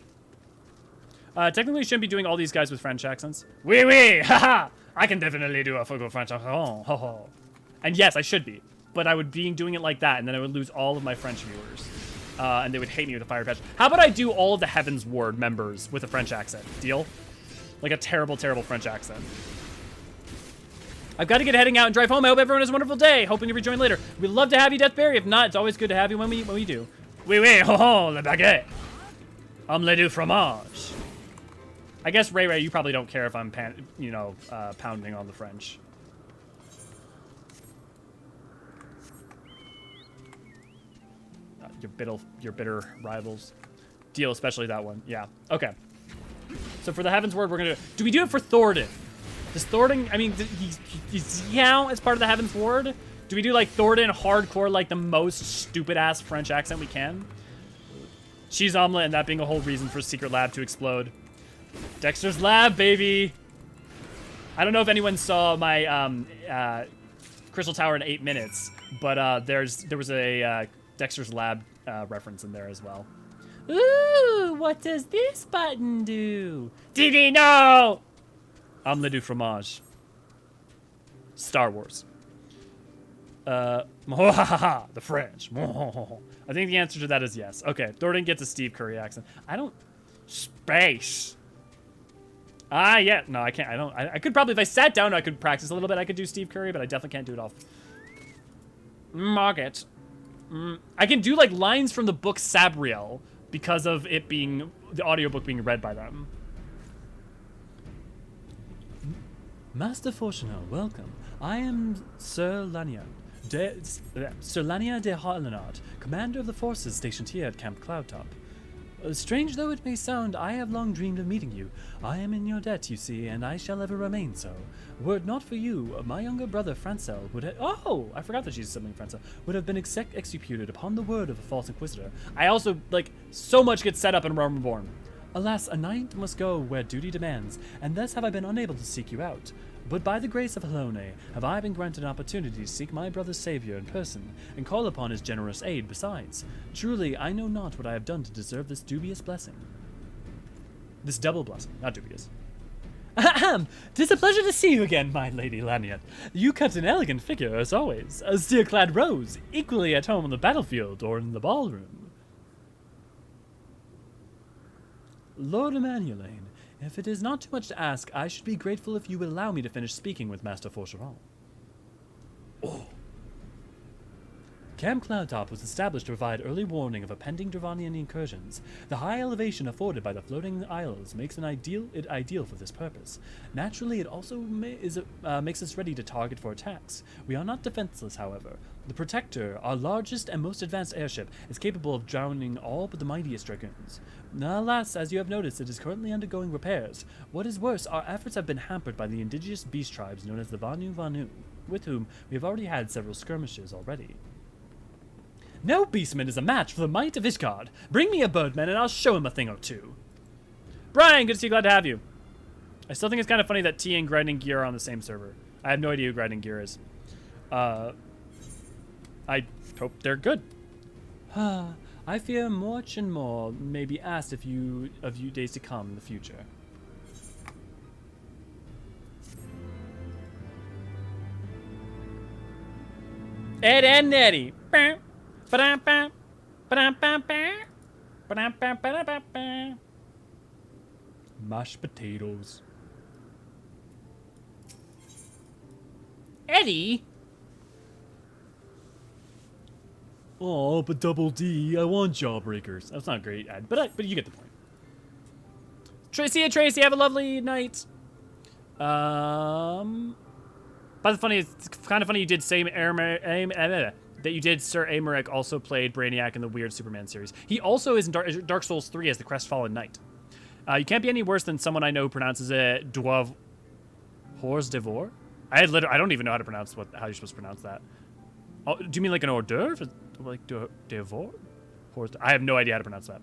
Technically, you shouldn't be doing all these guys with French accents. Oui, oui, haha! I can definitely do a full French accent. Oh, ho, ho. And yes, I should be. But I would be doing it like that, and then I would lose all of my French viewers. And they would hate me with a fire patch. How about I do all of the Heavensward members with a French accent? Deal? Like a terrible, terrible French accent. I've got to get heading out and drive home. I hope everyone has a wonderful day. Hoping to rejoin later. We'd love to have you, Deathberry. If not, it's always good to have you when we do. Oui, oui, ho, ho, le baguette. Omelette du fromage. I guess, Ray, you probably don't care if I'm, pounding on the French. Your bitter rivals. Deal, especially that one. Yeah. Okay. So for the Heavensward, we're gonna do we do it for Thornton? Does Thornton? I mean, he's as part of the Heavensward. Do we do like Thornton hardcore, like the most stupid ass French accent we can? Cheese omelet, and that being a whole reason for Secret Lab to explode. Dexter's Lab, baby. I don't know if anyone saw my Crystal Tower in 8 minutes, but there was a Dexter's Lab reference in there as well. Ooh, what does this button do? Didi, no! Omelette du fromage. Star Wars. The French. I think the answer to that is yes. Okay, Thornton gets a Steve Curry accent. I don't... Space. Yeah. No, I can't. I could probably, if I sat down, I could practice a little bit. I could do Steve Curry, but I definitely can't do it all. Market. I can do like lines from the book Sabriel because of it being the audiobook being read by them. Master Fortemps, welcome. I am Sir Lania de Harlenard, commander of the forces stationed here at Camp Cloudtop. Strange though it may sound, I have long dreamed of meeting you. I am in your debt, you see, and I shall ever remain so. Were it not for you, my younger brother Francel would have... Oh, I forgot that she's a sibling, Francel. Would have been executed upon the word of a false inquisitor. I also, like, so much gets set up in Realm Reborn. Alas, a knight must go where duty demands, and thus have I been unable to seek you out. But by the grace of Helone, have I been granted an opportunity to seek my brother's savior in person, and call upon his generous aid besides. Truly, I know not what I have done to deserve this dubious blessing. This double blessing, not dubious. Ahem! 'Tis a pleasure to see you again, my Lady Laniet. You cut an elegant figure, as always, a steel-clad rose, equally at home on the battlefield or in the ballroom. Lord Emmanuelaine, if it is not too much to ask, I should be grateful if you would allow me to finish speaking with Master Fortemps. Oh. Camp Cloudtop was established to provide early warning of impending Dravanian incursions. The high elevation afforded by the floating isles makes it ideal for this purpose. Naturally, it also makes us ready to target for attacks. We are not defenseless, however. The Protector, our largest and most advanced airship, is capable of drowning all but the mightiest dragoons. Alas, as you have noticed, it is currently undergoing repairs. What is worse, our efforts have been hampered by the indigenous beast tribes known as the Vanu, with whom we have already had several skirmishes already. No beastman is a match for the might of Ishgard. Bring me a birdman and I'll show him a thing or two. Brian, good to see you, glad to have you. I still think it's kind of funny that T and Grinding Gear are on the same server. I have no idea who Grinding Gear is. I hope they're good. I fear much and more may be asked of you days to come in the future. Ed and Nettie. Mashed potatoes. Eddie? Oh, but Double D, I want Jawbreakers. That's not a great ad, but you get the point. See you, Tracy. Have a lovely night. But it's kind of funny you did that you did Sir Amaric also played Brainiac in the weird Superman series. He also is in Dark Souls 3 as the Crestfallen Knight. You can't be any worse than someone I know who pronounces it Dwarf Hors d'Ivoire. I don't even know how you're supposed to pronounce that. Oh, do you mean like an hors d'oeuvre? Like d'Ivoire? I have no idea how to pronounce that.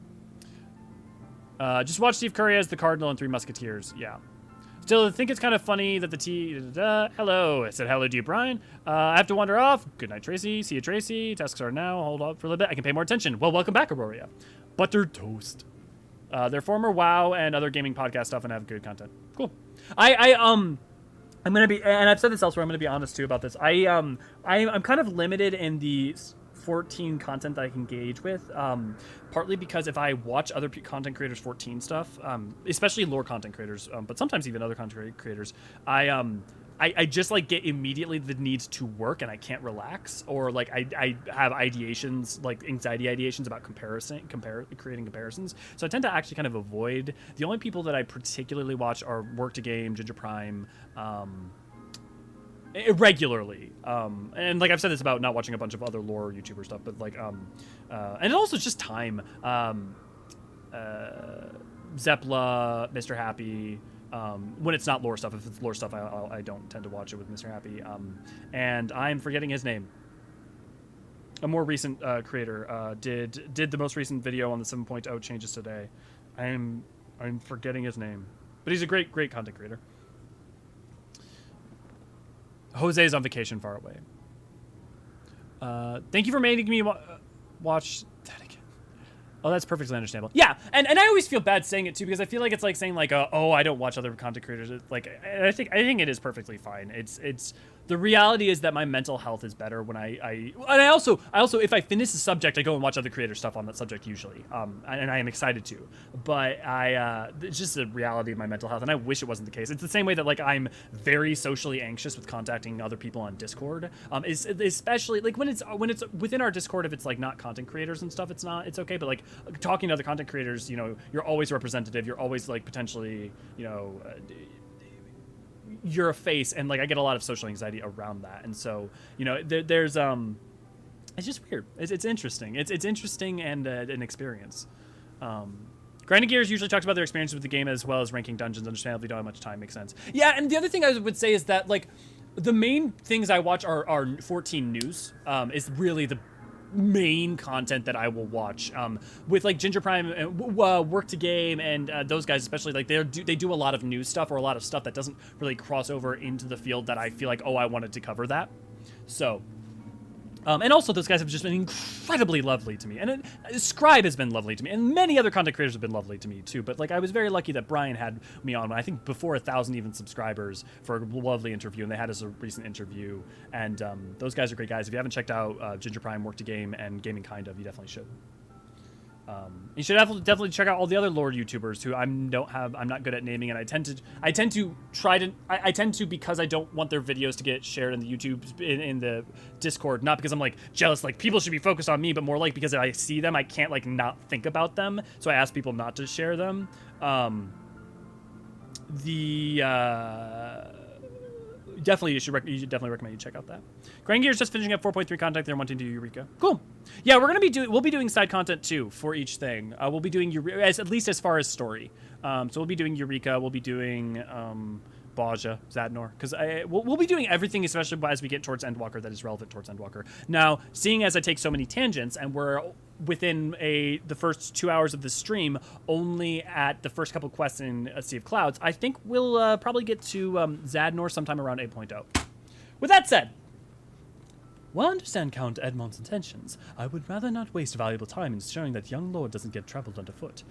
Just watch Steve Curry as the Cardinal in Three Musketeers. Yeah. Still, I think it's kind of funny that the hello. I said hello to you, Brian. I have to wander off. Good night, Tracy. See you, Tracy. Tasks are now. Hold up for a little bit. I can pay more attention. Well, welcome back, Aurora. Buttered toast. They're former WoW and other gaming podcast stuff and have good content. Cool. I'm gonna be, and I've said this elsewhere. I'm gonna be honest too about this. I'm kind of limited in the 14 content that I can engage with, partly because if I watch other content creators 14 stuff, especially lore content creators, but sometimes even other content creators, I just like get immediately the need to work and I can't relax, or like I have ideations, like anxiety ideations about creating comparisons. So I tend to actually kind of avoid. The only people that I particularly watch are Work to Game, Ginger Prime, regularly, and like I've said this about not watching a bunch of other lore YouTuber stuff, but like and it also just time. Zepla, Mr. Happy, when it's not lore stuff. If it's lore stuff, I don't tend to watch it with Mr. Happy, and I'm forgetting his name. A more recent creator did the most recent video on the 7.0 changes today. I'm forgetting his name, but he's a great content creator. Jose is on vacation far away. Thank you for making me watch that again. Oh, that's perfectly understandable. Yeah, and I always feel bad saying it too, because I feel like it's like saying like, oh, I don't watch other content creators. It's like, I think it is perfectly fine. It's the reality is that my mental health is better when I also if I finish the subject, I go and watch other creator stuff on that subject usually, and I am excited to. But it's just the reality of my mental health, and I wish it wasn't the case. It's the same way that like I'm very socially anxious with contacting other people on Discord, especially like when it's within our Discord. If it's like not content creators and stuff, it's okay. But like talking to other content creators, you know, you're always representative. You're always like potentially, you know. You're a face, and like I get a lot of social anxiety around that, and so you know there's it's just weird. It's interesting. It's interesting and an experience. Grinding Gears usually talks about their experiences with the game as well as ranking dungeons. Understandably, don't have much time. Makes sense. Yeah, and the other thing I would say is that like the main things I watch are 14 news. Is really the main content that I will watch, with like Ginger Prime and Work to Game and those guys especially. Like they do a lot of news stuff, or a lot of stuff that doesn't really cross over into the field that I feel like, oh, I wanted to cover that. So and also those guys have just been incredibly lovely to me, and Scribe has been lovely to me, and many other content creators have been lovely to me too. But like I was very lucky that Brian had me on, I think before 1,000 even subscribers, for a lovely interview, and they had us a recent interview, and those guys are great guys. If you haven't checked out Ginger Prime, Work to Game, and Gaming Kind of, you definitely should. You should definitely check out all the other lore YouTubers who I'm not good at naming, and I tend to because I don't want their videos to get shared in the YouTube in the Discord, not because I'm like jealous, like people should be focused on me, but more like because if I see them, I can't like not think about them, so I ask people not to share them. Definitely, you should definitely recommend you check out that. Grinding Gears just finishing up 4.3 content. They're wanting to do Eureka. Cool. Yeah, we'll be doing side content too for each thing. We'll be doing at least as far as story. So we'll be doing Eureka. We'll be doing Baja, Zadnor, because we'll be doing everything, especially as we get towards Endwalker, that is relevant towards Endwalker. Now, seeing as I take so many tangents, and we're within the first 2 hours of the stream only at the first couple quests in Sea of Clouds, I think we'll probably get to Zadnor sometime around 8.0. With that said, while I understand Count Edmond's intentions, I would rather not waste valuable time ensuring that young lord doesn't get troubled underfoot.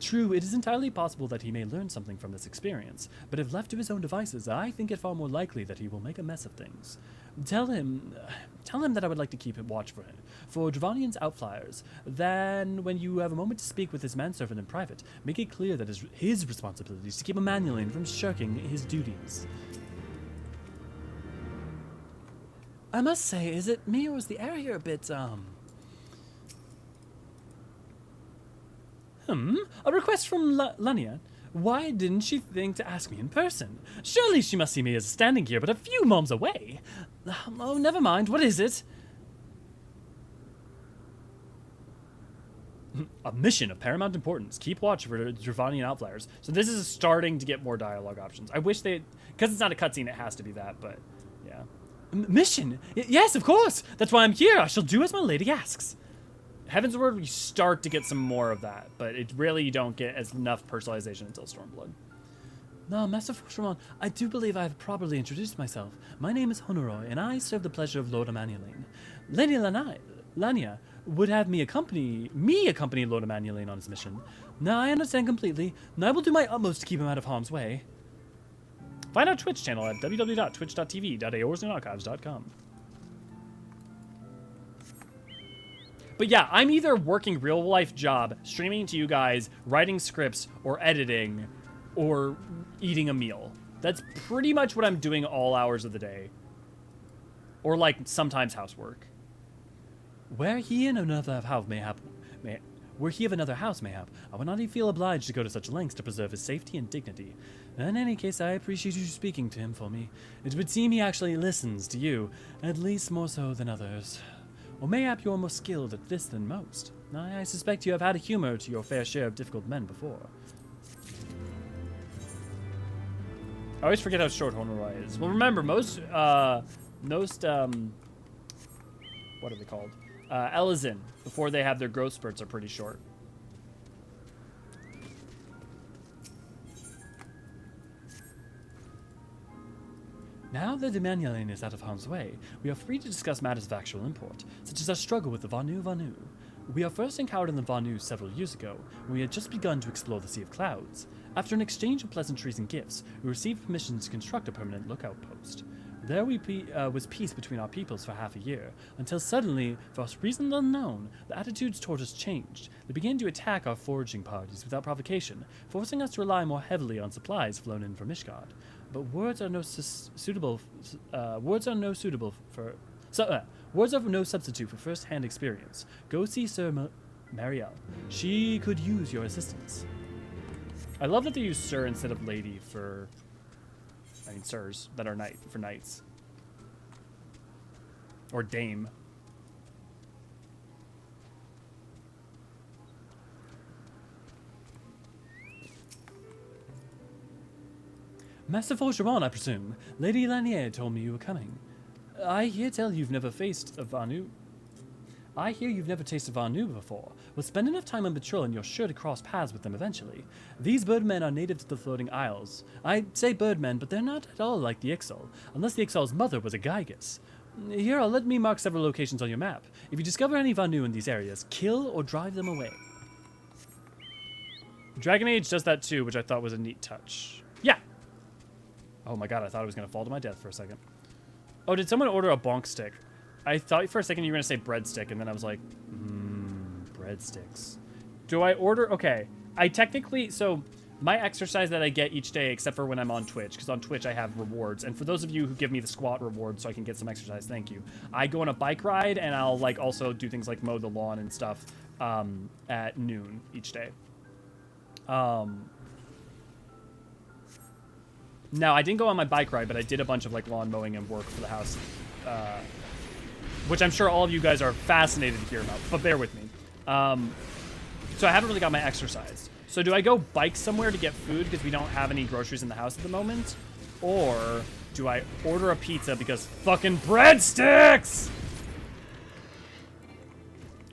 True, it is entirely possible that he may learn something from this experience, but if left to his own devices, I think it far more likely that he will make a mess of things. Tell him that I would like to keep a watch for him, for Dravanian's outflyers. Then, when you have a moment to speak with his manservant in private, make it clear that his responsibility is to keep Emmanueline from shirking his duties. I must say, is it me or is the air here a bit, A request from Lanian. Why didn't she think to ask me in person? Surely she must see me as standing here but a few moms away. Oh, never mind. What is it? A mission of paramount importance. Keep watch for Dravanian outliers. So this is starting to get more dialogue options. I wish they... Because it's not a cutscene, it has to be that, but... Yeah. Mission? Yes, of course! That's why I'm here! I shall do as my lady asks. Heavensward, we start to get some more of that, but it really you don't get as enough personalization until Stormblood. No, Master Fortemps, I do believe I have properly introduced myself. My name is Honoroy, and I serve the pleasure of Lord Emmanuelane. Lady Lania would have me accompany Lord Emmanuelane on his mission. Now I understand completely, and I will do my utmost to keep him out of harm's way. Find our Twitch channel at www.twitch.tv.eorzeanarchives.com. But yeah, I'm either working real life job, streaming to you guys, writing scripts, or editing, or eating a meal. That's pretty much what I'm doing all hours of the day. Or like sometimes housework. Were he of another house mayhap, I would not even feel obliged to go to such lengths to preserve his safety and dignity. In any case, I appreciate you speaking to him for me. It would seem he actually listens to you, at least more so than others. Or mayhap you are more skilled at this than most. I suspect you have had a humor to your fair share of difficult men before. I always forget how short Honoroy is. Well, remember, most what are they called? Eorzean, before they have their growth spurts, are pretty short. Now that Emmanuelane is out of harm's way, we are free to discuss matters of actual import, such as our struggle with the Vanu. We are first encountered in the Vanu several years ago, when we had just begun to explore the Sea of Clouds. After an exchange of pleasantries and gifts, we received permission to construct a permanent lookout post. There was peace between our peoples for half a year, until suddenly, for reasons unknown, the attitudes toward us changed. They began to attack our foraging parties without provocation, forcing us to rely more heavily on supplies flown in from Ishgard. But words are no substitute for first-hand experience. Go see Sir Marielle. She could use your assistance. I love that they use Sir instead of Lady for... I mean, Sirs that are for knights. Or Dame. Master Fortemps, I presume. Lady Lanier told me you were coming. I hear you've never tasted Vanu before. Well, spend enough time on patrol and you're sure to cross paths with them eventually. These birdmen are native to the floating isles. I say birdmen, but they're not at all like the Ixal, unless the Ixal's mother was a Gygus. Here, let me mark several locations on your map. If you discover any Vanu in these areas, kill or drive them away. Dragon Age does that too, which I thought was a neat touch. Yeah. Oh my god, I thought I was going to fall to my death for a second. Oh, did someone order a bonk stick? I thought for a second you were going to say breadstick, and then I was like, breadsticks. Do I order? Okay. I technically, so my exercise that I get each day, except for when I'm on Twitch, because on Twitch I have rewards. And for those of you who give me the squat reward so I can get some exercise, thank you. I go on a bike ride, and I'll like also do things like mow the lawn and stuff at noon each day. Now, I didn't go on my bike ride, but I did a bunch of like lawn mowing and work for the house, which I'm sure all of you guys are fascinated to hear about, but bear with me. So I haven't really got my exercise. So do I go bike somewhere to get food because we don't have any groceries in the house at the moment? Or do I order a pizza because fucking breadsticks?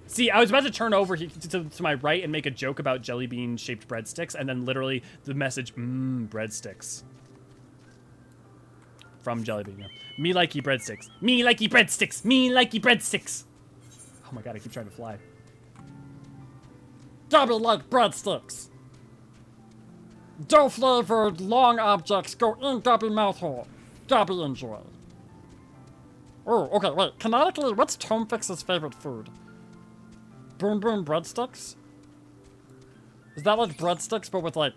See, I was about to turn over to my right and make a joke about jelly bean shaped breadsticks, and then literally the message, breadsticks. From Jellybean. Yeah. Me likey breadsticks. Me likey breadsticks. Me likey breadsticks. Oh my god, I keep trying to fly. Gabby like breadsticks. Dough flavored long objects go in Gabby mouth hole. Gabby enjoy. Oh, okay, wait. Canonically, what's Tomfix's favorite food? Boom boom breadsticks? Is that like breadsticks but with like...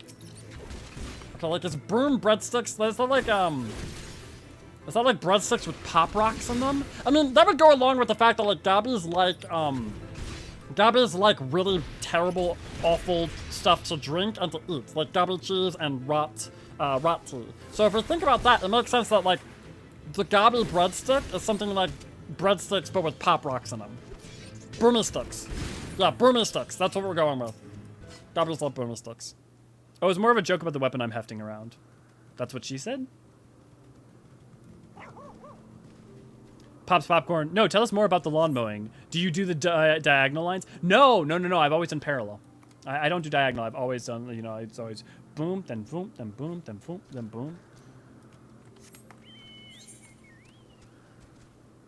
Okay, like is boom breadsticks? Is that like is that like breadsticks with pop rocks in them? I mean, that would go along with the fact that like Gabby's Gobbies like really terrible, awful stuff to drink and to eat, like gobby cheese and rat tea. So if we think about that, it makes sense that like the gobby breadstick is something like breadsticks but with pop rocks in them. Broomy sticks. Yeah, broomy sticks. That's what we're going with. Gobbies love broomy sticks. Oh, it was more of a joke about the weapon I'm hefting around. That's what she said? Pops popcorn. No, tell us more about the lawn mowing. Do you do the diagonal lines? No. I've always done parallel. I don't do diagonal. I've always done, you know, it's always boom, then boom, then boom, then boom, then boom.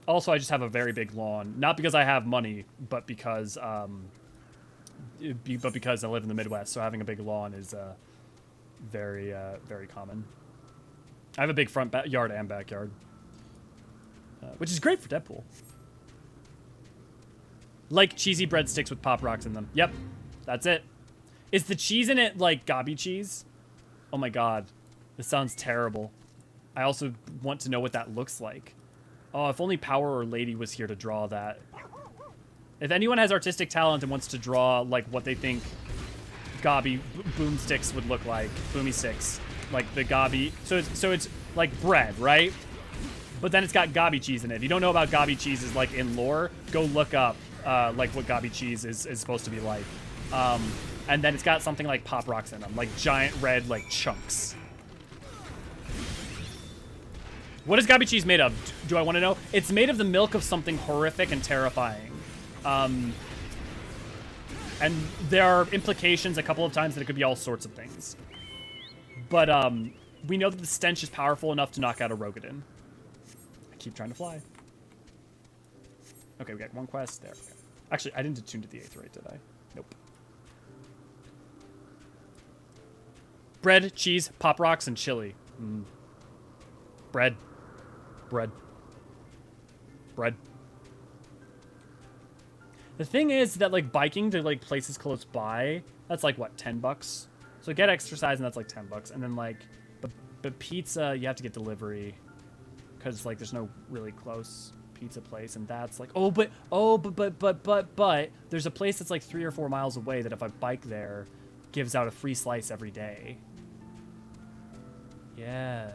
Also, I just have a very big lawn. Not because I have money, but because I live in the Midwest. So having a big lawn is very common. I have a big front yard and backyard. Which is great for Deadpool. Like cheesy breadsticks with pop rocks in them. Yep, that's it. Is the cheese in it like gobby cheese? Oh my god, this sounds terrible. I also want to know what that looks like. Oh, if only Power or Lady was here to draw that. If anyone has artistic talent and wants to draw like what they think gobby boomsticks would look like, boomy sticks, like the gobby. So it's like bread, right? But then it's got gobby cheese in it. If you don't know about gobby cheeses like in lore, go look up like what gobby cheese is supposed to be like. And then it's got something like pop rocks in them, like giant red like chunks. What is gobby cheese made of? Do I want to know? It's made of the milk of something horrific and terrifying. And there are implications a couple of times that it could be all sorts of things. But we know that the stench is powerful enough to knock out a Rogadin. Keep trying to fly. Okay, we got one quest there. Okay. Actually, I didn't attune to the 8th rate, did I? Nope. Bread, cheese, pop rocks, and chili. Bread. Bread. Bread. The thing is that like biking to like places close by, that's like what, $10? So get exercise and that's like $10. And then like, but pizza, you have to get delivery. Because like there's no really close pizza place, and that's like but there's a place that's like 3 or 4 miles away that if I bike there, gives out a free slice every day. Yes.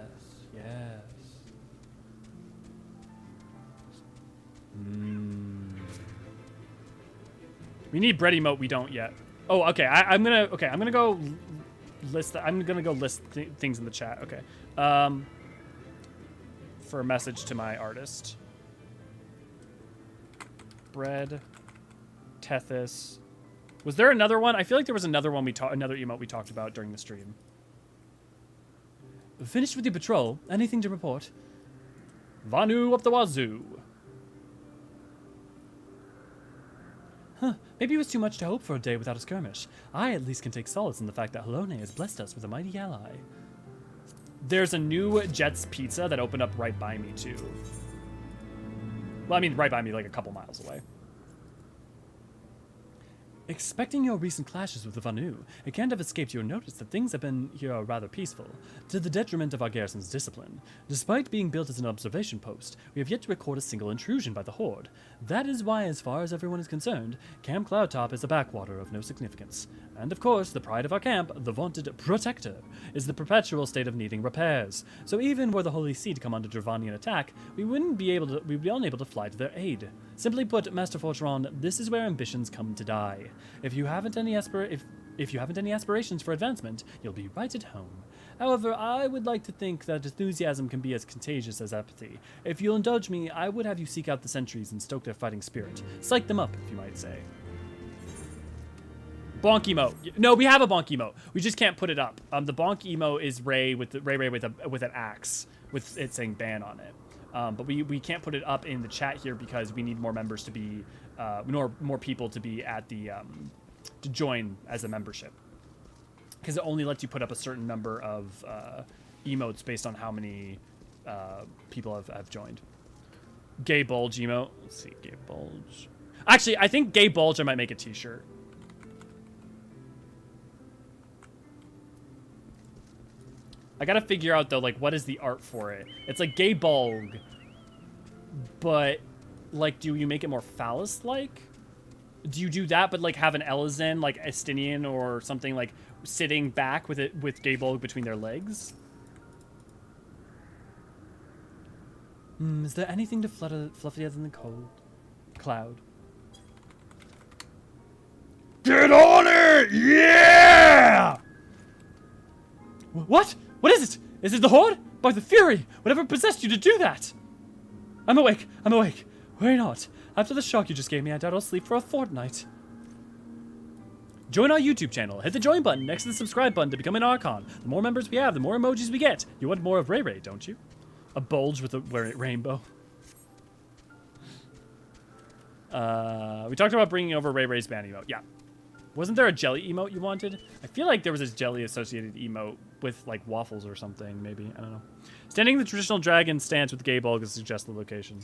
We need bread emote. We don't yet. Oh, okay. I'm gonna go list. I'm gonna go list things in the chat. Okay. For a message to my artist. Bread, Tethys. Was there another one? I feel like there was another one another emote we talked about during the stream. Finished with your patrol? Anything to report? Vanu up the wazoo. Maybe it was too much to hope for a day without a skirmish. I at least can take solace in the fact that Helone has blessed us with a mighty ally. There's a new Jet's Pizza that opened up right by me, too. Well, I mean, right by me, like a couple miles away. Expecting your recent clashes with the Vanu, it can't have escaped your notice that things have been here rather peaceful, to the detriment of our garrison's discipline. Despite being built as an observation post, we have yet to record a single intrusion by the Horde. That is why, as far as everyone is concerned, Camp Cloudtop is a backwater of no significance. And of course, the pride of our camp, the vaunted Protector, is the perpetual state of needing repairs. So even were the Holy See to come under Dravanian attack, we'd be unable to fly to their aid. Simply put, Master Fortron, this is where ambitions come to die. If you haven't any aspirations for advancement, you'll be right at home. However, I would like to think that enthusiasm can be as contagious as apathy. If you'll indulge me, I would have you seek out the sentries and stoke their fighting spirit. Psych them up, if you might say. Bonk emote. No, we have a bonk emote. We just can't put it up. The bonk emote is Ray with an axe with it saying ban on it. But we can't put it up in the chat here because we need more members to be more people to be at the to join as a membership. Because it only lets you put up a certain number of emotes based on how many people have joined. Gay bulge emote. Let's see, gay bulge. Actually, I think gay bulge I might make a t-shirt. I gotta figure out though, like, what is the art for it? It's like gay bulg, but like, do you make it more phallus-like? do you do that, but like have an Eorzean, like Estinian or something, like sitting back with it with Gaebulg between their legs? Is there anything to fluffier than the cold cloud? Get on it! Yeah! What? What is it? Is it the Horde? By the Fury! Whatever possessed you to do that? I'm awake. I'm awake. Worry not. After the shock you just gave me, I doubt I'll sleep for a fortnight. Join our YouTube channel. Hit the join button next to the subscribe button to become an archon. The more members we have, the more emojis we get. You want more of Ray Ray, don't you? A bulge with a rainbow. We talked about bringing over Ray Ray's ban emote. Yeah. Wasn't there a jelly emote you wanted? I feel like there was this jelly associated emote with like waffles or something, maybe. I don't know. Standing in the traditional dragon stance with Gaebulg is suggested location.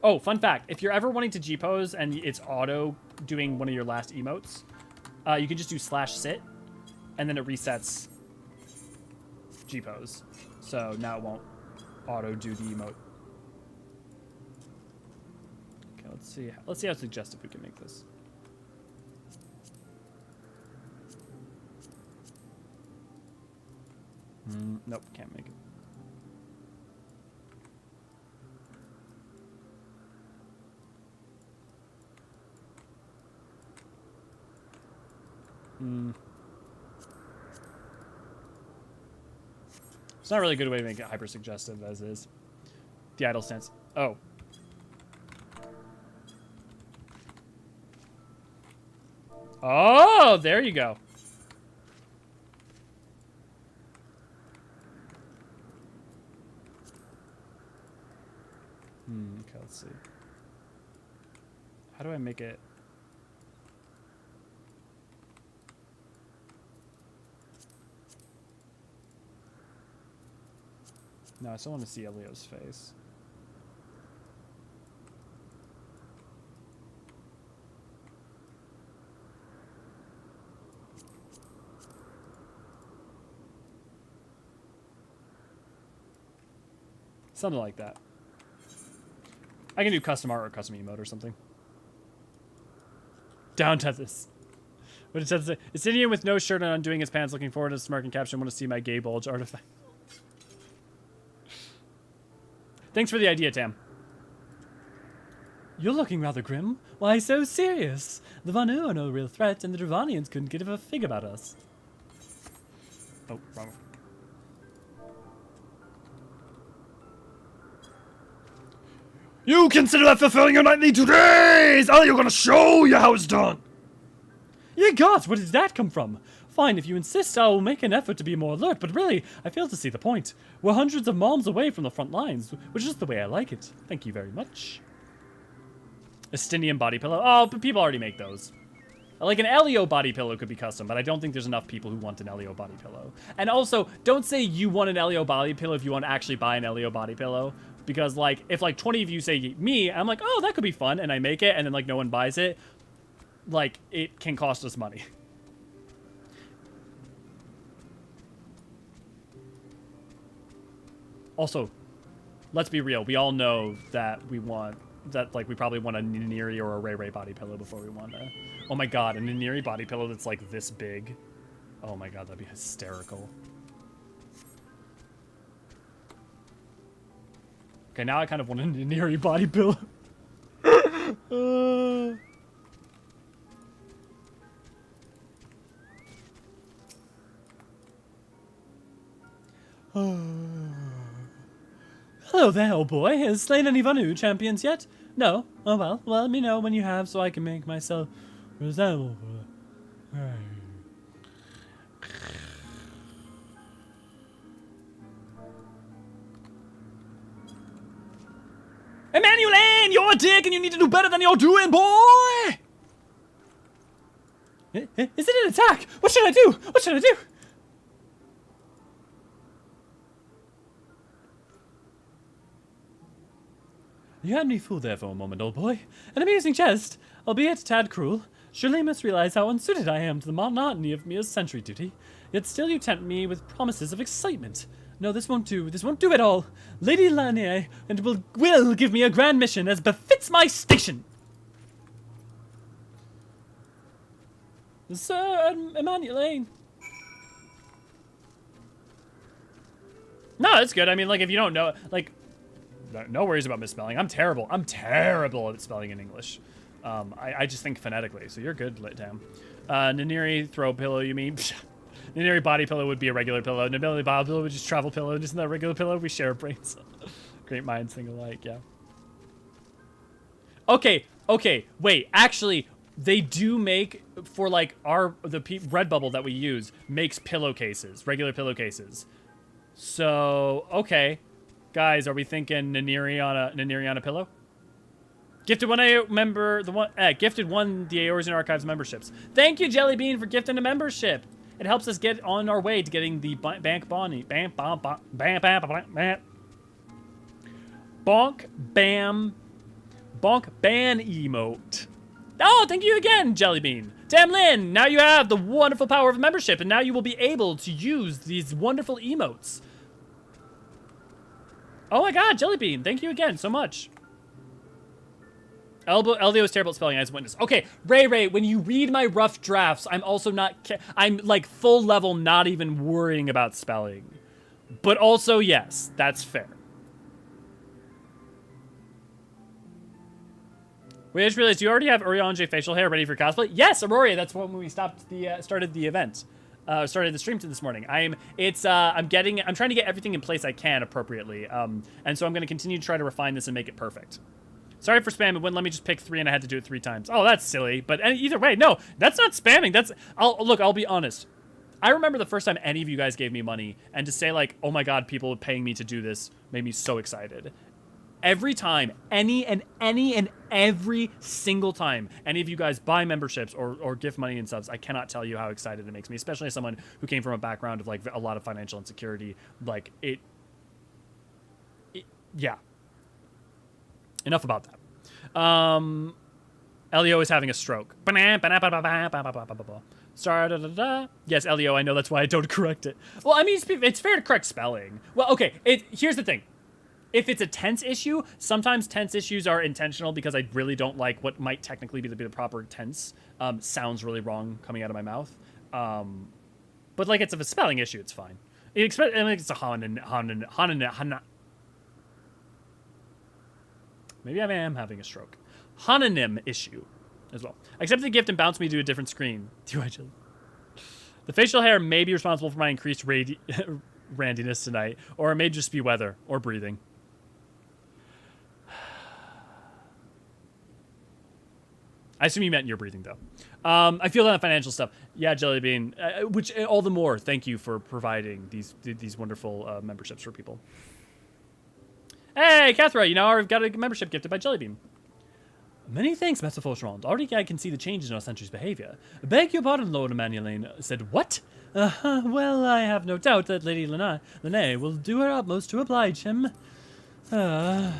Oh, fun fact. If you're ever wanting to G-pose and it's auto doing one of your last emotes, you can just do /sit, and then it resets G-pose. So now it won't auto do the emote. Okay, let's see. Let's see how suggestive we can make this. Nope, can't make it. It's not really a good way to make it hyper suggestive as is. The idle stance. Oh. Oh, there you go. Okay, let's see. How do I make it? No, I still want to see Elio's face. Something like that. I can do custom art or custom emote or something. Down to this. What did it say? It's Indian with no shirt and undoing his pants, looking forward to smirking caption. Want to see my gay bulge artifact. Thanks for the idea, Tam. You're looking rather grim. Why so serious? The Vanu are no real threat, and the Dravanians couldn't give a fig about us. Oh, wrong. You consider that fulfilling your nightly duties! Oh, you're gonna show you how it's done! Ye gods, where did that come from? Fine, if you insist, I will make an effort to be more alert, but really, I fail to see the point. We're hundreds of miles away from the front lines, which is the way I like it. Thank you very much. Estinian body pillow. Oh, but people already make those. Like an Elio body pillow could be custom, but I don't think there's enough people who want an Elio body pillow. And also, don't say you want an Elio body pillow if you want to actually buy an Elio body pillow. Because, like, if, like, 20 of you say me, I'm like, oh, that could be fun, and I make it, and then, like, no one buys it, like, it can cost us money. Also, let's be real. We all know that we want, that, like, we probably want a Niniri or a Ray Ray body pillow before we want a... Oh my god, a Niniri body pillow that's, like, this big. Oh my god, that'd be hysterical. Okay, now I kind of want a Niniri body pillow. Hello there, old boy. Has slain any Vanu champions yet? No? Oh well, let me know when you have so I can make myself resemble. Emmanuel, you're a dick and you need to do better than you're doing, boy! Is it an attack? What should I do? What should I do? You had me fooled there for a moment, old boy. An amusing jest, albeit a tad cruel. Surely you must realize how unsuited I am to the monotony of mere sentry duty. Yet still you tempt me with promises of excitement. No, this won't do. This won't do at all. Lady Lanier and will give me a grand mission as befits my station. Sir Emmanuel. No, that's good. I mean, like, if you don't know, like, no worries about misspelling. I'm terrible. I'm terrible at spelling in English. I just think phonetically, so you're good, Tam. Naniri throw pillow, you mean? Naniri body pillow would be a regular pillow. Naniri body pillow would just travel pillow. Isn't that a regular pillow? We share brains. Great minds think alike, yeah. Okay, wait. Actually, they do make, for, like, the Redbubble that we use, makes pillowcases, regular pillowcases. So, okay. Guys, are we thinking Naniri on a pillow? Gifted one the Eorzean Archives memberships. Thank you, Jellybean, for gifting a membership. It helps us get on our way to getting the Bonk Ban emote. Oh, thank you again, Jellybean. Damn Lin, now you have the wonderful power of membership, and now you will be able to use these wonderful emotes. Oh my god, Jellybean, thank you again so much. LDO is terrible at spelling as witness. Okay, Ray, when you read my rough drafts, I'm also not, I'm like full level not even worrying about spelling. But also, yes, that's fair. Wait, I just realized you already have Eorzean facial hair ready for cosplay? Yes, Aurora, that's when we started the event. Started the stream this morning. I'm trying to get everything in place I can appropriately. And so I'm going to continue to try to refine this and make it perfect. Sorry for spamming. It wouldn't let me just pick 3 and I had to do it 3 times. Oh, that's silly. But either way, no, that's not spamming. I'll be honest. I remember the first time any of you guys gave me money, and to say like, oh my god, people are paying me to do this made me so excited. Every time, every single time any of you guys buy memberships or gift money and subs, I cannot tell you how excited it makes me, especially as someone who came from a background of like a lot of financial insecurity. Like yeah. Enough about that. Elio is having a stroke. Yes, Elio, I know that's why I don't correct it. Well, I mean, it's fair to correct spelling. Well, okay, here's the thing. If it's a tense issue, sometimes tense issues are intentional because I really don't like what might technically be the proper tense. Sounds really wrong coming out of my mouth. But like, it's a spelling issue, it's fine. It's a maybe I am having a stroke. Hononym issue as well. I accept the gift and bounce me to a different screen. Do I just... The facial hair may be responsible for my increased randiness tonight, or it may just be weather or breathing. I assume you meant your breathing, though. I feel that on financial stuff. Yeah, Jellybean. Which, all the more, thank you for providing these wonderful memberships for people. Hey, Cathra, I've got a membership gifted by Jellybean. Many thanks, Master Fortemps. Already I can see the changes in our sentry's behavior. Beg your pardon, Lord Emmanuel said, what? Well, I have no doubt that Lady Lene will do her utmost to oblige him. Lord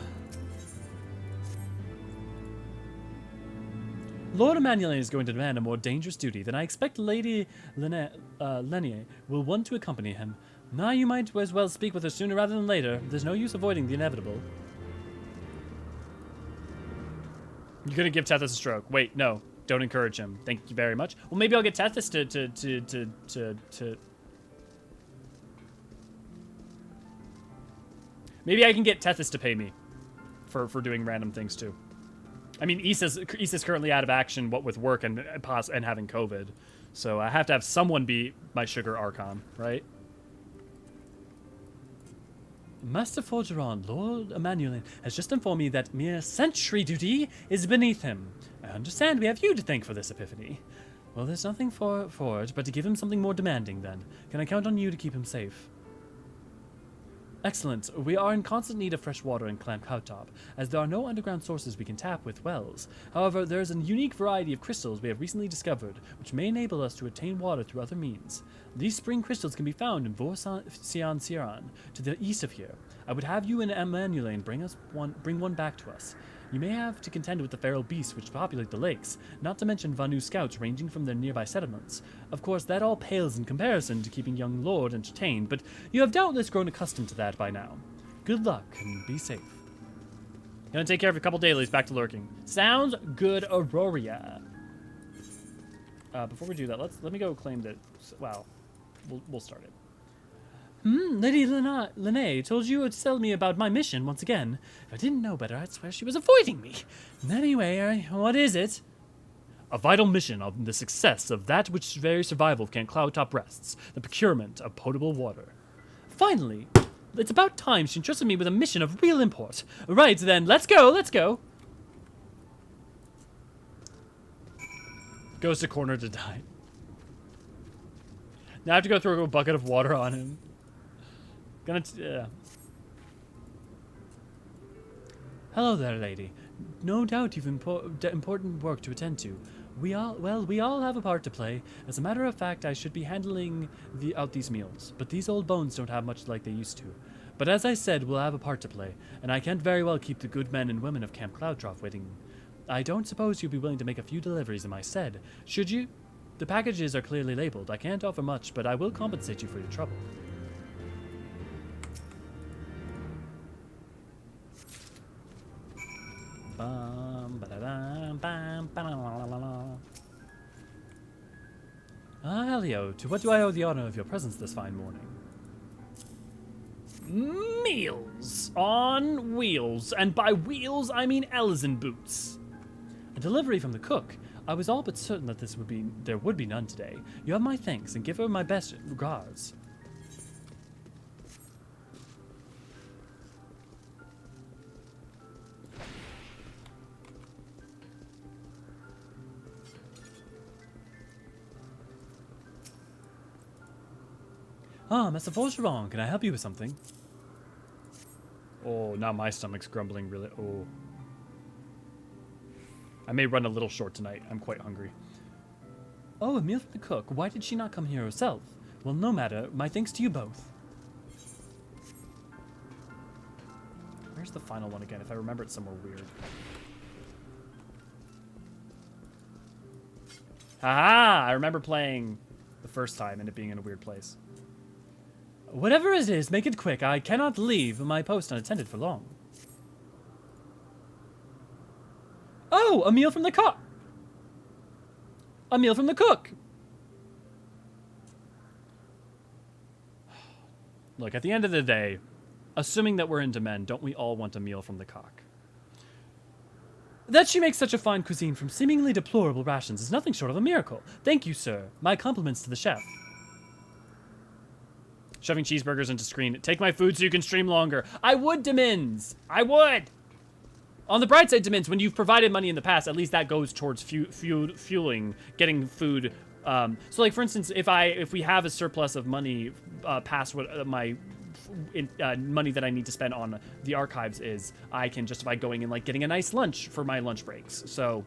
Emmanuel is going to demand a more dangerous duty than I expect Lady Lenier will want to accompany him. Now you might as well speak with her sooner rather than later. There's no use avoiding the inevitable. You're gonna give Tethys a stroke. Wait, no. Don't encourage him. Thank you very much. Well, maybe I'll get Tethys to... Maybe I can get Tethys to pay me for doing random things, too. I mean, Issa's currently out of action, what with work and having COVID. So I have to have someone be my sugar archon, right? Master Forgeron, Lord Emmanuel, has just informed me that mere sentry duty is beneath him. I understand we have you to thank for this epiphany. Well, there's nothing for it but to give him something more demanding, then. Can I count on you to keep him safe? Excellent. We are in constant need of fresh water in Camp Cloudtop, as there are no underground sources we can tap with wells. However, there is a unique variety of crystals we have recently discovered, which may enable us to obtain water through other means. These spring crystals can be found in Vorsian, to the east of here. I would have you and Emmanuel bring one back to us. You may have to contend with the feral beasts which populate the lakes, not to mention Vanu scouts ranging from their nearby settlements. Of course, that all pales in comparison to keeping young Lord entertained, but you have doubtless grown accustomed to that by now. Good luck, and be safe. Gonna take care of a couple dailies, back to lurking. Sounds good, Aurora. Before we do that, let me go claim that. Wow, we'll start it. Lady Lene told you to tell me about my mission once again. If I didn't know better, I'd swear she was avoiding me. Anyway, what is it? A vital mission on the success of that which very survival of Camp Cloudtop rests, the procurement of potable water. Finally! It's about time she entrusted me with a mission of real import. Right then, let's go! Goes to corner to die. Now I have to go throw a bucket of water on him. Hello there, lady. No doubt you've important work to attend to. We all have a part to play. As a matter of fact, I should be handling out these meals, but these old bones don't have much like they used to. But as I said, we'll have a part to play, and I can't very well keep the good men and women of Camp Cloudtop waiting. I don't suppose you'd be willing to make a few deliveries in my stead, should you? The packages are clearly labeled. I can't offer much, but I will compensate you for your trouble. Elio, to what do I owe the honor of your presence this fine morning? Meals on wheels, and by wheels I mean Elzen boots. A delivery from the cook. I was all but certain that there would be none today. You have my thanks, and give her my best regards. Master Fortemps, can I help you with something? Oh, now my stomach's grumbling really. Oh. I may run a little short tonight. I'm quite hungry. Oh, a meal from the cook. Why did she not come here herself? Well, no matter. My thanks to you both. Where's the final one again? If I remember it somewhere weird. Haha! I remember playing the first time and it being in a weird place. Whatever it is, make it quick. I cannot leave my post unattended for long. Oh, a meal from the cook. A meal from the cook. Look, at the end of the day, assuming that we're into men, don't we all want a meal from the cock? That she makes such a fine cuisine from seemingly deplorable rations is nothing short of a miracle. Thank you, sir. My compliments to the chef. Shoving cheeseburgers into screen. Take my food so you can stream longer. I would, Demins. I would. On the bright side, Demins, when you've provided money in the past, at least that goes towards fueling, getting food. So, like, for instance, if we have a surplus of money past what my money that I need to spend on the archives is, I can justify going and, like, getting a nice lunch for my lunch breaks. So,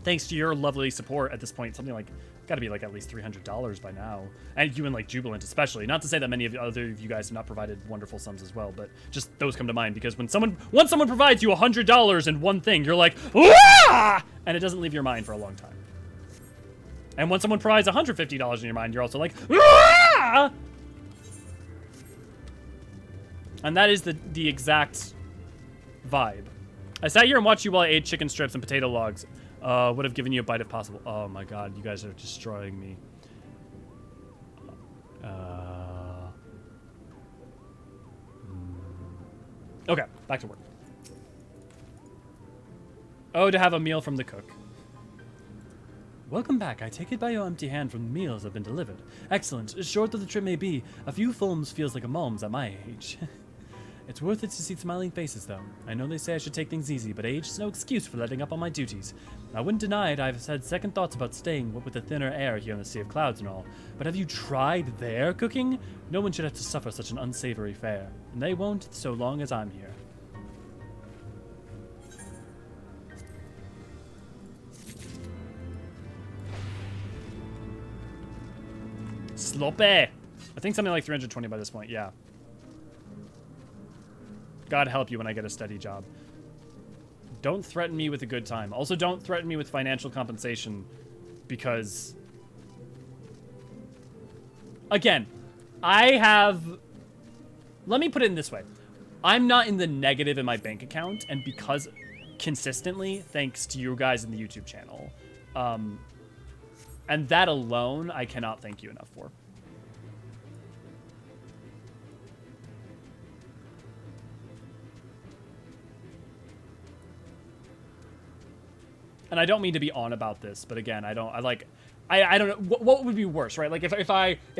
thanks to your lovely support at this point, something like... Got to be like at least $300 by now, and you and like Jubilant especially. Not to say that many of you guys have not provided wonderful sums as well, but just those come to mind because once someone provides you $100 in one thing, you're like, "Wah!" And it doesn't leave your mind for a long time. And when someone provides $150 in your mind, you're also like, "Wah!" And that is the exact vibe. I sat here and watched you while I ate chicken strips and potato logs. Would have given you a bite if possible. Oh my god, you guys are destroying me. Okay, back to work. Oh, to have a meal from the cook. Welcome back. I take it by your empty hand from the meals have been delivered. Excellent. Short though the trip may be, a few fulms feels like a malms at my age. It's worth it to see smiling faces, though. I know they say I should take things easy, but age is no excuse for letting up on my duties. I wouldn't deny it, I've had second thoughts about staying with the thinner air here in the Sea of Clouds and all. But have you tried their cooking? No one should have to suffer such an unsavory fare. And they won't, so long as I'm here. Sloppy! I think something like 320 by this point, yeah. God help you when I get a steady job. Don't threaten me with a good time. Also, don't threaten me with financial compensation, because... Again, I have... Let me put it in this way. I'm not in the negative in my bank account, and because consistently, thanks to you guys in the YouTube channel. And that alone, I cannot thank you enough for. And I don't mean to be on about this, but again, I don't know what would be worse, right? Like if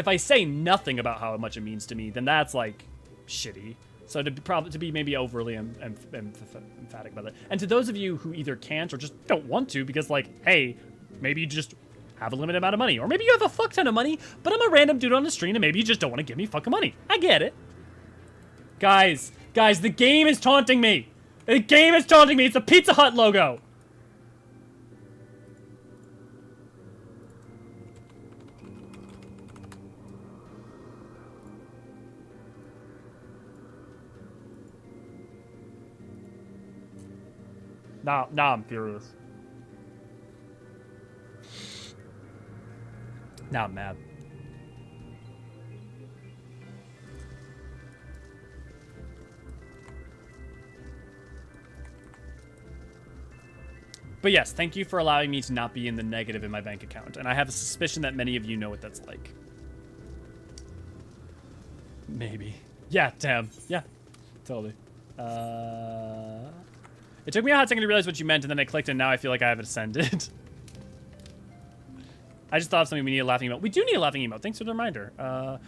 I say nothing about how much it means to me, then that's like shitty. So to be maybe overly emphatic about it. And to those of you who either can't or just don't want to, because like, hey, maybe you just have a limited amount of money, or maybe you have a fuck ton of money, but I'm a random dude on the stream, and maybe you just don't want to give me fucking money. I get it. Guys, the game is taunting me. The game is taunting me. It's a Pizza Hut logo. Now I'm furious. Now I'm mad. But yes, thank you for allowing me to not be in the negative in my bank account. And I have a suspicion that many of you know what that's like. Maybe. Yeah, damn. Yeah, totally. It took me a hot second to realize what you meant, and then I clicked, and now I feel like I have ascended. I just thought of something. We need a laughing emote. We do need a laughing emote. Thanks for the reminder.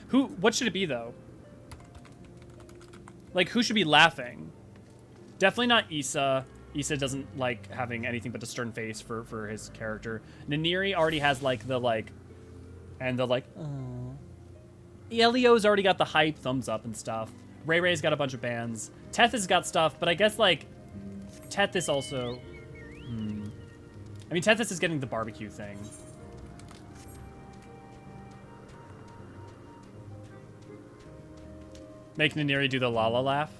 What should it be, though? Like, who should be laughing? Definitely not Issa. Issa doesn't like having anything but a stern face for his character. Ninieri already has, like, the, like... And the, like... Elio's already got the hype, thumbs up and stuff. Ray Ray's got a bunch of bands. Teth has got stuff, but I guess, like... Tethys also... I mean, Tethys is getting the barbecue thing. Make Ninieri do the Lala laugh?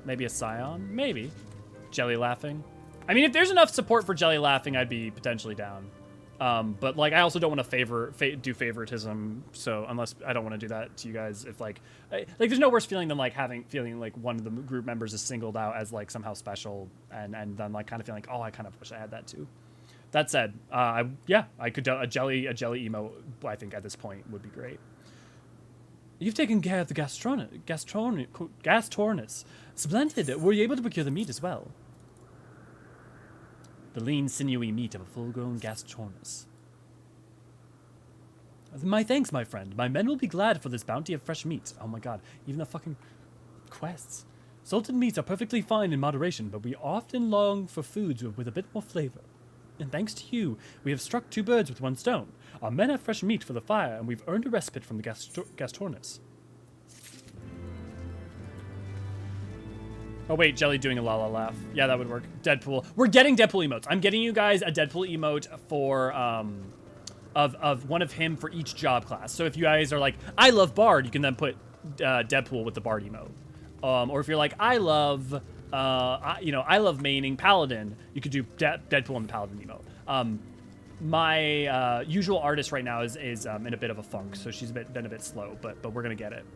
Maybe a Scion? Maybe. Jelly laughing? I mean, if there's enough support for Jelly laughing, I'd be potentially down. But, like, I also don't want to do favoritism, so unless I don't want to do that to you guys, if, like, there's no worse feeling than, like, feeling like one of the group members is singled out as, like, somehow special, and then, like, kind of feeling like, oh, I kind of wish I had that, too. That said, yeah, I could do a jelly emo, I think, at this point, would be great. You've taken care of the Gastornis. Splendid. Were you able to procure the meat as well? The lean, sinewy meat of a full-grown Gastornis. My thanks, my friend. My men will be glad for this bounty of fresh meat. Oh my god, even the fucking quests. Salted meats are perfectly fine in moderation, but we often long for foods with a bit more flavor. And thanks to you, we have struck two birds with one stone. Our men have fresh meat for the fire, and we've earned a respite from the Gastornis. Oh wait, Jelly doing a Lala laugh. Yeah, that would work. Deadpool. We're getting Deadpool emotes. I'm getting you guys a Deadpool emote for, of one of him for each job class. So if you guys are like, I love Bard, you can then put Deadpool with the Bard emote. Or if you're like, I love maining Paladin, you could do Deadpool and the Paladin emote. My usual artist right now is in a bit of a funk, so she's been a bit slow, but we're gonna get it.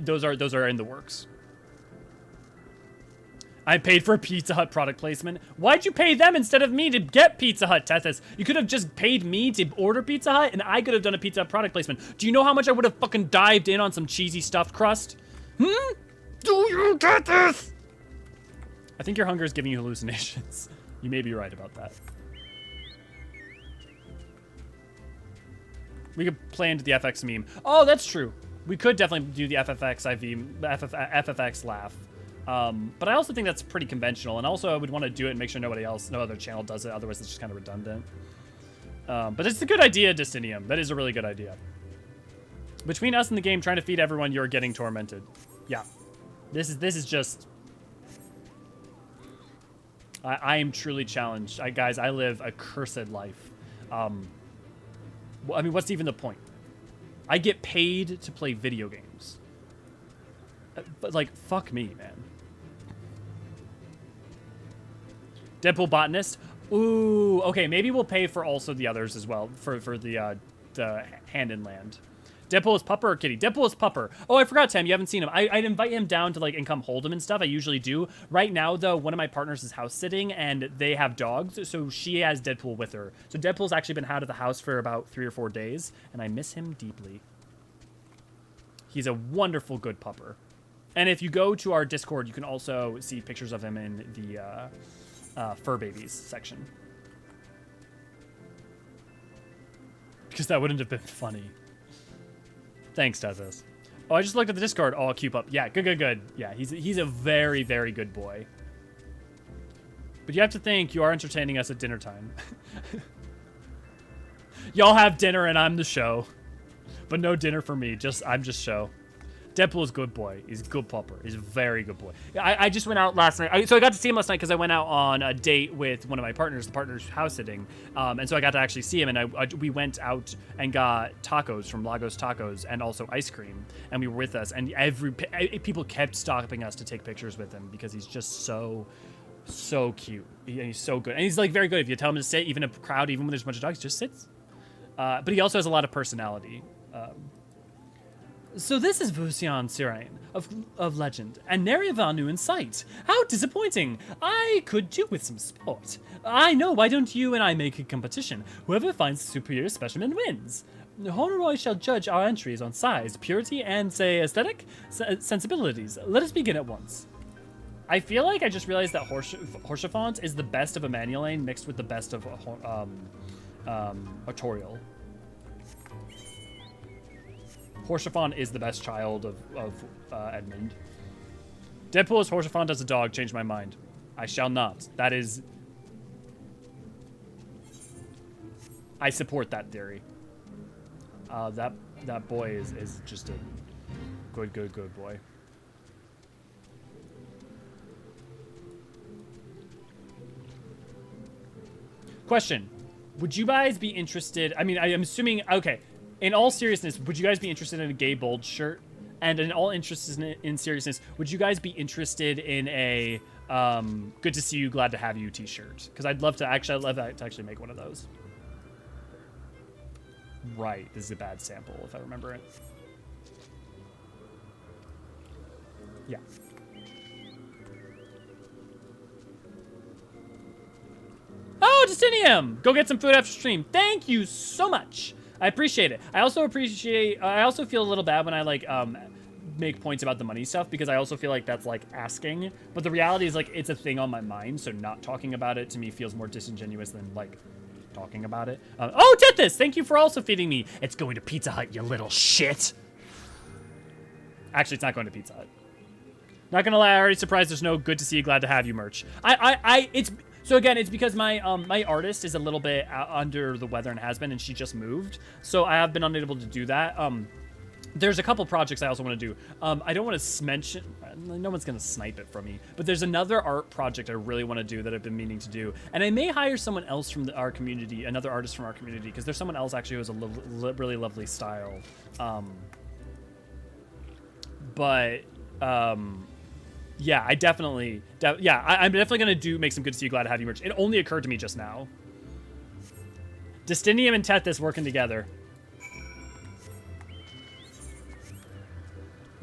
Those are in the works. I paid for a Pizza Hut product placement. Why'd you pay them instead of me to get Pizza Hut, Tethys? You could have just paid me to order Pizza Hut, and I could have done a Pizza Hut product placement. Do you know how much I would have fucking dived in on some cheesy stuffed crust? Do you get this? I think your hunger is giving you hallucinations. You may be right about that. We could play into the FX meme. Oh, that's true. We could definitely do the FFXIV, FFX laugh. But I also think that's pretty conventional, and also I would want to do it and make sure no other channel does it, otherwise it's just kind of redundant. But it's a good idea, Destinium. That is a really good idea. Between us and the game trying to feed everyone, you're getting tormented. Yeah. This is just... I am truly challenged. Guys, I live a cursed life. I mean, what's even the point? I get paid to play video games. But, like, fuck me, man. Deadpool botanist. Ooh, okay, maybe we'll pay for also the others as well for the hand in land. Deadpool is pupper or kitty? Deadpool is pupper. Oh, I forgot, Tim. You haven't seen him. I'd invite him down to like and come hold him and stuff. I usually do. Right now, though, one of my partners is house sitting and they have dogs, so she has Deadpool with her. So Deadpool's actually been out of the house for about 3 or 4 days, and I miss him deeply. He's a wonderful, good pupper. And if you go to our Discord, you can also see pictures of him in the fur babies section. Because that wouldn't have been funny. Thanks, Tezos. Oh, I just looked at the Discord. Oh, Cube up. Yeah, good. Yeah, he's a very, very good boy. But you have to think you are entertaining us at dinner time. Y'all have dinner and I'm the show. But no dinner for me. I'm just show. Deadpool is good boy. He's a good pupper. He's a very good boy. I just went out last night. So I got to see him last night because I went out on a date with one of my partners, the partner's house sitting. And so I got to actually see him. And we went out and got tacos from Lagos Tacos and also ice cream. And we were with us. And people kept stopping us to take pictures with him because he's just so cute. He's so good. And he's like very good. If you tell him to sit, even a crowd, even when there's a bunch of dogs, just sits. But he also has a lot of personality. So this is Eorzean Sirain of legend, and Nerivanu in sight. How disappointing! I could do with some sport. I know, why don't you and I make a competition? Whoever finds the superior specimen wins. Honoroy shall judge our entries on size, purity, and, say, aesthetic sensibilities. Let us begin at once. I feel like I just realized that Horsefont is the best of Emmanuelane mixed with the best of Artorial. Horsefont is the best child of Edmund. Deadpool as Horsefont as a dog changed my mind. I shall not. That is... I support that theory. That boy is just a good boy. Question. Would you guys be interested... I mean, I'm assuming... Okay. In all seriousness, would you guys be interested in a gay bold shirt? And in all interest in seriousness, would you guys be interested in a good to see you, glad to have you t-shirt? Because I'd love to actually make one of those. Right, this is a bad sample if I remember it. Yeah. Oh, Justinium! Go get some food after stream. Thank you so much. I appreciate it. I also feel a little bad when I like make points about the money stuff because I also feel like that's like asking. But the reality is like it's a thing on my mind, so not talking about it to me feels more disingenuous than like talking about it. Oh, Tethys! Thank you for also feeding me. It's going to Pizza Hut, you little shit. Actually, it's not going to Pizza Hut. Not gonna lie, I'm already surprised there's no good to see you, glad to have you merch. So again, it's because my my artist is a little bit under the weather and has been, and she just moved. So I have been unable to do that. There's a couple projects I also want to do. I don't want to mention, no one's going to snipe it from me, but there's another art project I really want to do that I've been meaning to do. And I may hire someone else from our community, another artist from our community, because there's someone else actually who has a really lovely style. Yeah, I'm definitely going to make some good to see you, glad to have you merch. It only occurred to me just now. Destinium and Tethys working together.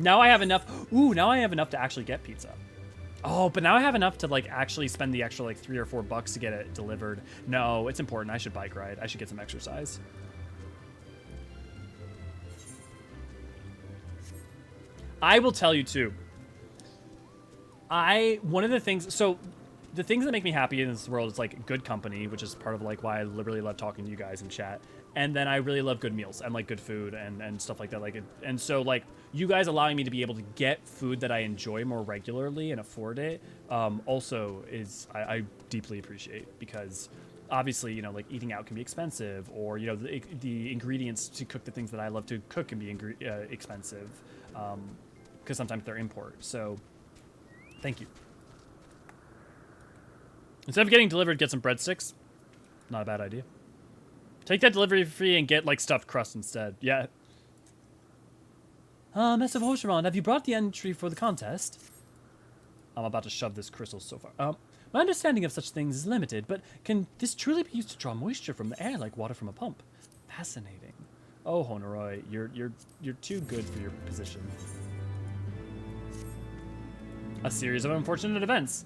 Now I have enough. Ooh, now I have enough to actually get pizza. Oh, but now I have enough to like actually spend the extra like $3 or $4 to get it delivered. No, it's important. I should bike ride. I should get some exercise. I will tell you too. One of the things, so the things that make me happy in this world is like good company, which is part of like why I really love talking to you guys in chat. And then I really love good meals and like good food and stuff like that. And so like you guys allowing me to be able to get food that I enjoy more regularly and afford it, also is, I deeply appreciate, because obviously, you know, like eating out can be expensive, or, you know, the ingredients to cook the things that I love to cook can be expensive, because sometimes they're import. So thank you. Instead of getting delivered, get some breadsticks. Not a bad idea. Take that delivery fee and get, like, stuffed crust instead. Yeah. Massive Horsharon, have you brought the entry for the contest? I'm about to shove this crystal so far. My understanding of such things is limited, but can this truly be used to draw moisture from the air like water from a pump? Fascinating. Oh, Honoroy, you're too good for your position. A series of unfortunate events.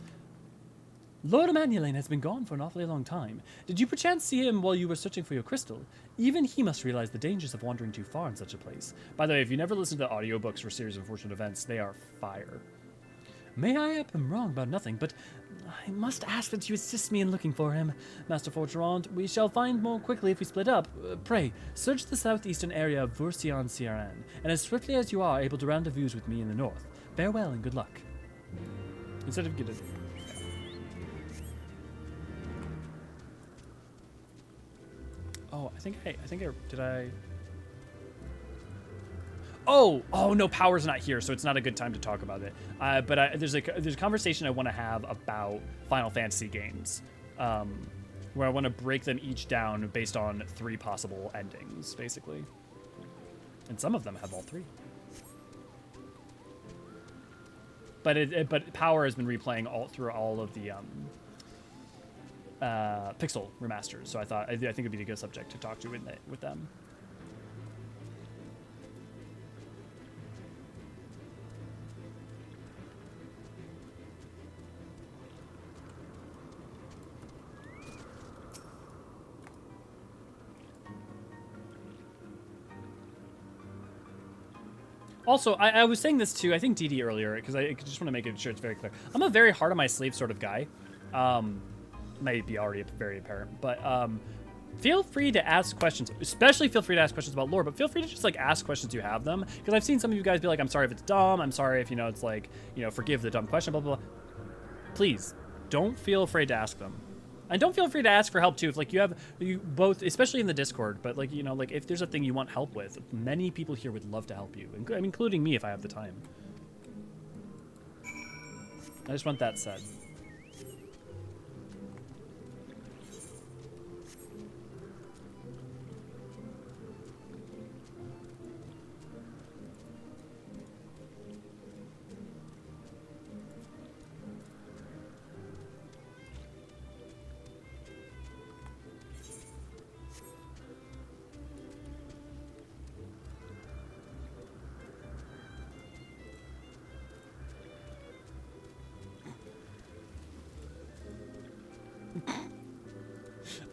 Lord Emmanuel has been gone for an awfully long time. Did you perchance see him while you were searching for your crystal? Even he must realize the dangers of wandering too far in such a place. By the way, if you never listened to audiobooks for series of unfortunate events, they are fire. May I have been wrong about nothing, but I must ask that you assist me in looking for him. Master Fortemps, we shall find more quickly if we split up. Pray, search the southeastern area of Eorzean, and as swiftly as you are able to rendezvous with me in the north. Farewell and good luck. Instead of getting... Oh, I think did I... Oh no, Power's not here, so it's not a good time to talk about it. But there's a conversation I want to have about Final Fantasy games, where I want to break them each down based on 3 possible endings, basically. And some of them have all 3. But Power has been replaying all of the Pixel remasters, so I think it'd be a good subject to talk to with them. Also, I was saying this to, I think, DD earlier, because I just want to make sure it's very clear. I'm a very hard on my sleeve sort of guy. Might be already very apparent, but feel free to ask questions, especially feel free to ask questions about lore, but feel free to just, like, ask questions you have them, because I've seen some of you guys be like, I'm sorry if it's dumb, I'm sorry if, it's like, forgive the dumb question, blah, blah, blah. Please, don't feel afraid to ask them. And don't feel free to ask for help too. If like you both, especially in the Discord, but like like if there's a thing you want help with, many people here would love to help you, including me if I have the time. I just want that said.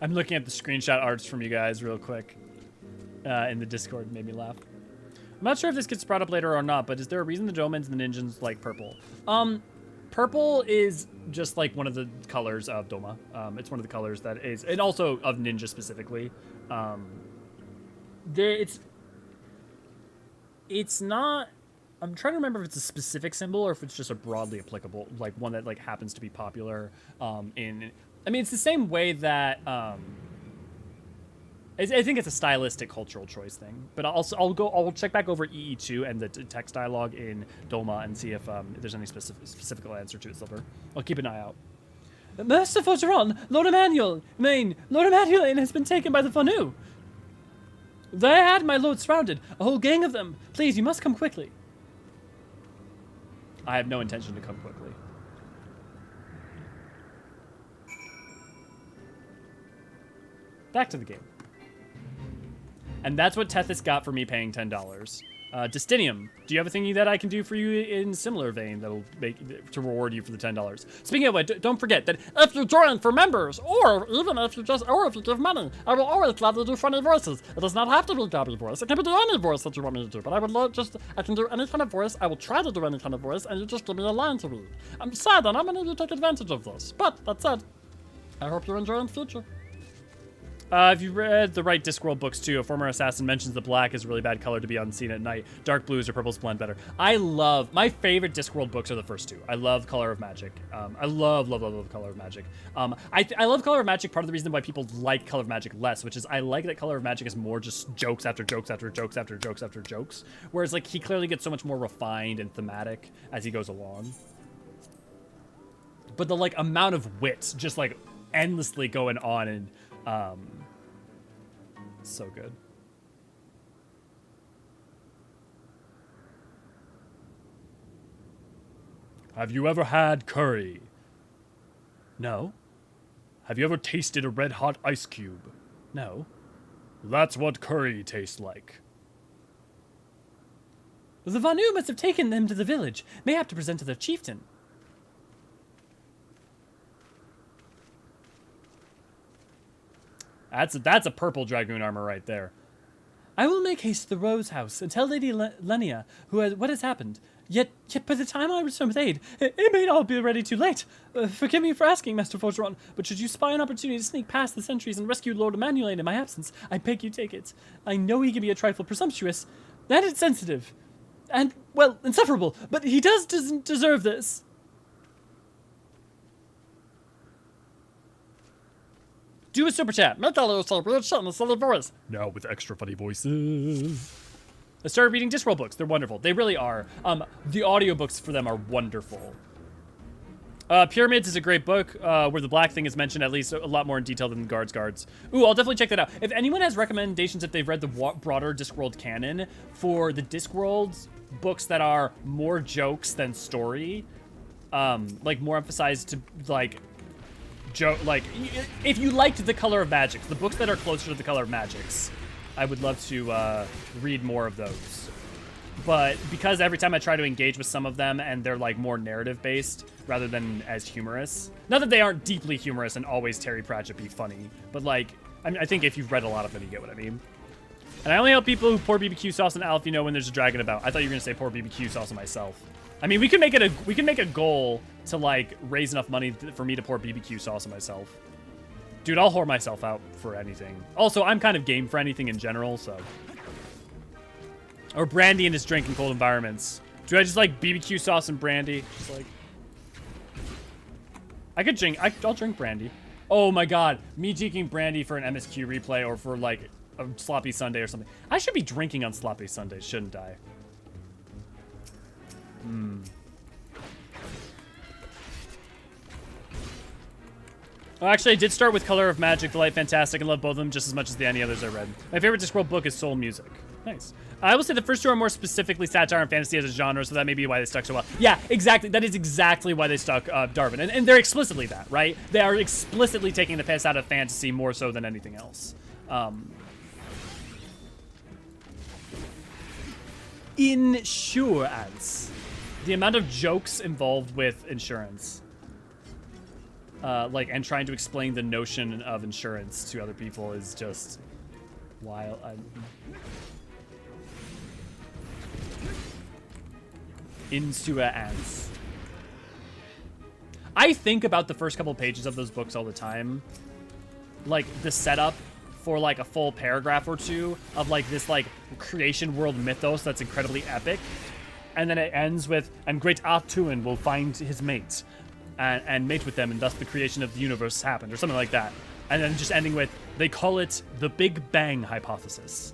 I'm looking at the screenshot arts from you guys real quick in the Discord. It made me laugh. I'm not sure if this gets brought up later or not, but is there a reason the Domans and the Ninjas like purple? Purple is just like one of the colors of Doma. It's one of the colors that is, and also of Ninja specifically. It's not, I'm trying to remember if it's a specific symbol or if it's just a broadly applicable, like one that like happens to be popular it's the same way that I think it's a stylistic cultural choice thing. But I'll check back over EE2 and the text dialogue in Doma and see if there's any specific answer to it, Silver. I'll keep an eye out. Master Fortemps, Lord Emmanuel has been taken by the Fanu. They had my lord surrounded, a whole gang of them. Please, you must come quickly. I have no intention to come quickly. Back to the game. And that's what Tethys got for me paying $10. Destinium, do you have a thingy that I can do for you in similar vein that'll make to reward you for the $10? Speaking of which, don't forget that if you join for members, or even if you give money, I will always gladly do funny voices. It does not have to be Gabby voice. It can be any voice that you want me to do. But I would I can do any kind of voice. I will try to do any kind of voice, and you just give me a line to read. I'm sad that how many of you take advantage of this. But that said, I hope you enjoy in the future. If you read the right Discworld books too, a former assassin mentions the black is a really bad color to be unseen at night. Dark blues or purples blend better. My favorite Discworld books are the first 2. I love Color of Magic. I love Color of Magic. I love Color of Magic, part of the reason why people like Color of Magic less, which is I like that Color of Magic is more just jokes after jokes after jokes after jokes after jokes. Whereas like he clearly gets so much more refined and thematic as he goes along. But the like amount of wits just like endlessly going on and so good. Have you ever had curry? No. Have you ever tasted a red-hot ice cube? No. That's what curry tastes like. The Vanu must have taken them to the village. Mayhap to present to their chieftain. That's a purple dragoon armor right there. I will make haste to the Rose House and tell Lady Lenia what has happened. Yet by the time I return with aid, it may all be already too late. Forgive me for asking, Master Forteron, but should you spy an opportunity to sneak past the sentries and rescue Lord Emmanuel in my absence, I beg you take it. I know he can be a trifle presumptuous, and insensitive, and, well, insufferable, but he doesn't deserve this. Do a super chat. Now with extra funny voices. I started reading Discworld books. They're wonderful. They really are. The audiobooks for them are wonderful. Pyramids is a great book where the black thing is mentioned at least a lot more in detail than the Guards. Ooh, I'll definitely check that out. If anyone has recommendations, if they've read the broader Discworld canon for the Discworld books that are more jokes than story, like more emphasized to like if you liked The Color of Magic, the books that are closer to The Color of Magics, I would love to read more of those. But because every time I try to engage with some of them and they're like more narrative based rather than as humorous, not that they aren't deeply humorous and always Terry Pratchett be funny, but like I think if you've read a lot of them, you get what I mean. And I only help people who pour BBQ sauce on Alf, you know, when there's a dragon about. I thought you were gonna say pour BBQ sauce on myself. I mean, we can make a goal to like raise enough money for me to pour BBQ sauce on myself. Dude, I'll whore myself out for anything. Also, I'm kind of game for anything in general, so. Or brandy in his drink in cold environments. Do I just like BBQ sauce and brandy? Just like. I'll drink brandy. Oh my god, me drinking brandy for an MSQ replay or for like a sloppy Sunday or something. I should be drinking on sloppy Sundays, shouldn't I? Well, actually, I did start with Color of Magic, The Light Fantastic, and love both of them just as much as any others I read. My favorite Discworld book is Soul Music. Nice. I will say the first two are more specifically satire and fantasy as a genre, so that may be why they stuck so well. Yeah, exactly. That is exactly why they stuck Darwin. And they're explicitly that, right? They are explicitly taking the piss out of fantasy more so than anything else. Insurance. The amount of jokes involved with insurance. And trying to explain the notion of insurance to other people is just wild. Insurance. I think about the first couple pages of those books all the time. Like, the setup for, like, a full paragraph or two of, like, this, like, creation world mythos that's incredibly epic. And then it ends with, and great Artuin will find his mate and mate with them, and thus the creation of the universe happened, or something like that. And then just ending with, they call it the Big Bang Hypothesis.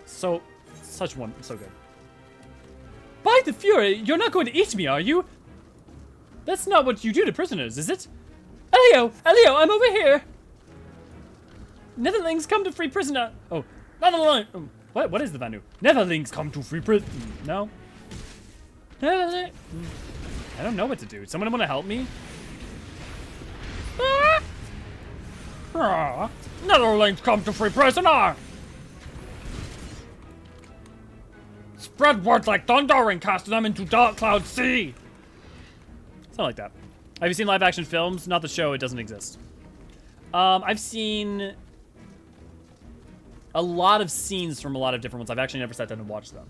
So good. By the Fury, you're not going to eat me, are you? That's not what you do to prisoners, is it? Elio, I'm over here. Netherlings come to free prisoner. Oh, Netherling. Oh, what is the Vanu? Netherlings come to free prisoner. No. I don't know what to do. Someone want to help me? Netherlings come to free prisoner. Spread word like thunder and cast them into dark cloud sea. Something like that. Have you seen live action films? Not the show, it doesn't exist. I've seen a lot of scenes from a lot of different ones. I've actually never sat down and watched them.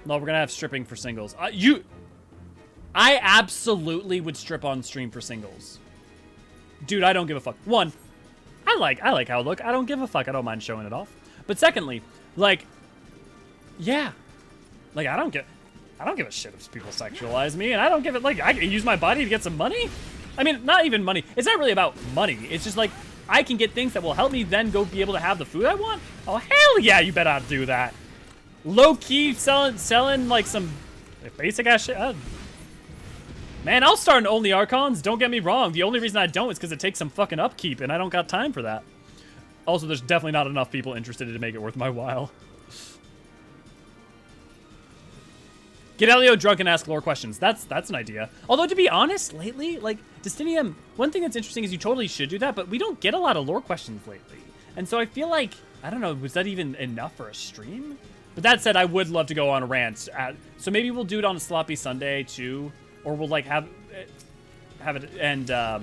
No, we're gonna have stripping for singles. I absolutely would strip on stream for singles. Dude, I don't give a fuck. One, I like how I look. I don't give a fuck. I don't mind showing it off. But secondly, like, yeah. Like, I don't give a shit if people sexualize me, and I don't give it, like, I can use my body to get some money. I mean, not even money. It's not really about money. It's just like, I can get things that will help me then go be able to have the food I want. Oh, hell yeah, you better not do that. Low-key selling like some basic ass shit. Man, I'll start an only archons. Don't get me wrong. The only reason I don't is because it takes some fucking upkeep, and I don't got time for that. Also, there's definitely not enough people interested to make it worth my while. Get Elio drunk and ask lore questions. That's an idea. Although, to be honest, lately, like, Destinium, one thing that's interesting is you totally should do that, but we don't get a lot of lore questions lately. And so I feel like, I don't know, was that even enough for a stream? But that said, I would love to go on a rant. So maybe we'll do it on a Sloppy Sunday, too. Or we'll, like, have it and, or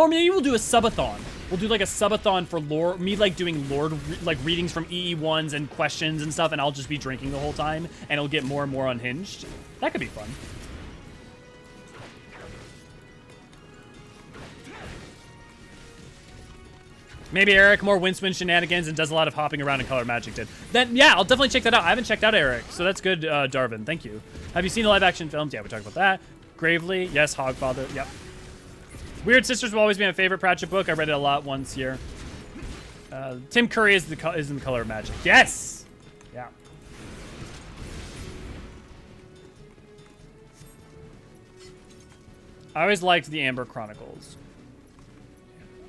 maybe we'll do a subathon. We'll do, like, a subathon for lore. Me, like, doing lore, like, readings from EE1s and questions and stuff, and I'll just be drinking the whole time, and it'll get more and more unhinged. That could be fun. Maybe Eric, more Windswin shenanigans and does a lot of hopping around in Color Magic did. Then, yeah, I'll definitely check that out. I haven't checked out Eric, so that's good, Darvin. Thank you. Have you seen the live-action films? Yeah, we talked about that. Gravely, yes, Hogfather, yep. Weird Sisters will always be my favorite Pratchett book. I read it a lot once here. Tim Curry is in the Color of Magic. Yes! Yeah. I always liked the Amber Chronicles.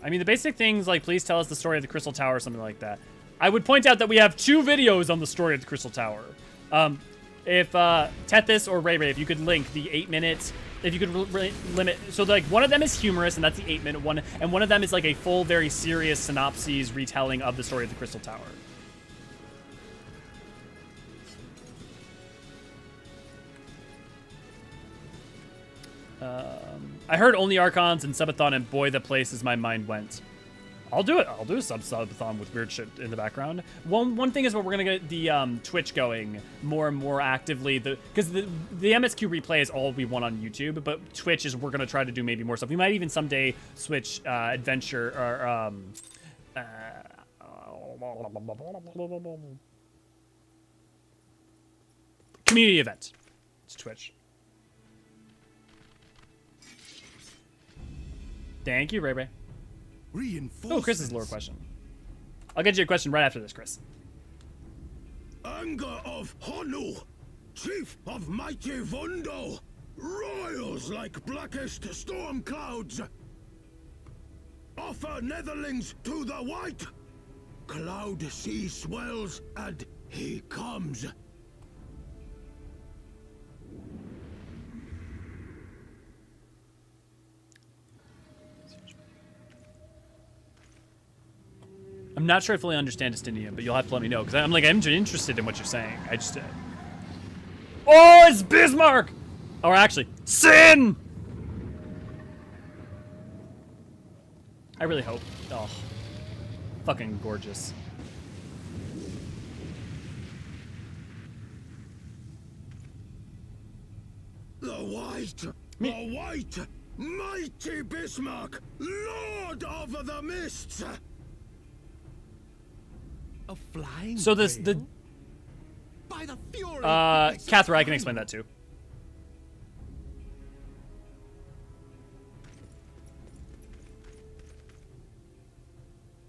I mean, the basic things, like, please tell us the story of the Crystal Tower or something like that. I would point out that we have 2 videos on the story of the Crystal Tower. If Tethys or Ray Ray, if you could link the 8 minutes, if you could limit, so like one of them is humorous and that's the 8-minute one, and one of them is like a full, very serious synopsis retelling of the story of the Crystal Tower. I heard only Archons and Subathon, and boy, the places my mind went. I'll do it. I'll do a subathon with weird shit in the background. One thing is what we're gonna get the Twitch going more and more actively. Because the MSQ replay is all we want on YouTube, but Twitch is we're gonna try to do maybe more stuff. We might even someday switch adventure or community event. It's Twitch. Thank you, Ray Ray. Oh, Chris's lore question. I'll get you a question right after this, Chris. Anger of Honu, chief of mighty Vondo, roils like blackest storm clouds. Offer netherlings to the white. Cloud sea swells, and he comes. I'm not sure I fully understand Destinium, but you'll have to let me know, because I'm interested in what you're saying. I just... Oh, it's Bismarck! Or actually, Sin! I really hope. Oh. Fucking gorgeous. The white, mighty Bismarck, lord of the mists! A flying So this, whale? By the fury Cathra, I can explain that too.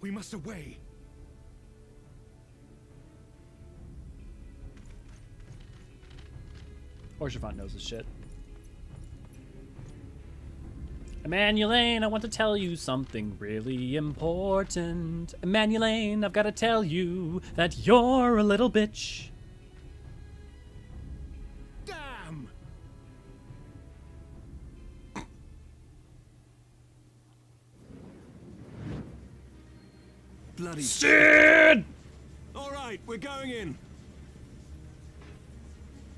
We must away. Orchefant knows his shit. Emanuelane, I want to tell you something really important. Emanuelane, I've got to tell you that you're a little bitch. Damn! Bloody Sid! All right, we're going in.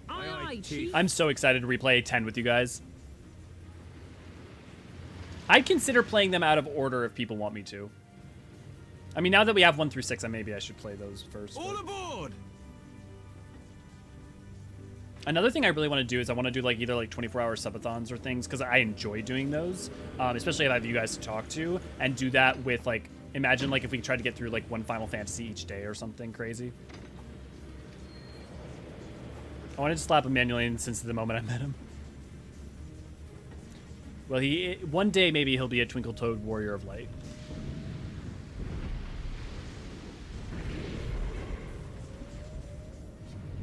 Aye, aye, Chief. I'm so excited to replay 10 with you guys. I'd consider playing them out of order if people want me to. I mean, now that we have 1 through 6, maybe I should play those first. All aboard! Another thing I really want to do is I want to do like either like 24-hour subathons or things, because I enjoy doing those, especially if I have you guys to talk to, and do that with like, imagine like if we tried to get through like 1 Final Fantasy each day or something crazy. I wanted to slap Emanuelane since the moment I met him. Well, one day maybe he'll be a Twinkle-Toed Warrior of Light.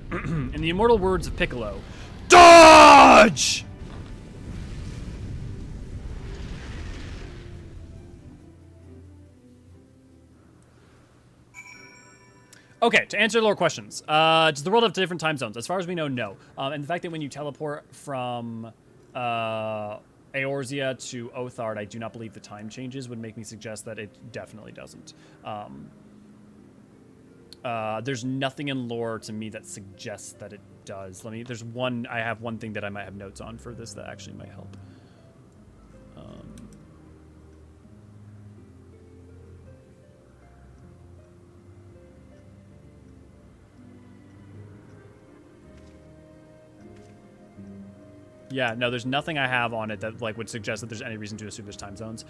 In the immortal words of Piccolo, dodge! Okay, to answer lore questions, does the world have different time zones? As far as we know, no. And the fact that when you teleport from Eorzea to Othard, I do not believe the time changes would make me suggest that it definitely doesn't. There's nothing in lore to me that suggests that it does. I have one thing that I might have notes on for this that actually might help. Yeah, no, there's nothing I have on it that like would suggest that there's any reason to assume there's time zones.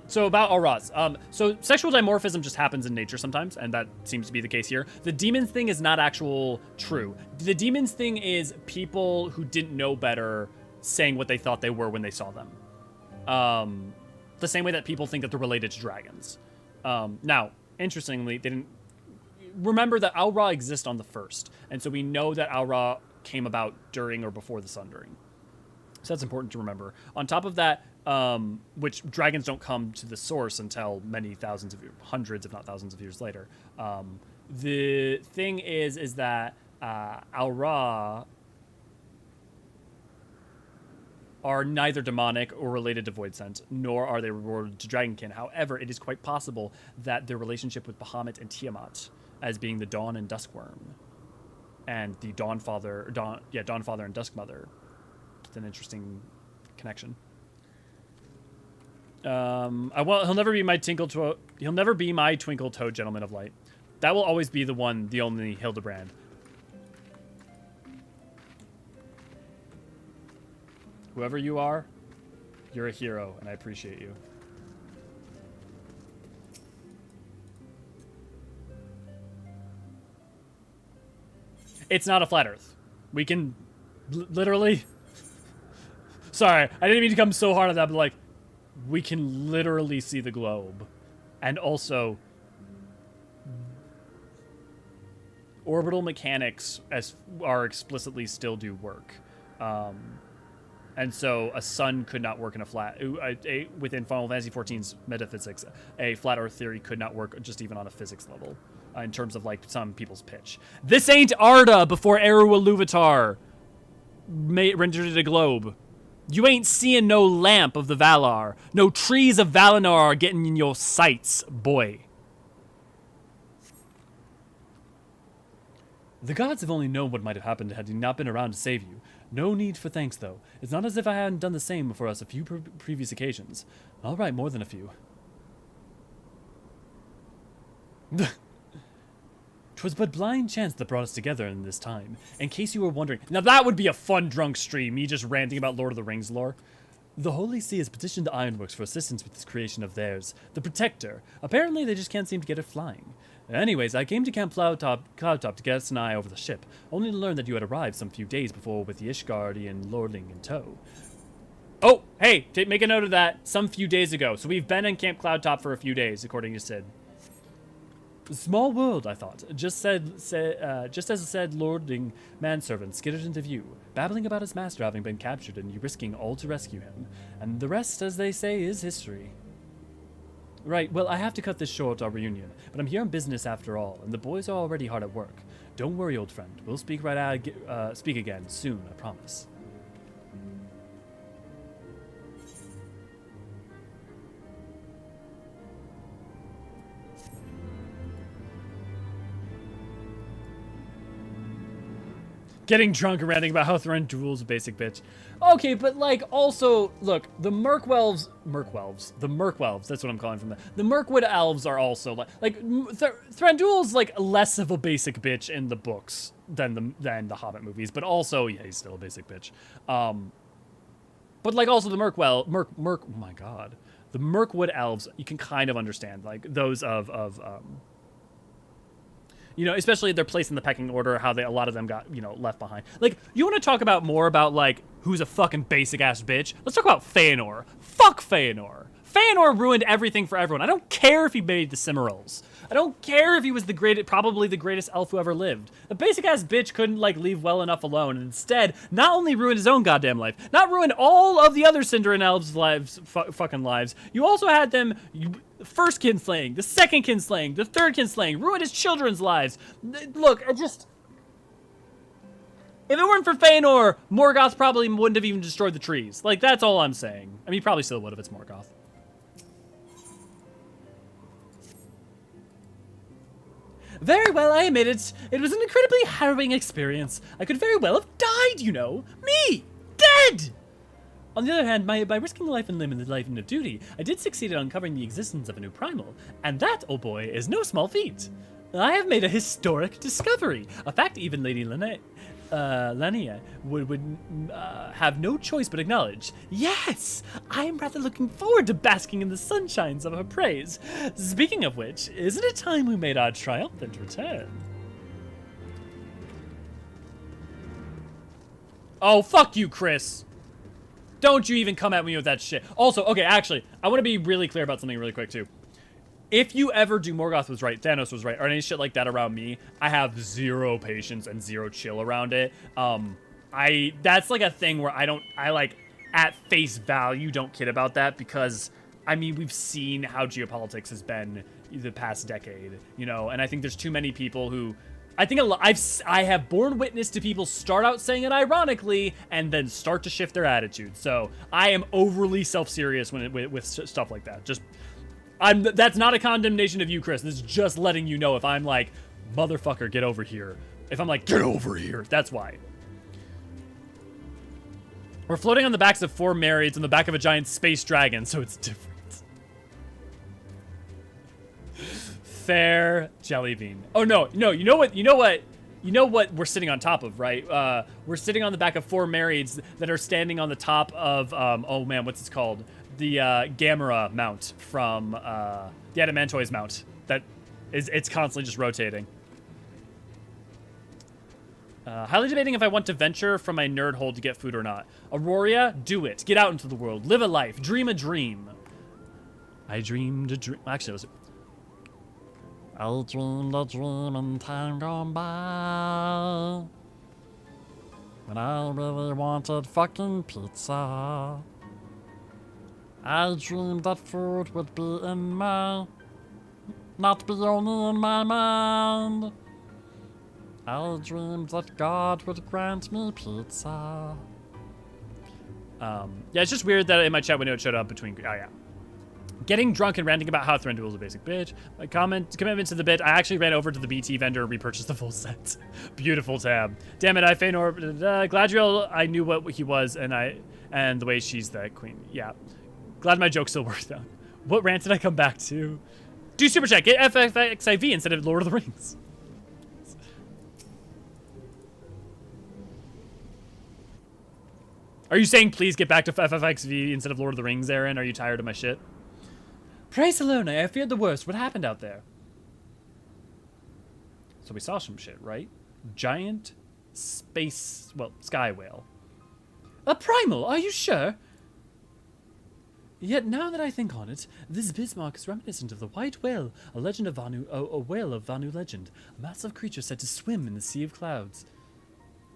So about Auras. So sexual dimorphism just happens in nature sometimes, and that seems to be the case here. The demons thing is not actual true. The demons thing is people who didn't know better saying what they thought they were when they saw them. The same way that people think that they're related to dragons. Now, interestingly, they didn't remember that Aura exists on the first, and so we know that Aura came about during or before the Sundering. So that's important to remember. On top of that, which dragons don't come to the source until many thousands of years, hundreds, if not thousands of years later. The thing is that Aura are neither demonic or related to Voidsent, nor are they related to Dragonkin. However, it is quite possible that their relationship with Bahamut and Tiamat, as being the Dawn and Duskworm, and the Dawnfather and Duskmother, it's an interesting connection. He'll never be my twinkle toed gentleman of light. That will always be the only Hildebrand. Whoever you are, you're a hero, and I appreciate you. It's not a flat Earth. We can literally... Sorry, I didn't mean to come so hard on that, but like, we can literally see the globe. And also, orbital mechanics are explicitly still do work. And so a sun could not work in a flat... within Final Fantasy XIV's metaphysics, a flat Earth theory could not work just even on a physics level. In terms of, like, some people's pitch. This ain't Arda before Eru Iluvatar rendered it a globe. You ain't seeing no lamp of the Valar. No trees of Valinor are getting in your sights, boy. The gods have only known what might have happened had he not been around to save you. No need for thanks, though. It's not as if I hadn't done the same for us a few previous occasions. All right, more than a few. 'Twas but blind chance that brought us together in this time. In case you were wondering... Now that would be a fun drunk stream, me just ranting about Lord of the Rings lore. The Holy See has petitioned the Ironworks for assistance with this creation of theirs, the Protector. Apparently they just can't seem to get it flying. Anyways, I came to Camp Cloudtop to get us an eye over the ship, only to learn that you had arrived some few days before with the Ishgardian lordling in tow. Oh, hey, make a note of that. Some few days ago. So we've been in Camp Cloudtop for a few days, according to Sid. Small world, I thought. Just as said lordling manservant skittered into view, babbling about his master having been captured and you risking all to rescue him. And the rest, as they say, is history. Right, well, I have to cut this short, our reunion, but I'm here on business after all, and the boys are already hard at work. Don't worry, old friend. We'll speak again soon, I promise. Getting drunk and ranting about how Thranduil's a basic bitch. Okay, but like also, look, the Merkwelves, that's what I'm calling from the Mirkwood elves are also like Thranduil's like less of a basic bitch in the books than the Hobbit movies, but also, yeah, he's still a basic bitch. But like also the oh my god. The Mirkwood elves, you can kind of understand, like those of you know, especially their place in the pecking order, how a lot of them got, you know, left behind. Like, you want to talk about more about, like, who's a fucking basic-ass bitch? Let's talk about Feanor. Fuck Feanor. Feanor ruined everything for everyone. I don't care if he made the Cimmerals. I don't care if he was probably the greatest elf who ever lived. The basic-ass bitch couldn't, like, leave well enough alone, and instead, not only ruined his own goddamn life, not ruined all of the other Cinderin elves' lives, fucking lives, you also had them first kinslaying, the second kinslaying, the third kinslaying, ruined his children's lives. Look, if it weren't for Feanor, Morgoth probably wouldn't have even destroyed the trees. Like, that's all I'm saying. I mean, he probably still would if it's Morgoth. Very well, I admit it. It was an incredibly harrowing experience. I could very well have died, you know. Me! Dead! On the other hand, by risking life and limb in the life of duty, I did succeed in uncovering the existence of a new primal. And that, oh boy, is no small feat. I have made a historic discovery. A fact even Lady Lania would have no choice but acknowledge. Yes, I am rather looking forward to basking in the sunshines of her praise. Speaking of which, isn't it time we made our triumphant return? Oh, fuck you, Chris. Don't you even come at me with that shit. Also, okay, actually, I want to be really clear about something really quick, too. If you ever do Morgoth was right, Thanos was right, or any shit like that around me, I have zero patience and zero chill around it. That's like a thing where I like, at face value, don't kid about that because, I mean, we've seen how geopolitics has been the past decade, you know, and I think there's too many people who, I have borne witness to people start out saying it ironically and then start to shift their attitude. So I am overly self-serious with stuff like that. That's not a condemnation of you, Chris. This is just letting you know if I'm like, motherfucker, get over here. If I'm like, get over here, that's why. We're floating on the backs of 4 marrieds on the back of a giant space dragon, so it's different. Fair Jellybean. Oh no, you know what we're sitting on top of, right? We're sitting on the back of 4 marrieds that are standing on the top of, oh man, what's it called? The Gamera mount from the Adamantoise mount. It's constantly just rotating. Highly debating if I want to venture from my nerd hole to get food or not. Auroria, do it. Get out into the world. Live a life. Dream a dream. I dreamed a dream. Actually, listen. I dreamed a dream in time gone by when I really wanted fucking pizza. I dreamed that food would be in not be only in my mind. I dreamed that God would grant me pizza. Yeah, it's just weird that in my chat window it showed up between, oh yeah. Getting drunk and ranting about how Thranduil is a basic bitch. My commitment to the bit, I actually ran over to the BT vendor and repurchased the full set. Beautiful tab. Damn it, Gladriel, I knew what he was and the way she's the queen. Yeah. Glad my joke still worked out. What rant did I come back to? Do super chat. Get FFXIV instead of Lord of the Rings. Are you saying please get back to FFXIV instead of Lord of the Rings, Aaron? Are you tired of my shit? Praise Alone, I feared the worst. What happened out there? So we saw some shit, right? Giant sky whale. A primal, are you sure? Yet now that I think on it, this Bismarck is reminiscent of the white whale, a legend of Vanu, a whale of Vanu legend, a massive creature said to swim in the sea of clouds.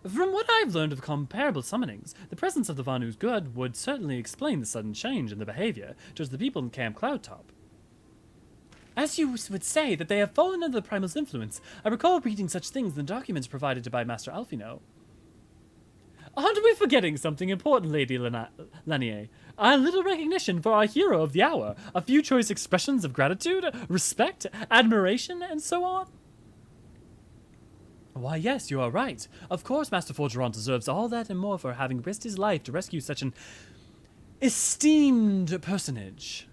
From what I've learned of comparable summonings, the presence of the Vanu's god would certainly explain the sudden change in the behavior towards the people in Camp Cloudtop. As you would say that they have fallen under the primal's influence, I recall reading such things in the documents provided by Master Alfino. Aren't we forgetting something important, Lady Lanier? A little recognition for our hero of the hour, a few choice expressions of gratitude, respect, admiration, and so on? Why, yes, you are right. Of course Master Forgeron deserves all that and more for having risked his life to rescue such an esteemed personage.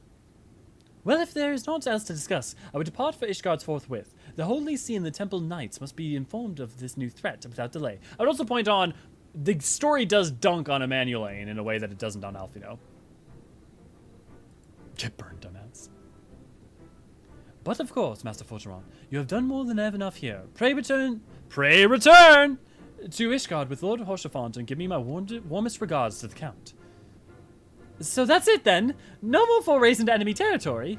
Well, if there is naught else to discuss, I would depart for Ishgard forthwith. The Holy See and the Temple Knights must be informed of this new threat without delay. I would also point on, the story does dunk on Emanuelane in a way that it doesn't on Alfino. Get burned, dumbass. But of course, Master Forgeron, you have done more than enough here. Pray return to Ishgard with Lord Horsefont and give me my warmest regards to the Count. So that's it then. No more forays into enemy territory.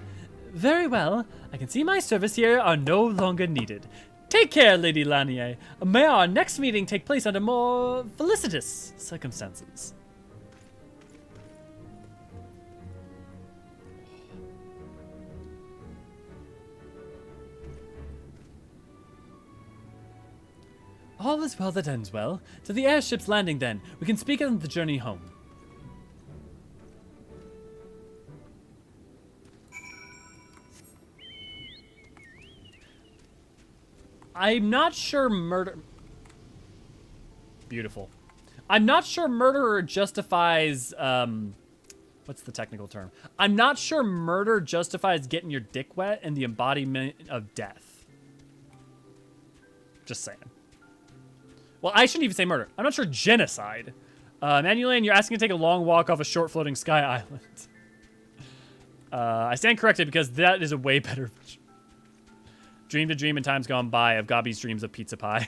Very well. I can see my service here are no longer needed. Take care, Lady Lanier. May our next meeting take place under more felicitous circumstances. All is well that ends well. To the airship's landing, then. We can speak on the journey home. I'm not sure murder... Beautiful. I'm not sure murderer justifies, what's the technical term? I'm not sure murder justifies getting your dick wet and the embodiment of death. Just saying. Well, I shouldn't even say murder. I'm not sure genocide. Manulan, you're asking to take a long walk off a short floating sky island. I stand corrected because that is a way better... Dreamed a dream in times gone by of Gabi's dreams of pizza pie.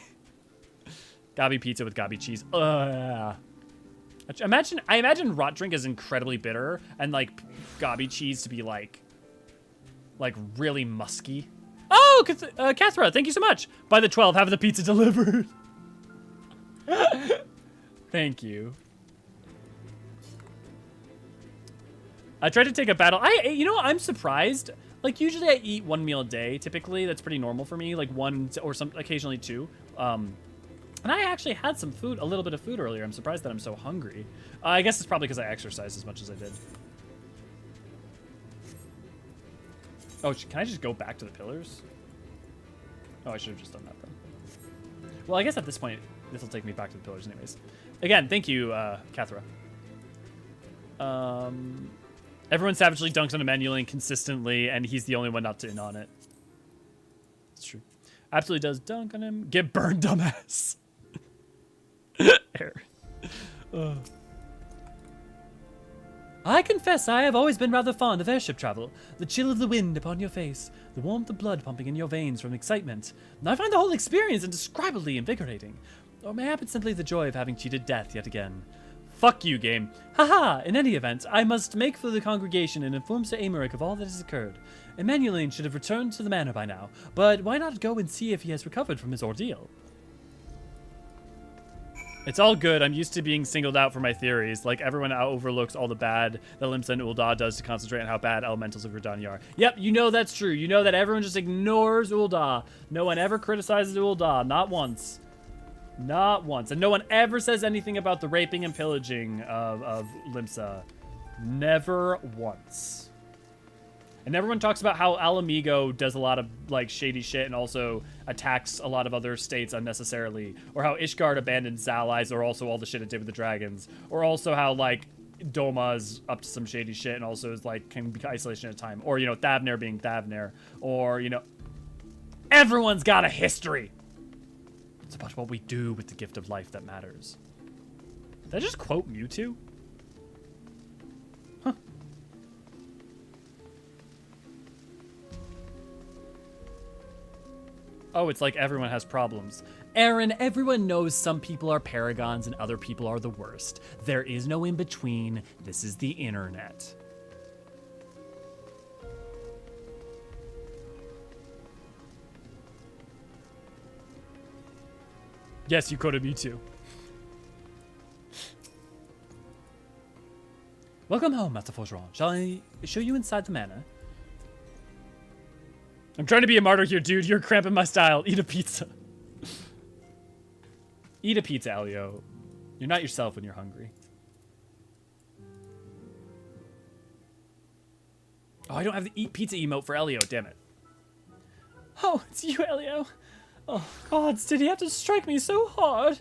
Gabi pizza with Gabi cheese. I imagine rot drink is incredibly bitter and like Gabi cheese to be like really musky. Oh, Kathra, thank you so much. By the 12, have the pizza delivered. Thank you. I tried to take a battle. You know, I'm surprised. Like, usually I eat 1 meal a day, typically. That's pretty normal for me, like 1 or occasionally 2. And I actually had some food, a little bit of food earlier. I'm surprised that I'm so hungry. I guess it's probably because I exercised as much as I did. Oh, can I just go back to the pillars? Oh, I should have just done that then. Well, I guess at this point, this will take me back to the pillars anyways. Again, thank you, Kathra. Everyone savagely dunks on Emmanuel consistently, and he's the only one not in on it. It's true. Absolutely does dunk on him. Get burned, dumbass. I confess I have always been rather fond of airship travel. The chill of the wind upon your face, the warmth of blood pumping in your veins from excitement. And I find the whole experience indescribably invigorating. Or mayhap it's simply the joy of having cheated death yet again. Fuck you, game. Haha, in any event, I must make for the congregation and inform Sir Amaric of all that has occurred. Emmanuel should have returned to the manor by now, but why not go and see if he has recovered from his ordeal? It's all good. I'm used to being singled out for my theories. Like, everyone overlooks all the bad that Limsa and Ul'dah does to concentrate on how bad elementals of Gridania are. Yep, you know that's true. You know that everyone just ignores Ul'dah. No one ever criticizes Ul'dah. Not once. Not once. And no one ever says anything about the raping and pillaging of Limsa. Never once. And everyone talks about how Alamigo does a lot of, like, shady shit and also attacks a lot of other states unnecessarily. Or how Ishgard abandons allies, or also all the shit it did with the dragons. Or also how, like, Doma's up to some shady shit and also is, like, can be isolation at a time. Or, you know, Thavnair being Thavnair. Or, you know... Everyone's got a history! It's about what we do with the gift of life that matters. Did I just quote Mewtwo? Huh. Oh, it's like everyone has problems. Aaron, everyone knows some people are paragons and other people are the worst. There is no in between. This is the internet. Yes, you quoted me too. Welcome home, Master Forgeron. Shall I show you inside the manor? I'm trying to be a martyr here, dude. You're cramping my style. Eat a pizza. Eat a pizza, Elio. You're not yourself when you're hungry. Oh, I don't have the eat pizza emote for Elio. Damn it. Oh, it's you, Elio. Oh, gods, did he have to strike me so hard?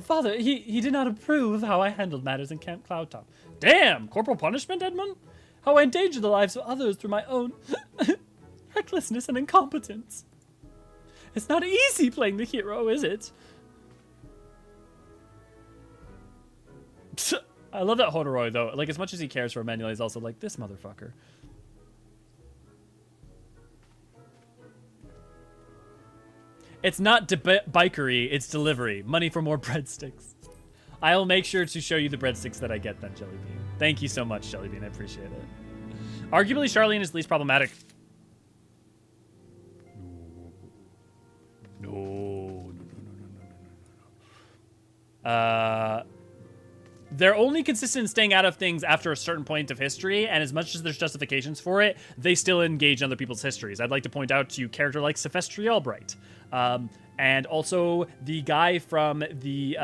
Father, he did not approve of how I handled matters in Camp Cloudtop. Damn! Corporal punishment, Edmund? How I endangered the lives of others through my own recklessness and incompetence. It's not easy playing the hero, is it? I love that Hodoroi, though. Like, as much as he cares for Emmanuel, he's also like, this motherfucker. It's not bikery, it's delivery. Money for more breadsticks. I'll make sure to show you the breadsticks that I get then, Jellybean. Thank you so much, Jellybean. I appreciate it. Arguably, Charlene is least problematic. No. They're only consistent in staying out of things after a certain point of history, and as much as there's justifications for it, they still engage in other people's histories. I'd like to point out to you character like Sephestri Albright, and also the guy from the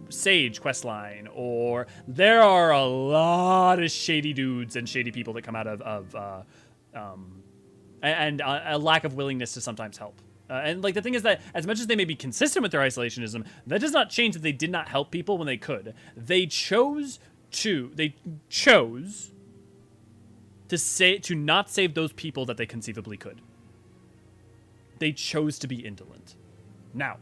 Sage questline, or there are a lot of shady dudes and shady people that come out of a lack of willingness to sometimes help. And like the thing is that as much as they may be consistent with their isolationism, that does not change that they did not help people when they could. They chose to not save those people that they conceivably could. They chose to be indolent. Now,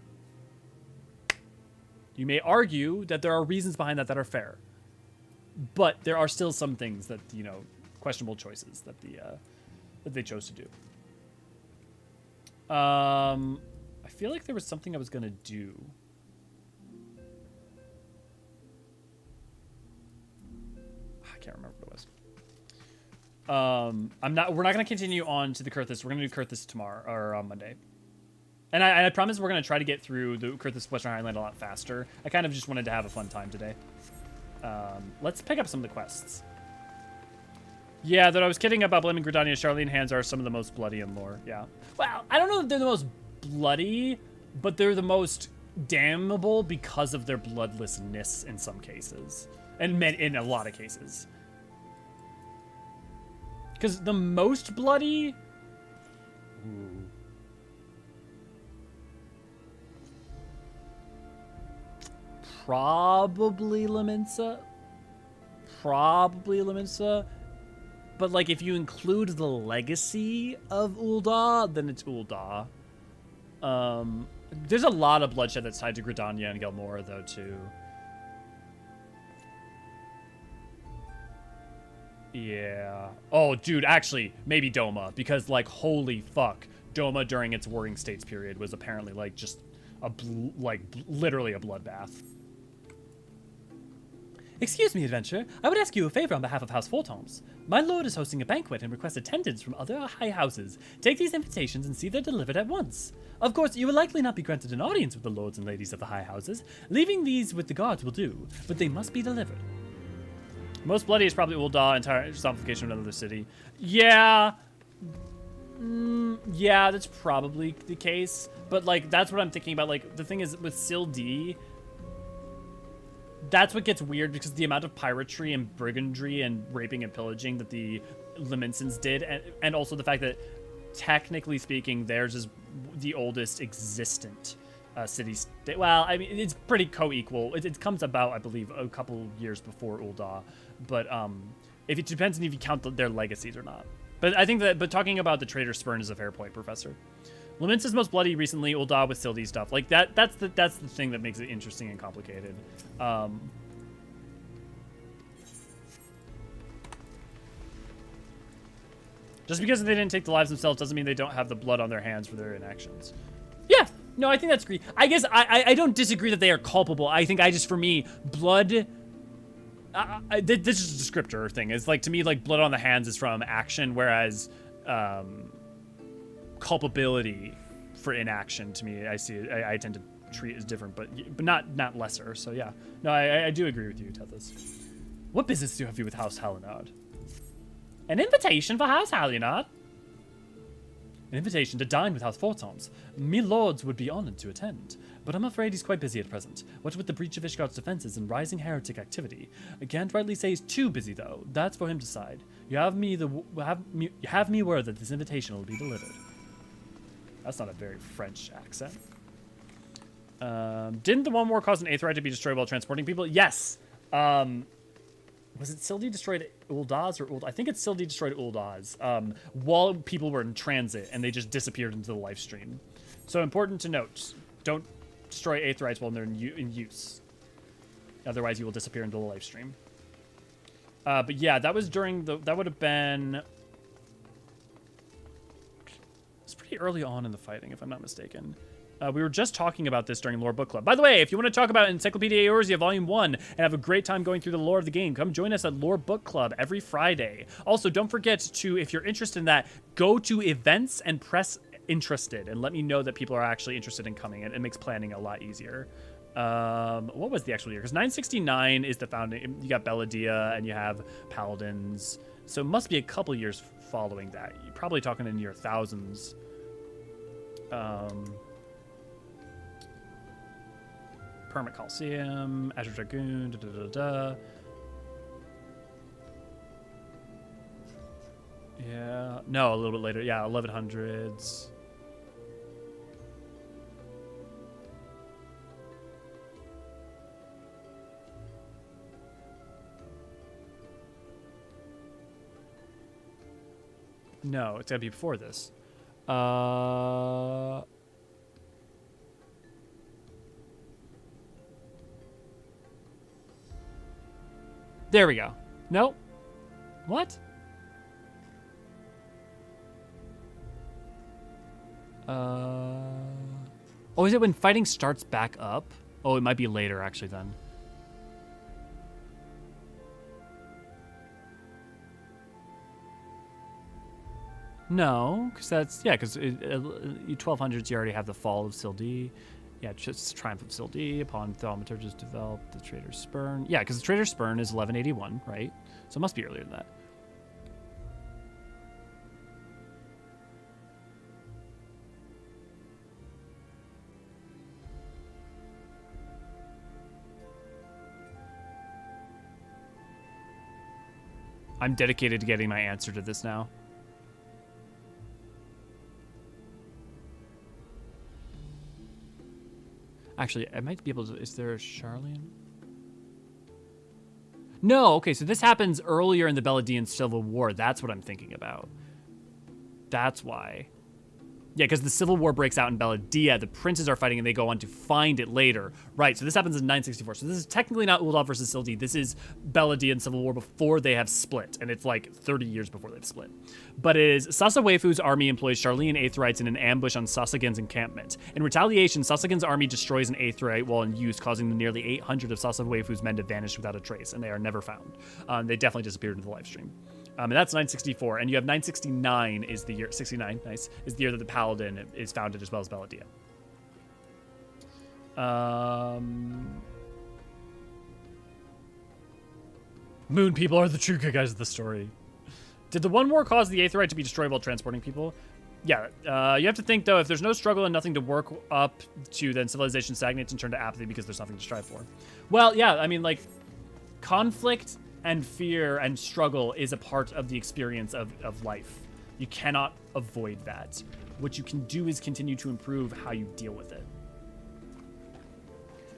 you may argue that there are reasons behind that are fair, but there are still some things that, you know, questionable choices that they chose to do. I feel like there was something I was gonna do. I can't remember what it was. We're not gonna continue on to the Kurthus. We're gonna do Kurthus tomorrow or on Monday. And I promise we're gonna try to get through the Kurthus Western Highland a lot faster. I kind of just wanted to have a fun time today. Let's pick up some of the quests. Yeah, that I was kidding about blaming Gridania. Charlene hands are some of the most bloody in lore. Yeah. Well, I don't know if they're the most bloody, but they're the most damnable because of their bloodlessness in some cases. And in a lot of cases. Because the most bloody... Ooh. Probably Laminsa. But, like, if you include the legacy of Ul'dah, then it's Ul'dah. There's a lot of bloodshed that's tied to Gridania and Gelmora, though, too. Yeah. Oh, dude, actually, maybe Doma. Because, like, holy fuck. Doma, during its Warring States period, was apparently, like, just, literally a bloodbath. Excuse me, adventurer. I would ask you a favor on behalf of House Fortemps. My lord is hosting a banquet and requests attendance from other high houses. Take these invitations and see they're delivered at once. Of course, you will likely not be granted an audience with the lords and ladies of the high houses. Leaving these with the guards will do, but they must be delivered. Most bloody is probably Ul'dah, entire zombification of another city. Yeah. Yeah, that's probably the case. But, like, that's what I'm thinking about. Like, the thing is, with Sildee, that's what gets weird, because the amount of piratery and brigandry and raping and pillaging that the Laminsons did, and also the fact that, technically speaking, theirs is the oldest existent city-state. Well, I mean, it's pretty co-equal. It comes about, I believe, a couple years before Ul'dah, but if it depends on if you count their legacies or not. But I think that, but talking about the Traitor Spurn is a fair point, Professor. Laminsa's most bloody recently, Ul'dah with Sildee stuff. Like, that's the thing that makes it interesting and complicated. Just because they didn't take the lives themselves doesn't mean they don't have the blood on their hands for their inactions. Yeah, no, I think that's great. I guess I don't disagree that they are culpable. I think for me, blood... this is a descriptor thing. It's like, to me, like, blood on the hands is from action, whereas... culpability for inaction, to me, I see it, I tend to treat as different, but not lesser. So yeah, no, I do agree with you, Tethys. What business do you have with House Hallinard? An invitation for House Hallinard? An invitation to dine with House Fortemps. Me lords would be honored to attend, but I'm afraid he's quite busy at present. What with the breach of Ishgard's defenses and rising heretic activity. I can't rightly say he's too busy, though. That's for him to decide. You have me word that this invitation will be delivered. That's not a very French accent. Didn't the One War cause an Aetheryte to be destroyed while transporting people? Yes. Was it Sildee destroyed Ul'dah's or Ul'dah? I think it's Sildee destroyed Ul'dah's while people were in transit, and they just disappeared into the live stream. So important to note, don't destroy Aetherites while they're in use. Otherwise, you will disappear into the live stream. But yeah, that was during that would have been... It's pretty early on in the fighting, if I'm not mistaken. We were just talking about this during Lore Book Club. By the way, if you want to talk about Encyclopedia Eorzea Volume 1 and have a great time going through the lore of the game, come join us at Lore Book Club every Friday. Also, don't forget to, if you're interested in that, go to events and press interested and let me know that people are actually interested in coming. It makes planning a lot easier. What was the actual year? Because 969 is the founding. You got Belladia and you have Paladins. So it must be a couple years following that. You're probably talking in your thousands. Permit Coliseum, Azure Dragoon, da-da-da-da. Yeah, no, a little bit later. Yeah, 1100s. No, it's gotta be before this. There we go. No? What? Oh, is it when fighting starts back up? Oh, it might be later, actually, then. No, because that's... Yeah, because 1200s, you already have the fall of Sildee. Yeah, just Triumph of Sildee upon Thaumaturgus developed the Trader's Spurn. Yeah, because the Trader's Spurn is 1181, right? So it must be earlier than that. I'm dedicated to getting my answer to this now. Actually, I might be able to... Is there a Charlian? No, okay, so this happens earlier in the Beladian Civil War. That's what I'm thinking about. That's why. Yeah, because the Civil War breaks out in Belladia. The princes are fighting, and they go on to find it later. Right, so this happens in 964. So this is technically not Ul'dah versus Sildee. This is Belladian Civil War before they have split, and it's like 30 years before they've split. But it is Sasawefu's army employs Charlian Aetherites in an ambush on Sasagan's encampment. In retaliation, Sasagan's army destroys an Aetherite while in use, causing the nearly 800 of Sasawefu's men to vanish without a trace, and they are never found. They definitely disappeared into the live stream. And that's 964, and you have 969 is the year, 69, nice, is the year that the Paladin is founded as well as Belladia. Moon people are the true good guys of the story. Did the One War cause the Aetherite to be destroyed while transporting people? Yeah, you have to think, though, if there's no struggle and nothing to work up to, then civilization stagnates and turn to apathy because there's nothing to strive for. Well, yeah, I mean, like, conflict and fear and struggle is a part of the experience of life. You cannot avoid that. What you can do is continue to improve how you deal with it.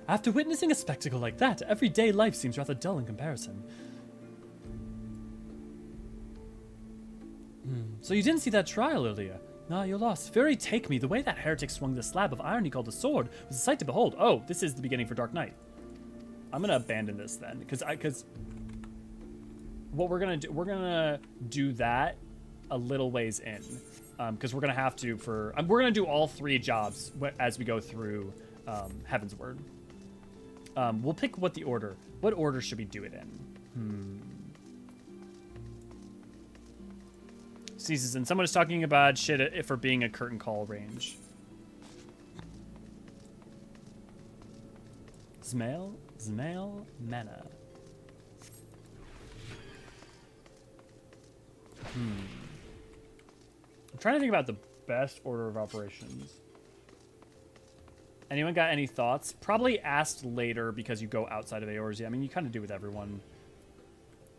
After witnessing a spectacle like that, everyday life seems rather dull in comparison. So you didn't see that trial earlier? Ah, you're lost. Fury take me. The way that heretic swung the slab of iron he called a sword was a sight to behold. Oh, this is the beginning for Dark Knight. I'm gonna abandon this then, because what we're gonna do that a little ways in, because we're gonna have to we're gonna do all 3 jobs as we go through Heavensward. We'll pick what order should we do it in? Season. Someone is talking about shit for being a curtain call range. Zmail mana. I'm trying to think about the best order of operations. Anyone got any thoughts? Probably asked later because you go outside of Eorzea. I mean, you kind of do with everyone.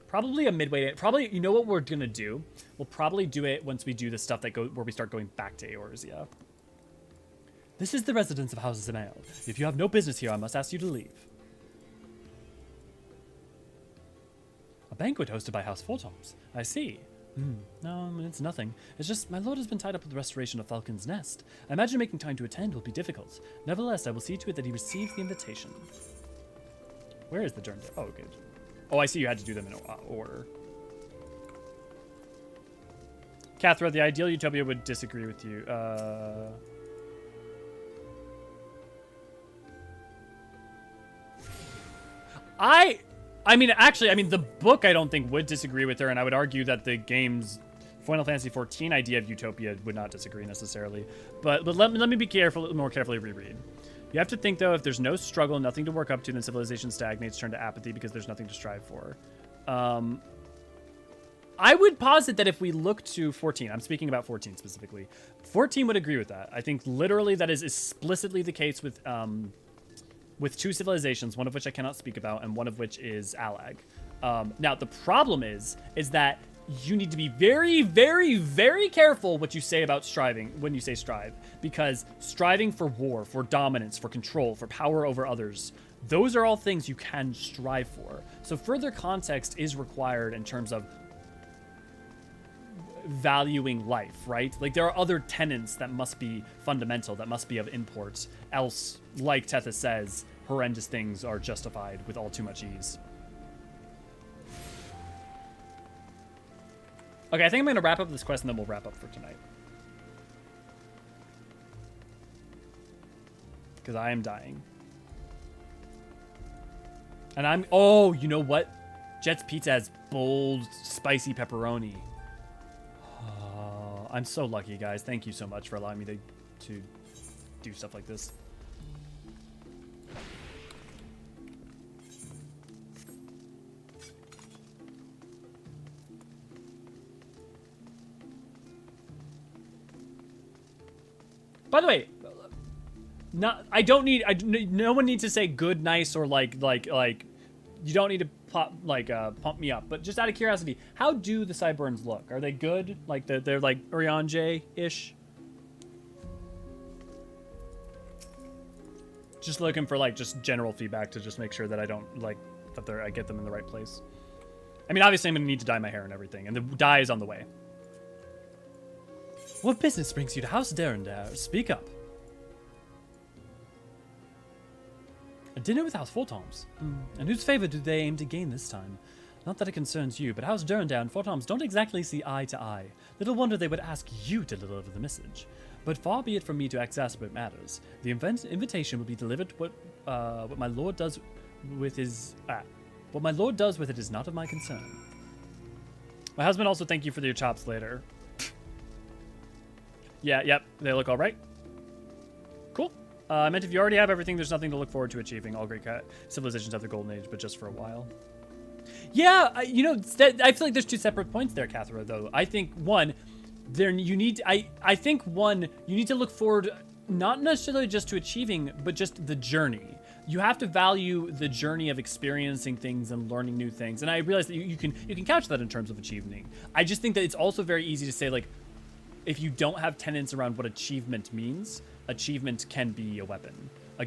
Probably a midway. Probably, you know what we're gonna do? We'll probably do it once we do the stuff where we start going back to Eorzea. This is the residence of House Zemael. If you have no business here, I must ask you to leave. A banquet hosted by House Fortemps. I see. No, it's nothing. It's just my lord has been tied up with the restoration of Falcon's Nest. I imagine making time to attend will be difficult. Nevertheless, I will see to it that he receives the invitation. Where is the turn? Oh, good. Oh, I see you had to do them in order. Cathra, the ideal utopia would disagree with you. I mean, actually, I mean, the book I don't think would disagree with her, and I would argue that the game's Final Fantasy XIV idea of utopia would not disagree necessarily. But let me be more carefully reread. You have to think, though, if there's no struggle, nothing to work up to, then civilization stagnates, turn to apathy because there's nothing to strive for. I would posit that if we look to 14, I'm speaking about 14 specifically, 14 would agree with that. I think literally that is explicitly the case with two civilizations, one of which I cannot speak about, and one of which is Alag. Now, the problem is that you need to be very, very, very careful what you say about striving when you say strive, because striving for war, for dominance, for control, for power over others, those are all things you can strive for. So further context is required in terms of valuing life, right? Like, there are other tenets that must be fundamental, that must be of import, else, like Tetha says, horrendous things are justified with all too much ease. Okay, I think I'm going to wrap up this quest and then we'll wrap up for tonight. Because I am dying. And I'm... Oh, you know what? Jet's Pizza has bold, spicy pepperoni. Oh, I'm so lucky, guys. Thank you so much for allowing me to do stuff like this. By the way, no one needs to say good, nice, or like you don't need to pump me up. But just out of curiosity, how do the sideburns look? Are they good? Like they're like Urianger-ish? Just looking for like just general feedback to just make sure that I don't I get them in the right place. I mean, obviously I'm gonna need to dye my hair and everything, and the dye is on the way. What business brings you to House Derendar? Speak up. A dinner with House Fortemps. And whose favor do they aim to gain this time? Not that it concerns you, but House Derendar and Fortemps don't exactly see eye to eye. Little wonder they would ask you to deliver the message. But far be it from me to exacerbate matters. The invitation will be delivered. What my lord does with it is not of my concern. My husband also thank you for your chops later. Yeah, yep, they look all right. Cool. I meant if you already have everything, there's nothing to look forward to achieving. All great civilizations have the golden age, but just for a while. Yeah, I feel like there's two separate points there, Cathra, though. I think, one, you need to look forward not necessarily just to achieving, but just the journey. You have to value the journey of experiencing things and learning new things. And I realize that you can couch that in terms of achieving. I just think that it's also very easy to say, like, if you don't have tenets around what achievement means, achievement can be a weapon, a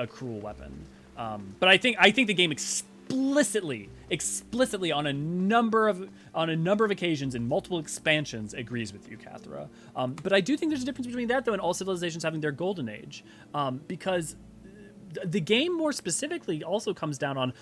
cruel weapon. But I think the game explicitly on a number of occasions in multiple expansions agrees with you, Cathra. But I do think there's a difference between that, though, and all civilizations having their golden age, because the game more specifically also comes down on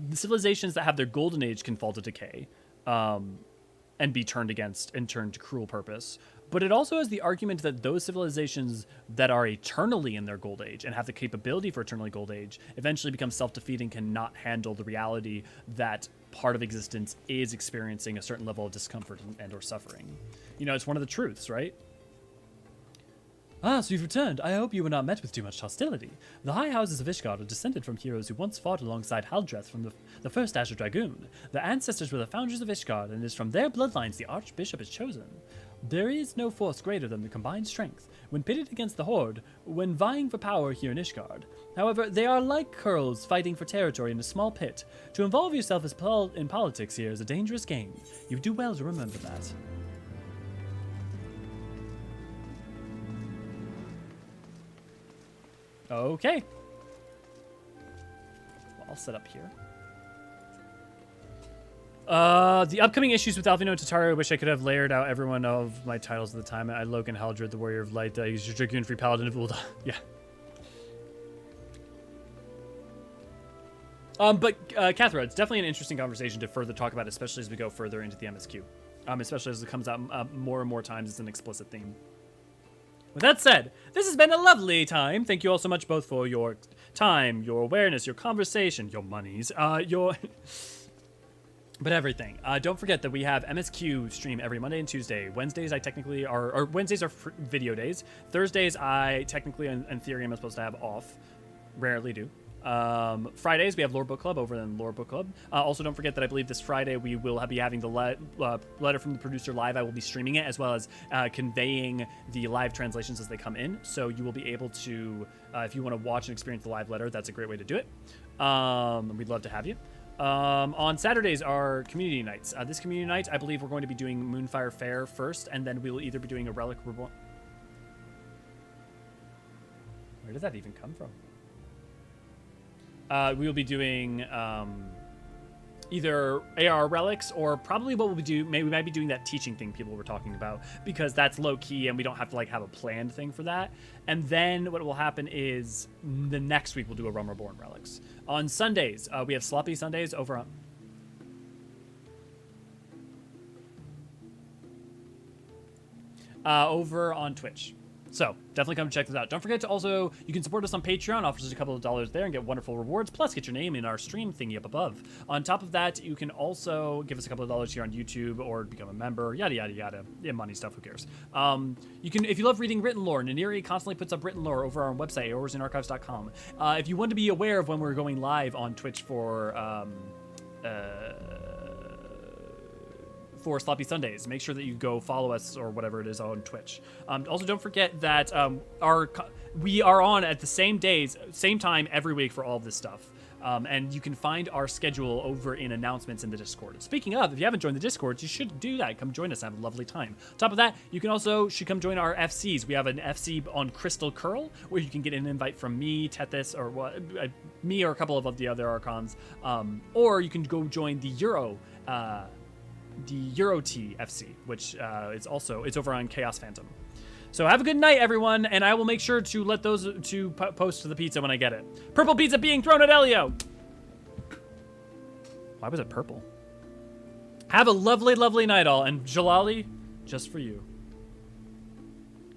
the civilizations that have their golden age can fall to decay, and be turned against and turned to cruel purpose. But it also has the argument that those civilizations that are eternally in their gold age and have the capability for eternally gold age eventually become self-defeating, cannot handle the reality that part of existence is experiencing a certain level of discomfort and or suffering. You know, it's one of the truths, right? Ah, so you've returned. I hope you were not met with too much hostility. The high houses of Ishgard are descended from heroes who once fought alongside Haldreth from the first Azure Dragoon. Their ancestors were the founders of Ishgard, and it is from their bloodlines the Archbishop is chosen. There is no force greater than the combined strength, when pitted against the Horde, when vying for power here in Ishgard. However, they are like curs fighting for territory in a small pit. To involve yourself in politics here is a dangerous game. You do well to remember that. Okay. Well, I'll set up here. The upcoming issues with Alvino and Tataru, I wish I could have layered out every one of my titles at the time. I Logan Haldred, the Warrior of Light, he's your Dragoon Free Paladin of Ul'dah. Yeah. But Cathra, it's definitely an interesting conversation to further talk about, especially as we go further into the MSQ. Especially as it comes out more and more times as an explicit theme. With that said, this has been a lovely time. Thank you all so much both for your time, your awareness, your conversation, your monies, but everything. Don't forget that we have MSQ stream every Monday and Tuesday. Wednesdays I technically are, or Wednesdays are video days. Thursdays I technically, in theory, am supposed to have off. Rarely do. Fridays we have Lore Book Club over in Lore Book Club. Also, don't forget that I believe this Friday we will be having the letter from the producer live. I will be streaming it as well as conveying the live translations as they come in. So you will be able to, if you want to watch and experience the live letter, that's a great way to do it. We'd love to have you. On Saturdays are community nights. This community night, I believe we're going to be doing Moonfire Fair first, and then we will either be doing a Relic Reborn. Where did that even come from? We will be doing either AR relics, or probably what we'll do, maybe we might be doing that teaching thing people were talking about, because that's low key and we don't have to like have a planned thing for that. And then what will happen is the next week we'll do a Realm Reborn relics. On Sundays, we have Sloppy Sundays over on Twitch. So definitely come check this out. Don't forget to also, you can support us on Patreon, offers us a couple of dollars there and get wonderful rewards, plus get your name in our stream thingy up above. On top of that, you can also give us a couple of dollars here on YouTube or become a member, yada, yada, yada. Yeah, money stuff, who cares? You can, if you love reading written lore, Naniri constantly puts up written lore over our website, eorzeanarchives.com. If you want to be aware of when we're going live on Twitch for Sloppy Sundays, make sure that you go follow us or whatever it is on Twitch. Also, don't forget that we are on at the same days, same time every week for all of this stuff. And you can find our schedule over in announcements in the Discord. Speaking of, if you haven't joined the Discord, you should do that. Come join us and have a lovely time. On top of that, you can also come join our FCs. We have an FC on Crystal Curl, where you can get an invite from me, Tethys, or me or a couple of the other archons. Or you can go join the Euro T FC, which it's over on Chaos Phantom. So have a good night, everyone, and I will make sure to let those to post to the pizza when I get it. Purple pizza being thrown at Elio. Why was it purple? Have a lovely, lovely night, all, and Jalali, just for you.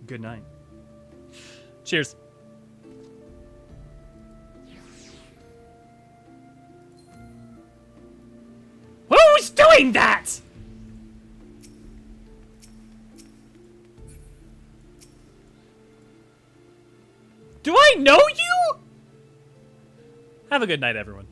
Good night. Cheers. Who's doing that? Do I know you? Have a good night, everyone.